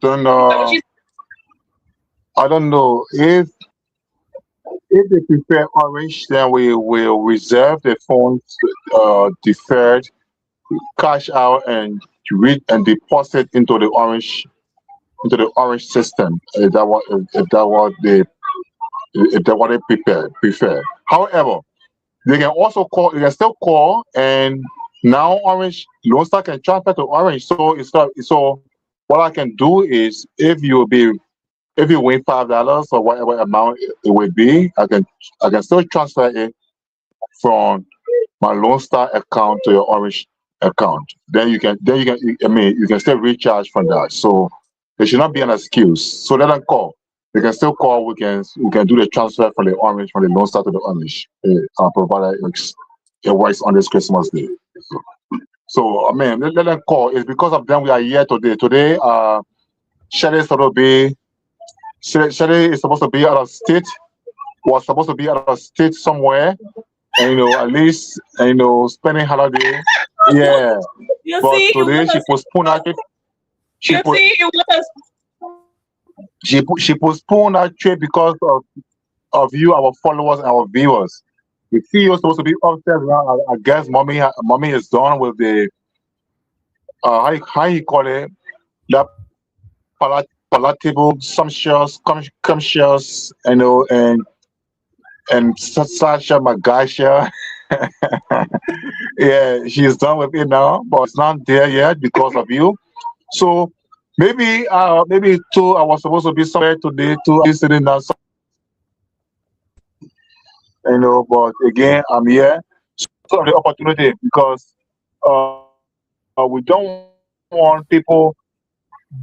don't know if they prefer orange, then we will reserve the funds, deferred, cash out, and deposit into the orange system. If that what they prefer. However, they can also call. You can still call, and now Orange Lone Star can transfer to Orange. So what I can do is, if you win $5 or whatever amount it will be, I can still transfer it from my Lone Star account to your Orange account. Then you can still recharge from that. So there should not be an excuse. So let them call. They can still call. We can do the transfer from the Lone Star to the Orange, provided it works on this Christmas day. So let them call. It's because of them we are here today. Today, Shirley is supposed to be out of state. Was supposed to be out of state somewhere, and at least spending holiday. Yeah. But today she postponed her trip. She postponed her trip because of you, our followers, and our viewers. The CEO is supposed to be upstairs now. I guess mommy is done with the how you call it, that palatable sumptuous, and Sasha Magasha. Yeah, she's done with it now, but it's not there yet because of you. So maybe too, I was supposed to be somewhere today too. I'm sitting down, but again, I'm here. So the opportunity, because we don't want people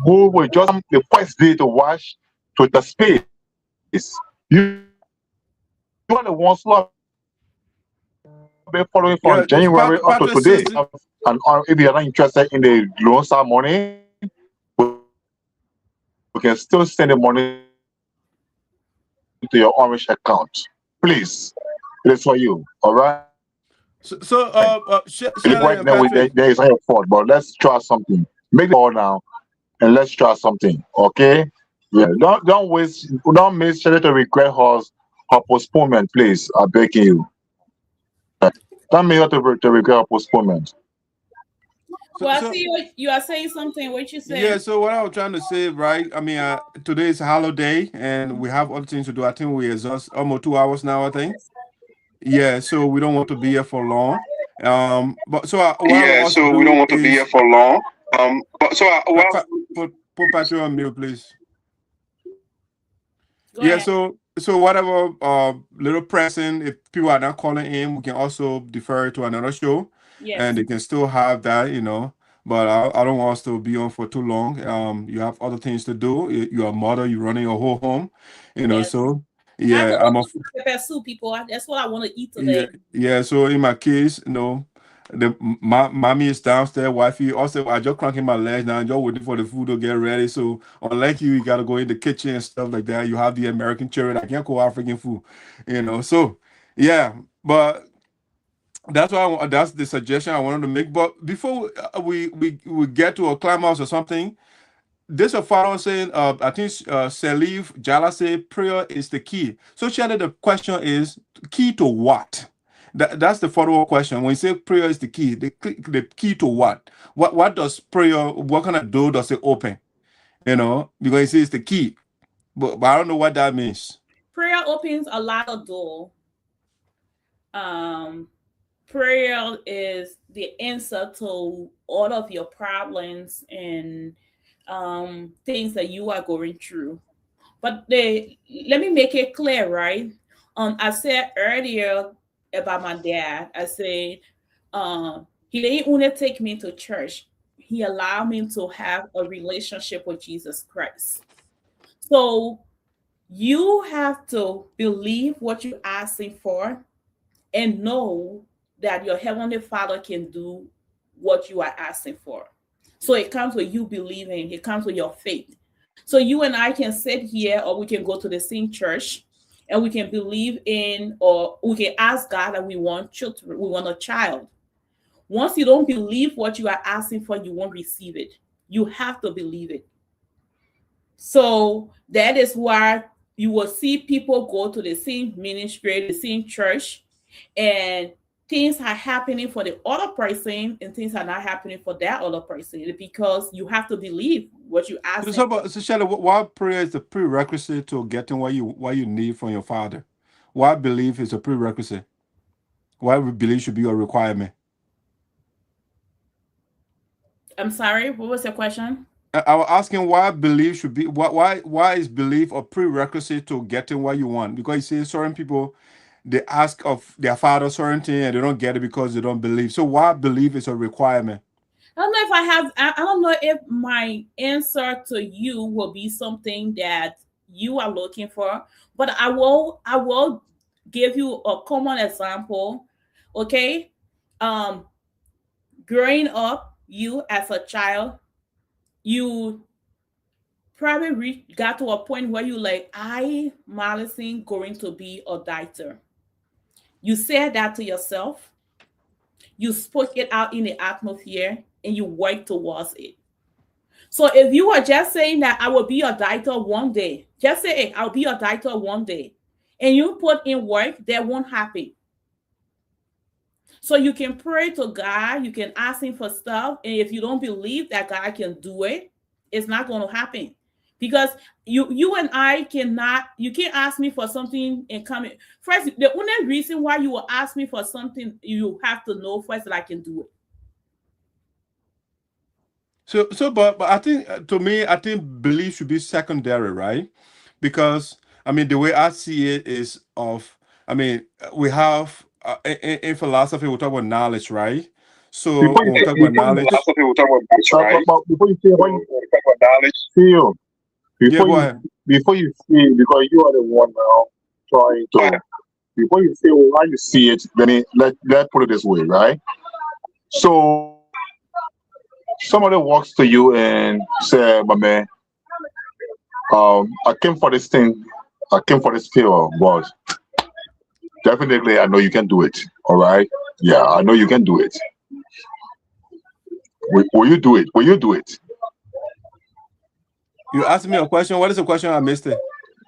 who will just come the first day to watch to the space. You are the ones who have been following from January up to today. And if you are not interested in the Lone Star money, can still send the money to your orange account. Please, it is for you. All right. Shirley Right and now, Patrick. there is no fault, but let's try something. Make the call now, and let's try something. Okay? Yeah. Don't miss Shirley to regret her postponement, please. I beg you. Don't make her to regret her postponement. Well, I see you are saying something. What you Yeah, saying? so what I was trying to say, right? I mean, today is a holiday and we have other things to do. I think we exhaust almost 2 hours now, I think. Yeah, so we don't want to be here for long. But so what I want Yeah, us to so we don't do want to be here is for long. But so put Patrick on mute, please. Go Yeah, ahead. so whatever little present, if people are not calling in, we can also defer to another show, and Yes. they can still have that, you know. But I don't want us to be on for too long. You have other things to do. You're a mother. You're running your whole home, you know. Yes. So I have to yeah, go to pepper soup, people. That's what I want to eat yeah, today. yeah. So in my case, you know, my mommy is downstairs, wifey. Also, I just cranking my legs now, just waiting for the food to get ready. So unlike you gotta go in the kitchen and stuff like that. You have the American children. I can't cook African food, you know. So yeah, but that's why that's the suggestion I wanted to make. But before we get to a climax or something, this a follower saying, I think Salif Jala say prayer is the key. So Shelly, the question is key to what? That's the follow-up question. When you say prayer is the key, the key to what? What does prayer, what kind of door does it open? You know, because it says the key. But I don't know what that means. Prayer opens a lot of door. Um, Prayer is the answer to all of your problems and things that you are going through. But let me make it clear, right? I said earlier about my dad. I said he didn't want to take me to church. He allowed me to have a relationship with Jesus Christ. So you have to believe what you're asking for and know that your heavenly Father can do what you are asking for. So it comes with you believing, it comes with your faith. So you and I can sit here, or we can go to the same church, and we can believe in, or we can ask God that we want children, we want a child. Once you don't believe what you are asking for, you won't receive it. You have to believe it. So that is why you will see people go to the same ministry, the same church, and things are happening for the other person and things are not happening for that other person, because you have to believe what you ask So, for. so Shelly, why prayer is the prerequisite to getting what you need from your Father? Why belief is a prerequisite? Why belief should be a requirement? I'm sorry, what was your question? I was asking why belief should be why is belief a prerequisite to getting what you want? Because you see certain people they ask of their father certain thing and they don't get it because they don't believe. So why belief is a requirement? I don't know if I don't know if my answer to you will be something that you are looking for, but I will give you a common example. Okay. Um Growing up, you as a child, you probably got to a point where you like, I Madison going to be a doctor. You said that to yourself, you spoke it out in the atmosphere, and you work towards it. So if you are just saying that I will be a doctor one day, just say, hey, I'll be a doctor one day, and you put in work, that won't happen. So you can pray to God, you can ask him for stuff, and if you don't believe that God can do it, it's not going to happen. Because you and I cannot, you can't ask me for something and come in. First, the only reason why you will ask me for something, you have to know first that I can do it. But I think to me, I think belief should be secondary, right? Because I mean, the way I see it is of, I mean, we have in philosophy we talk about knowledge, right? So Before you when we say, talk about knowledge, philosophy, we talk about knowledge, right? But before you say, when you talk about knowledge, feel yeah, before go you ahead. before you see, because you are the one now trying to. Before you say why you see it, let put it this way, right? So somebody walks to you and say, "My man, I came for this thing. I came for this favor, but definitely I know you can do it. All right. Yeah, I know you can do it. Will you do it? Will you do it? You asked me a question. What is the question? I missed it.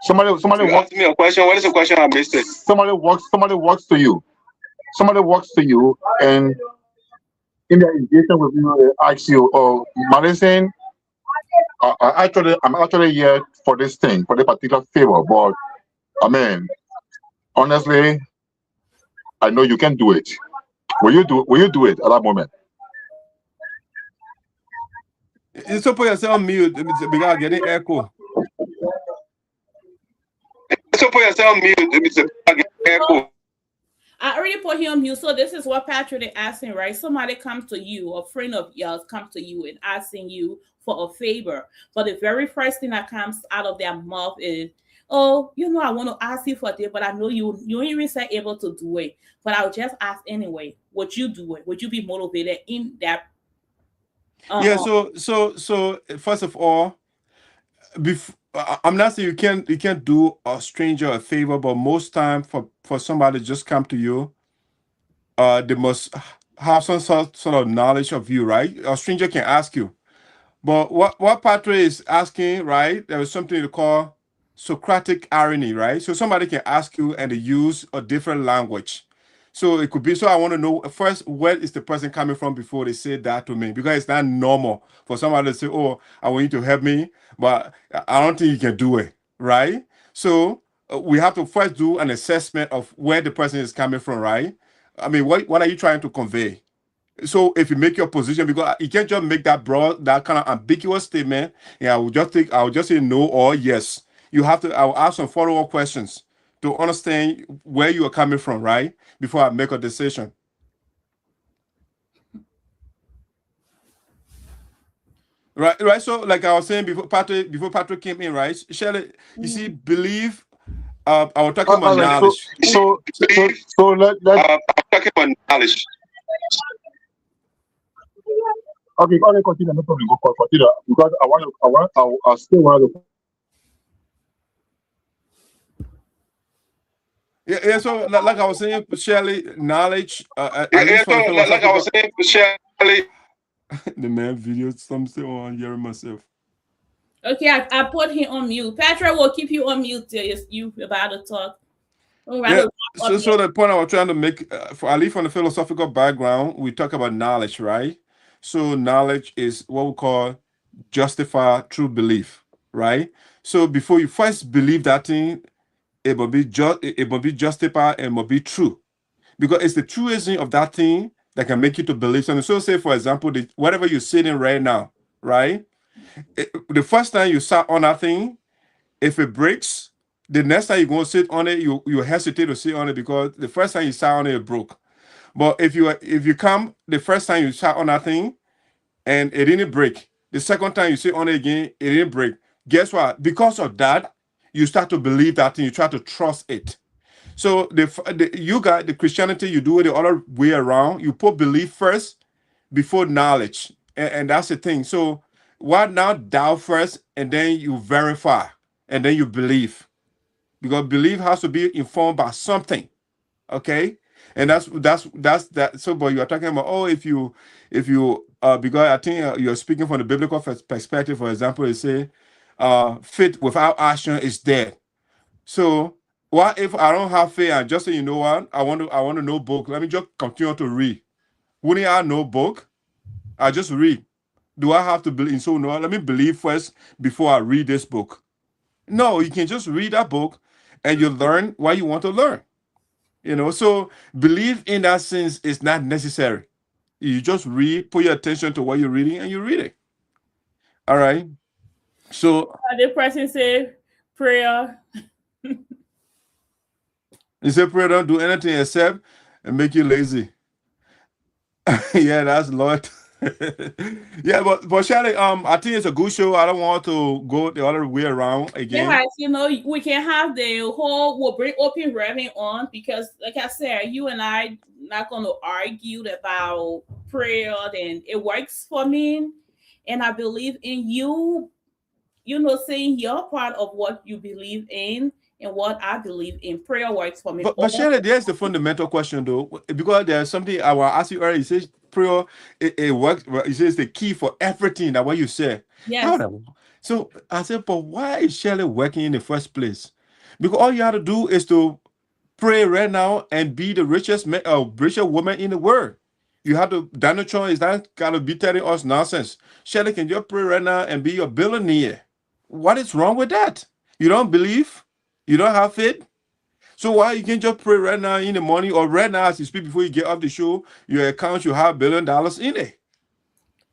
Somebody You walks. asked me a question. What is the question? I missed it. Somebody walks to you. Somebody walks to you, and in their engagement with you, they ask you, "Oh, Madison, I'm actually here for this thing, for the particular favor, but I mean, honestly, I know you can do it. Will you do? Will you do it at that moment?" You still put yourself on mute because I'm getting echo. So put yourself on mute because I'm getting echo. I already put him on mute. So this is what Patrick is asking, right? Somebody comes to you, a friend of yours comes to you and asking you for a favor. But the very first thing that comes out of their mouth is, "Oh, I want to ask you for this, but I know you ain't even say able to do it. But I'll just ask anyway. Would you do it? Would you be motivated in that?" Yeah. So first of all, I'm not saying you can't do a stranger a favor, but most time for somebody to just come to you, they must have some sort of knowledge of you, right? A stranger can ask you. But what Patrick is asking, right? There is something to call Socratic irony, right? So somebody can ask you and they use a different language. So it could be, so I want to know first, where is the person coming from before they say that to me? Because it's not normal for somebody to say, "Oh, I want you to help me," but I don't think you can do it, right? So we have to first do an assessment of where the person is coming from, right? I mean, what are you trying to convey? So if you make your position, because you can't just make that broad, that kind of ambiguous statement, yeah, I will just say no or yes. I will ask some follow-up questions to understand where you are coming from, right? Before I make a decision. Right. So like I was saying before Patrick came in, right? Shirley, you see, believe I was talking about All right. knowledge. So let I'm talking about knowledge. okay. Continue. No problem. Go continue because I still want to. Yeah. So like I was saying, Shirley, knowledge, at least from So the like I philosophical. was saying, Shirley. The man video, some still on hearing myself. Okay, I put him on mute. Patrick will keep you on mute till you about to talk. Yeah. So the point I was trying to make, for at least from the philosophical background, we talk about knowledge, right? So knowledge is what we call justify true belief, right? So before you first believe that thing, it must be it must be justified and must be true, because it's the truism of that thing that can make you to believe something. So say for example, whatever you're sitting right now, right? The first time you sat on that thing, if it breaks, the next time you're going to sit on it, you hesitate to sit on it because the first time you sat on it, it broke. But if you come the first time you sat on that thing and it didn't break, the second time you sit on it again, it didn't break. Guess what? Because of that, you start to believe that thing. You try to trust it. So you got the Christianity, you do it the other way around. You put belief first before knowledge, and that's the thing. So why not doubt first, and then you verify, and then you believe, because belief has to be informed by something. Okay, and that's that. So, but you are talking about, oh, if you because I think you're speaking from the biblical perspective. For example, they say faith without action is dead. So what if I don't have faith and just say, you know what, I want to know book. Let me just continue to read. Wouldn't I know book? I just read. Do I have to believe? So no, let me believe first before I read this book. No, you can just read that book and you learn what you want to learn. So believe in that sense is not necessary. You just read, put your attention to what you're reading, and you read it. All right. So the person say prayer. you say prayer don't do anything except and make you lazy. Yeah, that's Lord. Yeah, but Shelley, I think it's a good show. I don't want to go the other way around again. Yes, we can have we'll bring open Reverend on because, like I said, you and I not going to argue about prayer, and it works for me, and I believe in you. saying your part of what you believe in and what I believe in. Prayer works for me. But Shirley, there's the fundamental question though, because there's something I will ask you earlier. You say prayer, it works. It says the key for everything. That what you said. Yes. So I said, but why is Shirley working in the first place? Because all you have to do is to pray right now and be the richest woman in the world. You have to. Donald Trump is not gonna be telling us nonsense. Shirley, can you pray right now and be a billionaire? What is wrong with that? You don't believe? You don't have faith? So why you can just pray right now in the morning or right now as you speak before you get off the show, your account you have $1 billion in it.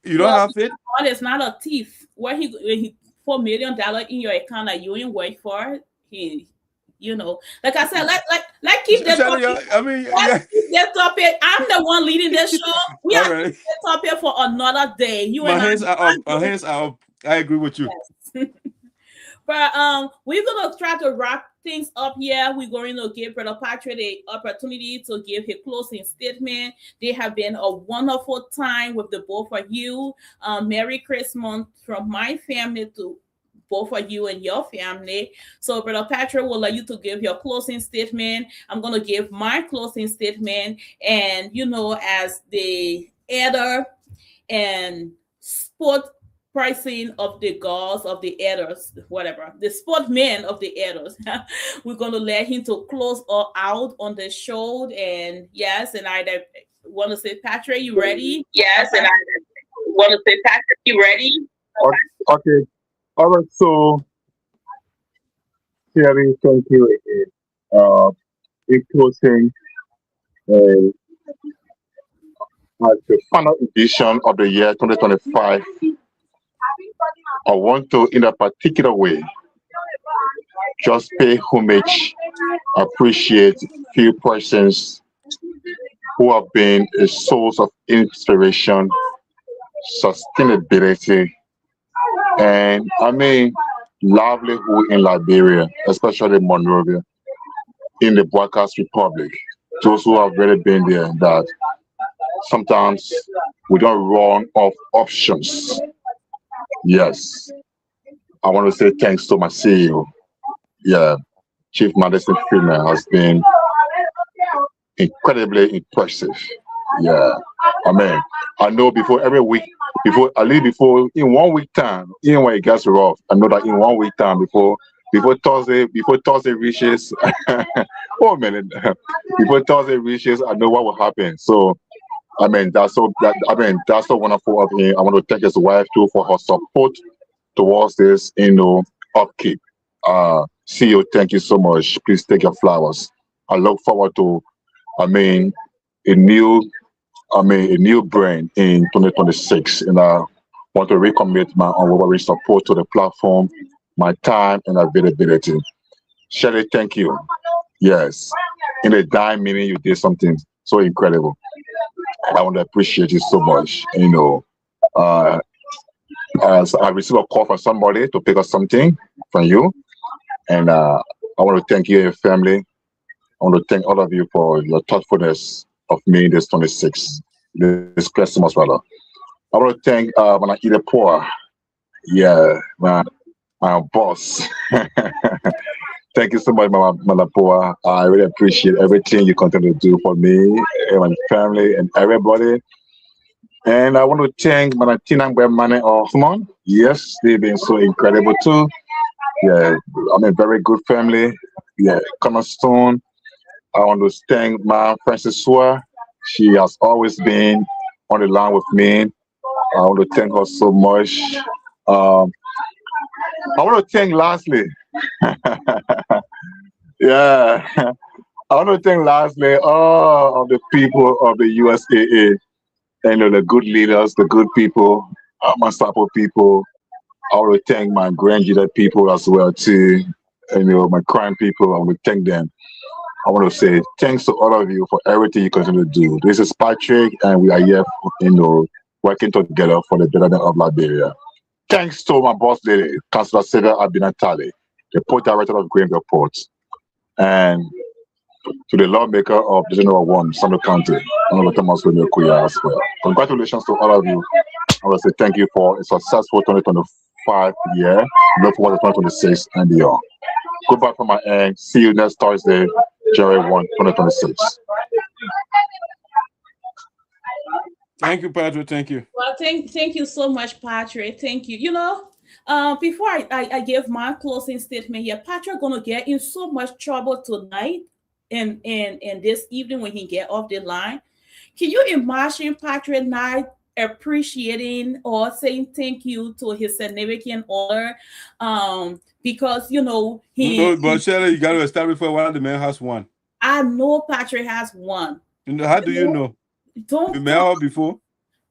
You don't have faith? God is not a thief. Where he $4 million in your account that you ain't work for, like I said, let's keep that topic. Let's keep that topic. I'm the one leading this show. We are keeping that topic for another day. My hands are up. I agree with you. Yes. But we're gonna try to wrap things up here. We're going to give Brother Patrick the opportunity to give his closing statement. They have been a wonderful time with the both of you. Merry Christmas from my family to both of you and your family. So Brother Patrick will allow you to give your closing statement. I'm going to give my closing statement. And, as the elder and sport pricing of the gods of the elders, whatever, the sportmen of the elders. We're going to let him to close out on the show. And yes, and I want to say, Patrick, you ready? Yes, and I want to say, Patrick, you ready? Okay. All right. So, Thierry, thank you again. In closing, at the final edition of the year 2025, I want to, in a particular way, just pay homage, appreciate few persons who have been a source of inspiration, sustainability, and livelihood in Liberia, especially Monrovia, in the Broadcast Republic. Those who have really been there, that sometimes we don't run off options. Yes, I want to say thanks to my CEO. Yeah, Chief Madison Freeman has been incredibly impressive. Yeah, I know before every week, in 1 week time, even when it gets rough, I know that in 1 week time, before Thursday reaches, before Thursday reaches, I know what will happen. So, that's so wonderful of him. I want to thank his wife too for her support towards this, upkeep. CEO, thank you so much. Please take your flowers. I look forward to, a new brain in 2026, and I want to recommit my unwavering support to the platform, my time and availability. Shirley, thank you. Yes, in a dime minute, you did something so incredible. I want to appreciate you so much. As I received a call from somebody to pick up something from you, and I want to thank you and your family. I want to thank all of you for your thoughtfulness of me this 26, this Christmas, brother. I want to thank when I eat a poor, my boss. Thank you so much, Malapoa. I really appreciate everything you continue to do for me and my family and everybody. And I want to thank Manatina Mane Osman. Yes, they've been so incredible too. Yeah, I'm a very good family. Yeah, cornerstone. I want to thank my Francis Sua. She has always been on the line with me. I want to thank her so much. I want to thank lastly. Yeah, I want to thank lastly all of the people of the USAA, and the good leaders, the good people, my Sapo people. I want to thank my Grandjida people as well too, my crime people. I want to thank them. I want to say thanks to all of you for everything you continue to do. This is Patrick, and we are here, working together for the betterment of Liberia. Thanks to my boss lady, Councillor Seda Abinatali, the port director of Greenville Port, and to the lawmaker of Division 1, Sinoe County, Honorable Thomas Kuya as well. Congratulations to all of you. I want to say thank you for a successful 2025 5 years. Look forward to 2026 and beyond. Goodbye from my end. See you next Thursday, January 1, 2026. Thank you, Patrick. Thank you. Well, thank you so much, Patrick. Thank you. You know, before I give my closing statement here, Patrick gonna get in so much trouble tonight and this evening when he get off the line. Can you imagine Patrick not appreciating or saying thank you to his significant other? Because you know but Shirley, you gotta establish for one of the men has one. I know Patrick has one. How do you know? Don't you met her before?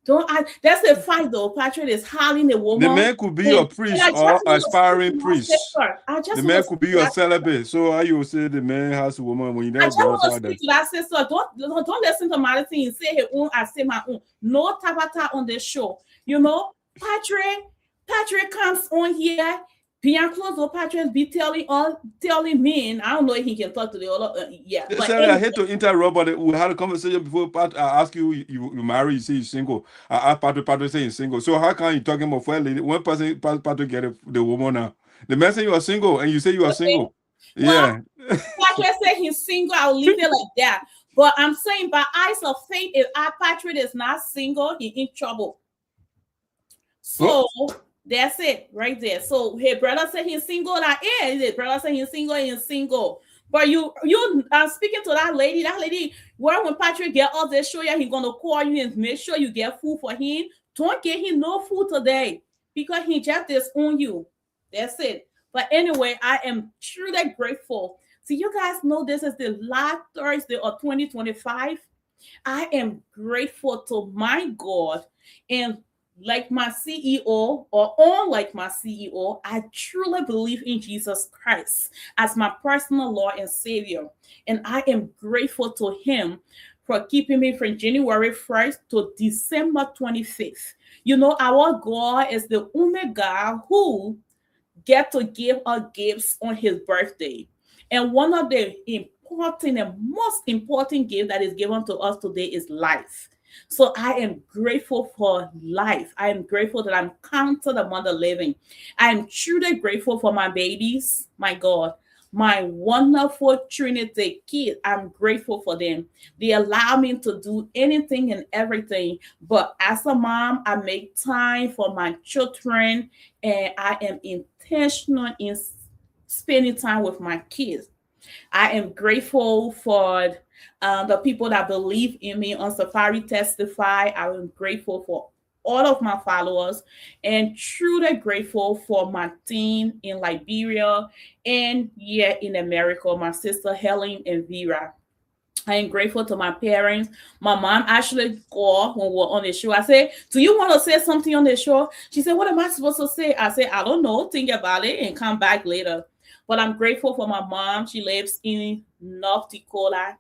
That's a fact though. Patrick is hiring a woman. The man could be a priest or aspiring priest. The man could be a celibate. So how you say the man has a woman when you never go outside that? That sister, don't listen to Madison and say her own, I say my own. No tabata on the show. You know, Patrick comes on here. Behind closed door, Patrick be telling me, I don't know if he can talk to the other. Yeah. But Sorry, I hate to interrupt, but we had a conversation before. I ask you marry, you say you're single. I ask Patrick say he's single. So how can you talking about for a lady? One person, Patrick get the woman now. The man say you are single, and you say you are single. Well, yeah. Patrick say he's single. I'll leave it like that. But I'm saying by eyes of faith, if Patrick is not single, he's in trouble. So. That's it right there. So his brother said he's single. His brother said he's single. But you speaking to that lady, well, when Patrick get off the show, yeah, he's gonna call you and make sure you get food for him. Don't get him no food today because he just disown you. That's it. But anyway, I am truly grateful. So you guys know this is the last Thursday of 2025. I am grateful to my God, and like my CEO or unlike my CEO, I truly believe in Jesus Christ as my personal Lord and Savior. And I am grateful to him for keeping me from January 1st to December 25th. You know, our God is the only God who get to give us gifts on his birthday. And one of the important and most important gift that is given to us today is life. So I am grateful for life. I am grateful that I'm counted among the living. I am truly grateful for my babies, my God, my wonderful Trinity kids. I'm grateful for them. They allow me to do anything and everything. But as a mom, I make time for my children, and I am intentional in spending time with my kids. I am grateful for the people that believe in me on Safari Testify. I am grateful for all of my followers and truly grateful for my team in Liberia and here in America, my sister Helen and Vera. I am grateful to my parents. My mom actually called when we were on the show. I said, do you want to say something on the show? She said, what am I supposed to say? I said, I don't know. Think about it and come back later. But I'm grateful for my mom. She lives in North Dakota.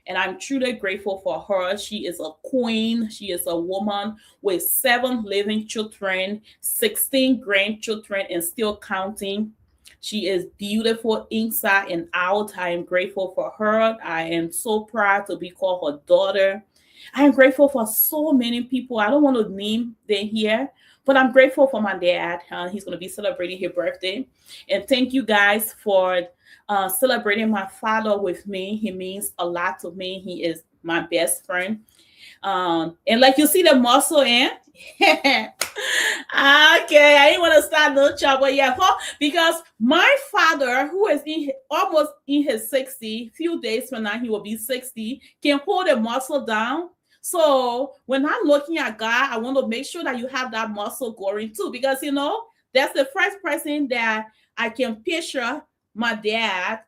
And I'm truly grateful for her. She is a queen. She is a woman with 7 living children, 16 grandchildren, and still counting. She is beautiful inside and out. I am grateful for her. I am so proud to be called her daughter. I am grateful for so many people. I don't want to name them here, but I'm grateful for my dad. He's going to be celebrating his birthday. And thank you guys for celebrating my father with me. He means a lot to me. He is my best friend. And like you see the muscle in. Okay, I didn't want to start no trouble yet. Because my father, who is almost in his 60, few days from now he will be 60, can hold the muscle down. So when I'm looking at God, I want to make sure that you have that muscle going too, because you know that's the first person that I can picture my dad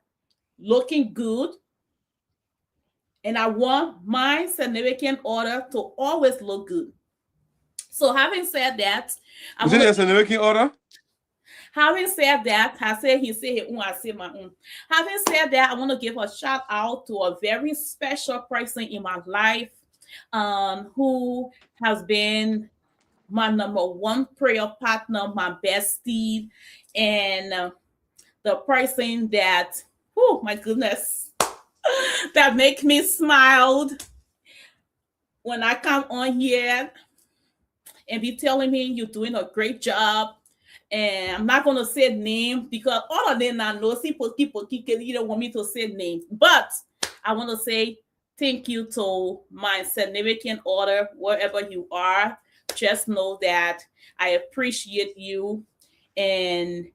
looking good, and I want my significant other to always look good. So having said that, is it a significant other? Having said that, I say he say his own, I say my own. Having said that, I want to give a shout out to a very special person in my life, who has been my number one prayer partner, my bestie, and the person that, oh my goodness, that make me smile when I come on here and be telling me you're doing a great job. And I'm not gonna say name because all of them I know people you don't want me to say names, but I want to say thank you to my significant other wherever you are. Just know that I appreciate you, and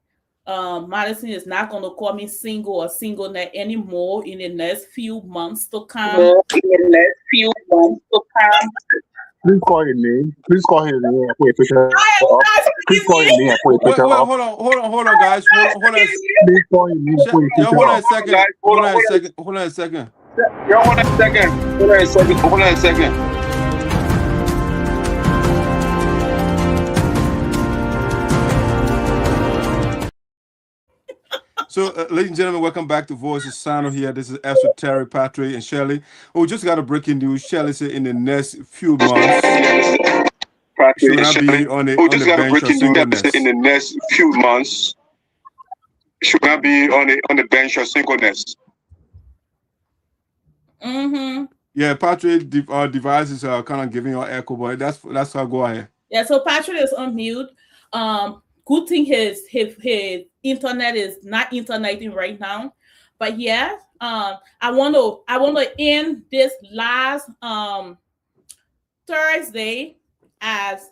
Madison is not going to call me single or single net anymore in the next few months to come. Please call your name. Please call his name and put a picture up. Please call your name and put a Wait, picture wait, up. hold on, guys. Hold on. Please call your name and put a Yeah, picture hold on up. a second. Hold on a second. Hold on a second. Hold on a second. So, ladies and gentlemen, welcome back to Voice of Sinoe here. This is ESOTERIC, Patrick, and Shirley. Oh, we just got a breaking news. Shirley said in the next few months, she will not be on the bench or singleness. In the next few months, she will not be on the bench or singleness. Mm-hmm. Yeah, Patrick, our devices are kind of giving you an echo, but that's how go ahead. Yeah, so Patrick is on mute. Good thing his internet is not interneting right now. But yeah, I want to end this last Thursday as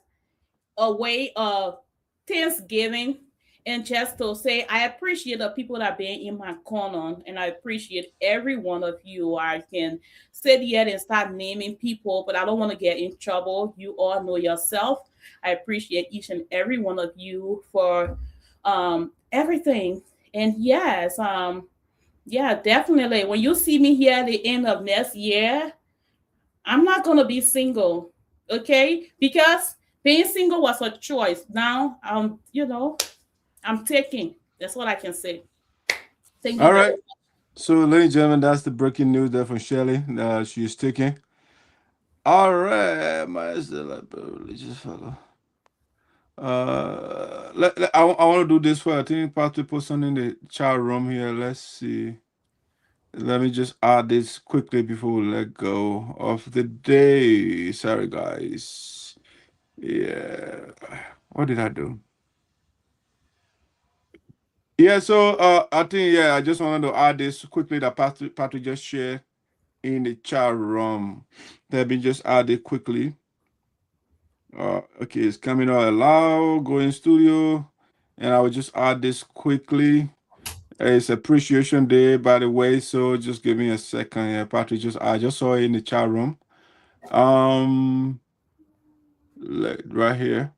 a way of Thanksgiving, and just to say I appreciate the people that are being in my corner, and I appreciate every one of you. I can sit here and start naming people, but I don't want to get in trouble. You all know yourself. I appreciate each and every one of you for everything. And yes, yeah, definitely. When you see me here at the end of next year, I'm not gonna be single, okay? Because being single was a choice. Now, I'm taking. That's what I can say. Thank you. All right. So, ladies and gentlemen, that's the breaking news there from Shirley. She's taking. All right, my religious fellow. I want to do this for. I think Patrick put something in the chat room here. Let's see. Let me just add this quickly before we let go of the day. Sorry, guys. Yeah. What did I do? Yeah, so I think I just wanted to add this quickly that Patrick just shared in the chat room. Let me just add it quickly. Okay, it's coming out loud, go in studio, and I will just add this quickly. It's Appreciation Day, by the way, so just give me a second. Yeah, Patrick, I just saw it in the chat room. Right here.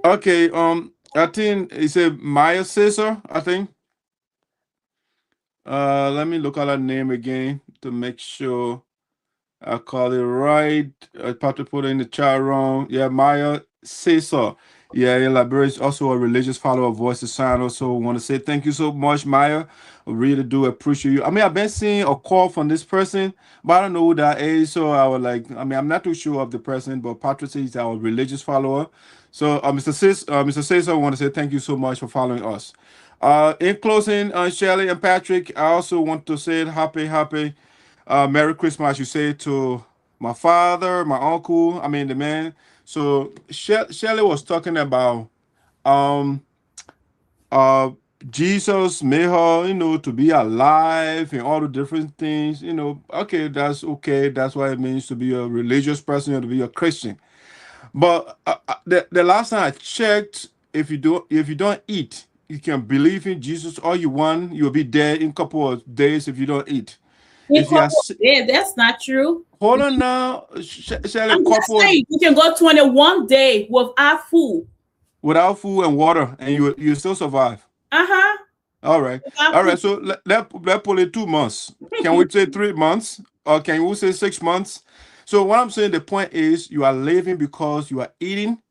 Okay, I think it's a Maya Caesar, I think. Let me look at her name again to make sure I call it right. Patrick put it in the chat room. Yeah, Maya Caesar. Yeah, Liberia is also a religious follower of Voice of Sinoe. So I want to say thank you so much, Maya. I really do appreciate you. I mean, I've been seeing a call from this person, but I don't know who that is. So I was like, I mean, I'm not too sure of the person, but Patrick says he's our religious follower. So Mr. Caesar, I want to say thank you so much for following us. In closing, Shirley and Patrick, I also want to say happy Merry Christmas, you say to my father, my uncle, I mean the man. So Shirley was talking about Jesus made her, to be alive and all the different things, okay, that's okay. That's what it means to be a religious person or to be a Christian. But the last time I checked, if you don't eat, you can believe in Jesus all you want, you'll be dead in a couple of days if you don't eat. Yeah, that's not true. Hold on now. I'm just saying, you can go 21 days without food. Without food and water, and you still survive. Uh-huh. All right. All right. So let's pull it 2 months. Can we say 3 months? Or can we say 6 months? So what I'm saying, the point is you are living because you are eating.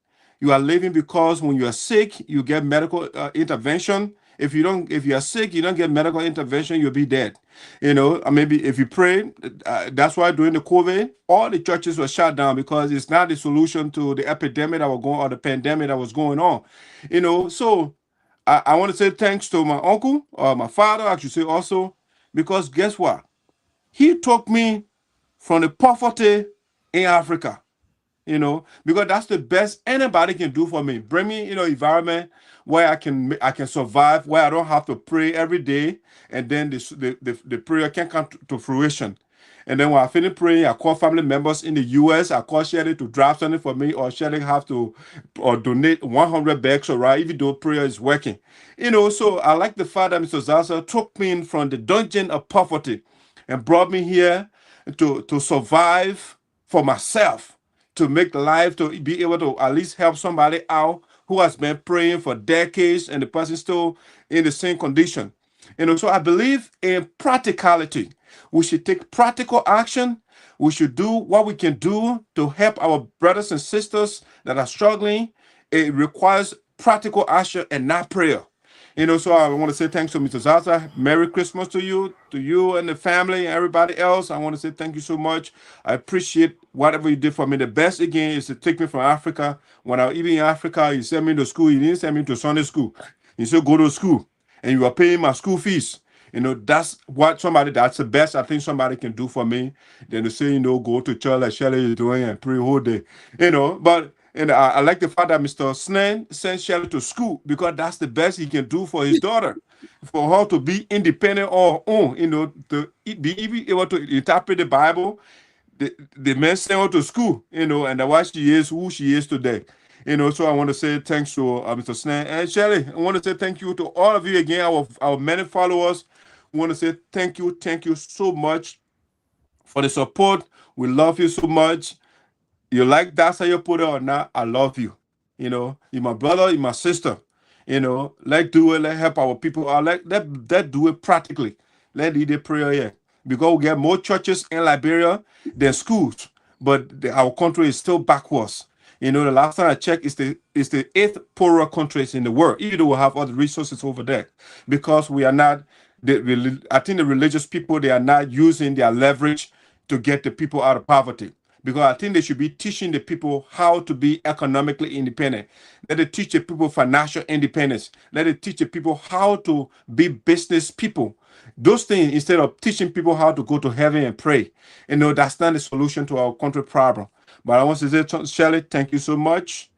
You are living because when you are sick, you get medical intervention. If you are sick, you don't get medical intervention, you'll be dead. Maybe if you pray, that's why during the COVID, all the churches were shut down because it's not the solution to the epidemic that was going or the pandemic that was going on. So I want to say thanks to my uncle or my father, I should say also, because guess what? He took me from the poverty in Africa. you know, because that's the best anybody can do for me. Bring me, you know, environment where I can survive, where I don't have to pray every day, and then the prayer can come to fruition. And then when I finish praying, I call family members in the US. I call Shirley to draft something for me, or Shirley have to or donate 100 bags, or right, even though prayer is working. You know, so I like the fact that Mr. Zaza took me from the dungeon of poverty and brought me here to survive for myself, to make life, to be able to at least help somebody out who has been praying for decades and the person still in the same condition. You know, so I believe in practicality. We should take practical action. We should do what we can do to help our brothers and sisters that are struggling. It requires practical action and not prayer. You know, so I want to say thanks to Mr. Zaza. Merry Christmas to you and the family and everybody else. I want to say thank you so much. I appreciate whatever you did for me. The best again is to take me from Africa. When I was even in Africa, you sent me to school. You didn't send me to Sunday school. You said go to school, and you are paying my school fees. You know, that's the best I think somebody can do for me than to say, you know, go to church like Shirley is doing and pray whole day. You know, but and I like the fact that Mr. Snen sent Shirley to school, because that's the best he can do for his daughter, for her to be independent on her own, you know, to be able to interpret the Bible. The man sent her to school, you know, and that's why she is who she is today. You know, so I want to say thanks to Mr. Snen and Shirley. I want to say thank you to all of you again, our many followers. We want to say thank you so much for the support. We love you so much. You like that's how you put it or not, I love you. You know, you're my brother, you're my sister. You know, let's do it, let's help our people out. Let do it practically. Let's lead the prayer here. Because we get more churches in Liberia than schools, but our country is still backwards. You know, the last time I checked, it's the eighth poorer countries in the world, even though we have other resources over there, because we are not. I think the religious people, they are not using their leverage to get the people out of poverty, because I think they should be teaching the people how to be economically independent. Let it teach the people financial independence. Let it teach the people how to be business people. Those things, instead of teaching people how to go to heaven and pray. You know, that's not the solution to our country problem. But I want to say, Shirley, thank you so much.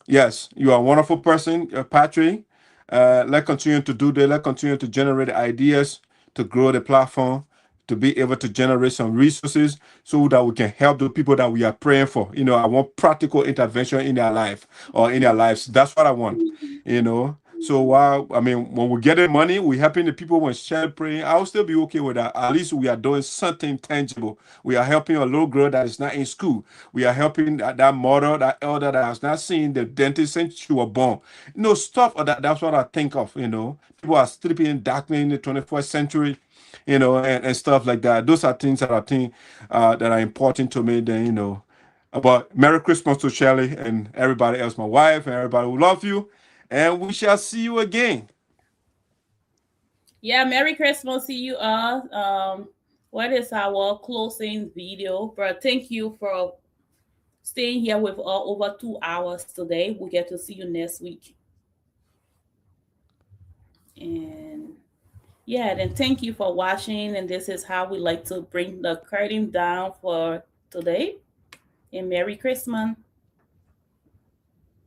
Yes, you are a wonderful person, Patrick. Let's continue to do that. Let's continue to generate ideas to grow the platform, to be able to generate some resources so that we can help the people that we are praying for. You know, I want practical intervention in their life or in their lives. That's what I want, you know. So when we're getting money, we're helping the people when sharing praying. I'll still be okay with that. At least we are doing something tangible. We are helping a little girl that is not in school. We are helping that mother, that elder that has not seen the dentist since she was born. You know, stuff like that. That's what I think of, you know. People are sleeping in darkness in the 21st century, you know, and stuff like that. Those are things that I think that are important to me. Then, you know, but Merry Christmas to Shirley and everybody else, my wife and everybody who love you, and we shall see you again. Yeah, Merry Christmas to you all. What is our closing video? But thank you for staying here with us over 2 hours today. We get to see you next week. And yeah, then thank you for watching. And this is how we like to bring the curtain down for today. And Merry Christmas.